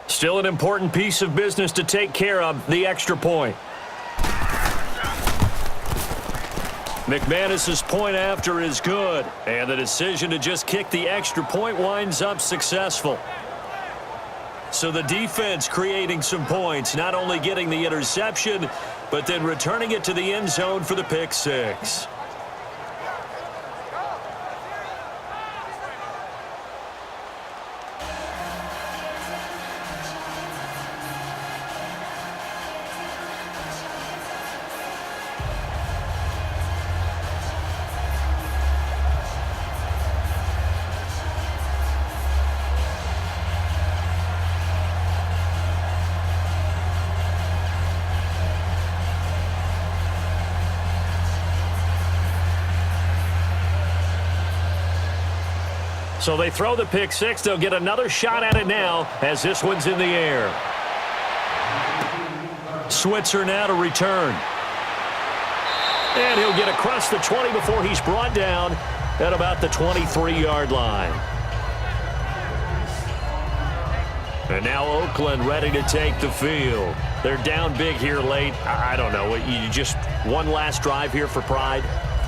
Still an important piece of business to take care of, the extra point. McManus's point after is good, and the decision to just kick the extra point winds up successful. So the defense creating some points, not only getting the interception, but then returning it to the end zone for the pick six. So they throw the pick six. They'll get another shot at it now as this one's in the air. Switzer now to return. And he'll get across the 20 before he's brought down at about the 23-yard line. And now Oakland ready to take the field. They're down big here late. I don't know. You just one last drive here for pride?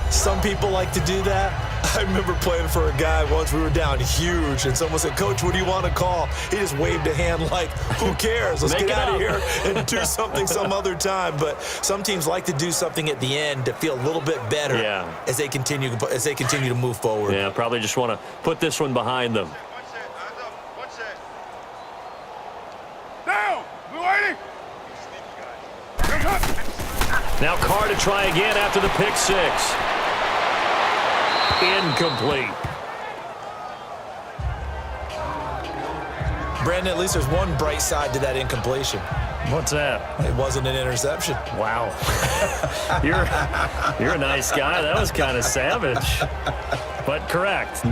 Some people like to do that. I remember playing for a guy once. We were down huge, and someone said, "Coach, what do you want to call?" He just waved a hand like, "Who cares? Let's get out of here and do something some other time." But some teams like to do something at the end to feel a little bit better as they continue to move forward. Yeah, probably just want to put this one behind them. Down! Blue 80! Now Carr to try again after the pick six. Incomplete. Brandon, at least there's one bright side to that incompletion. What's that? It wasn't an interception. Wow. You're a nice guy. That was kind of savage. But correct.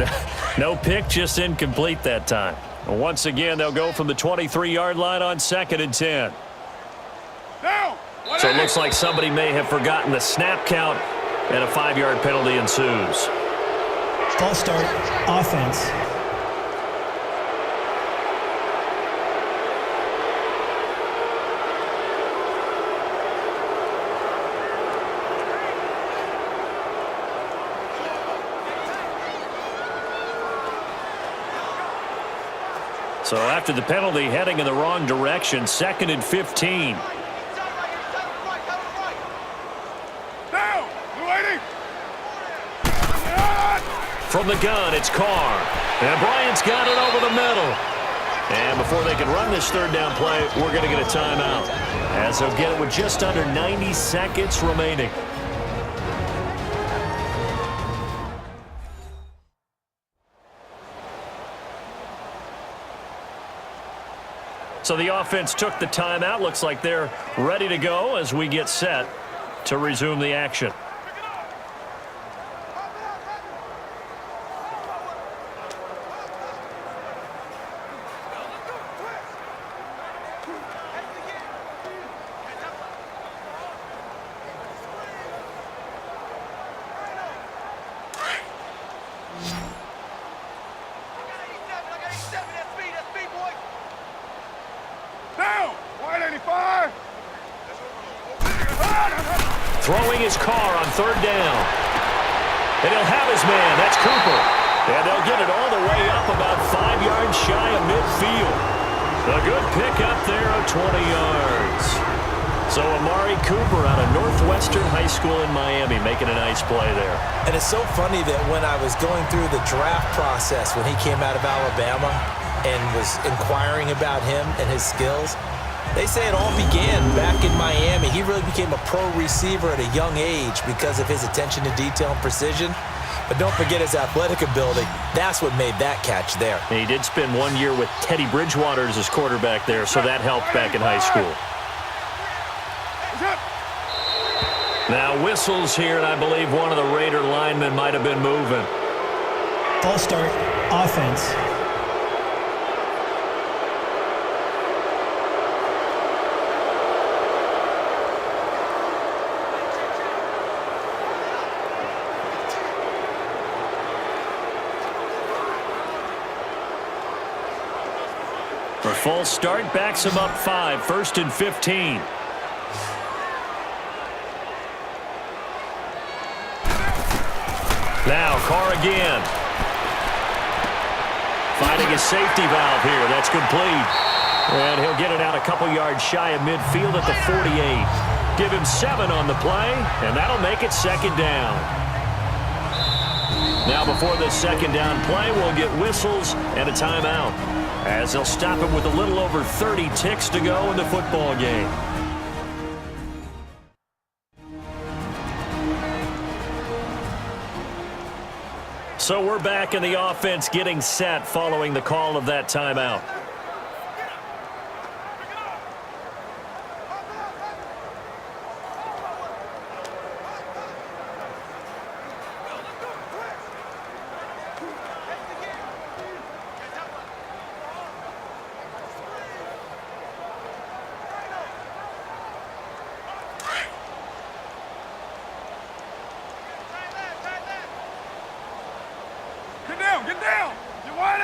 No pick, just incomplete that time. Once again, they'll go from the 23-yard line on 2nd and 10. Down! So it looks like somebody may have forgotten the snap count, and a 5-yard penalty ensues. False start, offense. So after the penalty, heading in the wrong direction, 2nd and 15. Down! Blue 80! From the gun, it's Carr. And Bryant's got it over the middle. And before they can run this third down play, we're going to get a timeout, as they'll get it with just under 90 seconds remaining. So the offense took the timeout. Looks like they're ready to go as we get set to resume the action. Throwing his Carr on 3rd down. And he'll have his man. That's Cooper. And they'll get it all the way up about 5 yards shy of midfield. A good pick up there of 20 yards. So Amari Cooper out of Northwestern High School in Miami making a nice play there. And it's so funny that when I was going through the draft process when he came out of Alabama and was inquiring about him and his skills, they say it all began back in Miami. He really became a pro receiver at a young age because of his attention to detail and precision. But don't forget his athletic ability. That's what made that catch there. And he did spend 1 year with Teddy Bridgewater as his quarterback there, so that helped back in high school. Now whistles here, and I believe one of the Raider linemen might have been moving. False start, offense. For false start, backs him up 5, 1st and 15. Now Carr again. Finding a safety valve here. That's complete. And he'll get it out a couple yards shy of midfield at the 48. Give him 7 on the play, and that'll make it 2nd down. Now before this 2nd down play, we'll get whistles and a timeout, as they'll stop him with a little over 30 ticks to go in the football game. So we're back in the offense getting set following the call of that timeout. Get down! You wide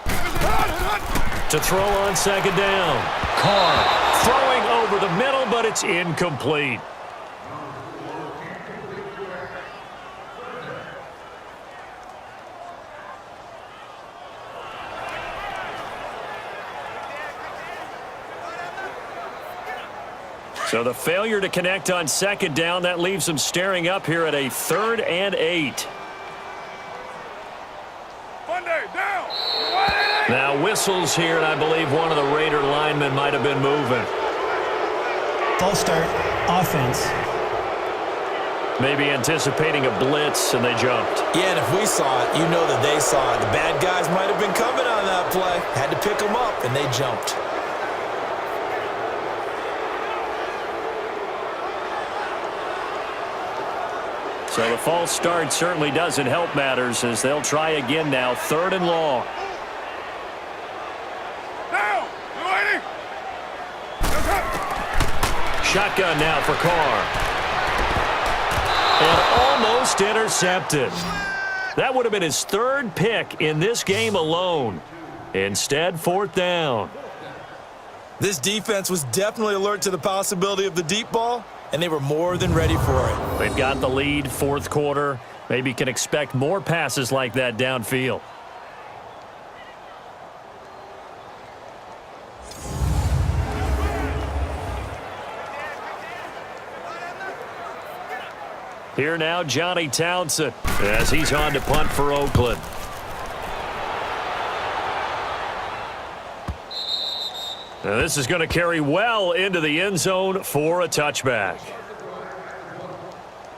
8-8! To throw on 2nd down. Carr throwing over the middle, but it's incomplete. So the failure to connect on 2nd down, that leaves them staring up here at a 3rd and 8. Now whistles here, and I believe one of the Raider linemen might have been moving. False start, offense. Maybe anticipating a blitz, and they jumped. Yeah, and if we saw it, you know that they saw it. The bad guys might have been coming on that play. Had to pick them up, and they jumped. So the false start certainly doesn't help matters, as they'll try again now, 3rd and long. Shotgun now for Carr. And almost intercepted. That would have been his 3rd pick in this game alone. Instead, 4th down. This defense was definitely alert to the possibility of the deep ball, and they were more than ready for it. They've got the lead, 4th quarter. Maybe can expect more passes like that downfield. Here now, Johnny Townsend, as he's on to punt for Oakland. Now this is going to carry well into the end zone for a touchback.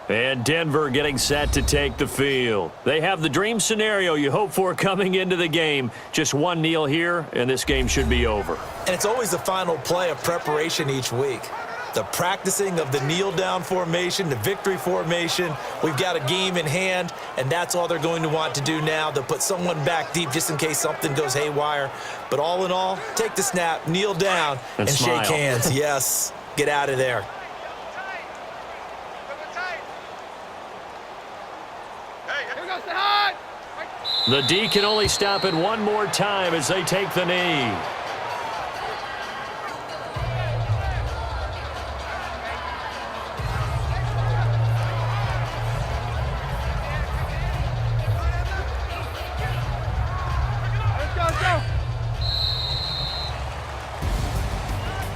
And Denver getting set to take the field. They have the dream scenario you hope for coming into the game. Just one kneel here, and this game should be over. And it's always the final play of preparation each week. The practicing of the kneel-down formation, the victory formation. We've got a game in hand, and that's all they're going to want to do now. They'll put someone back deep just in case something goes haywire. But all in all, take the snap, kneel down, and shake hands. Yes, get out of there. The D can only stop it one more time as they take the knee.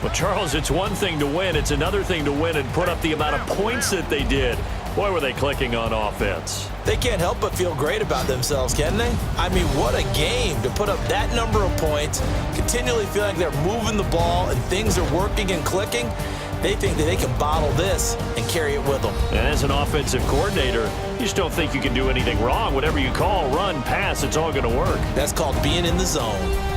Well, Charles, it's one thing to win. It's another thing to win and put up the amount of points that they did. Boy, were they clicking on offense. They can't help but feel great about themselves, can they? I mean, what a game to put up that number of points, continually feeling like they're moving the ball and things are working and clicking. They think that they can bottle this and carry it with them. And as an offensive coordinator, you just don't think you can do anything wrong. Whatever you call, run, pass, it's all going to work. That's called being in the zone.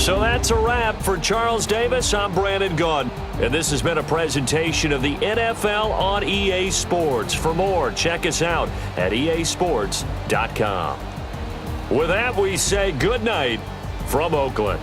So that's a wrap for Charles Davis. I'm Brandon Gaudin, and this has been a presentation of the NFL on EA Sports. For more, check us out at easports.com. With that, we say good night from Oakland.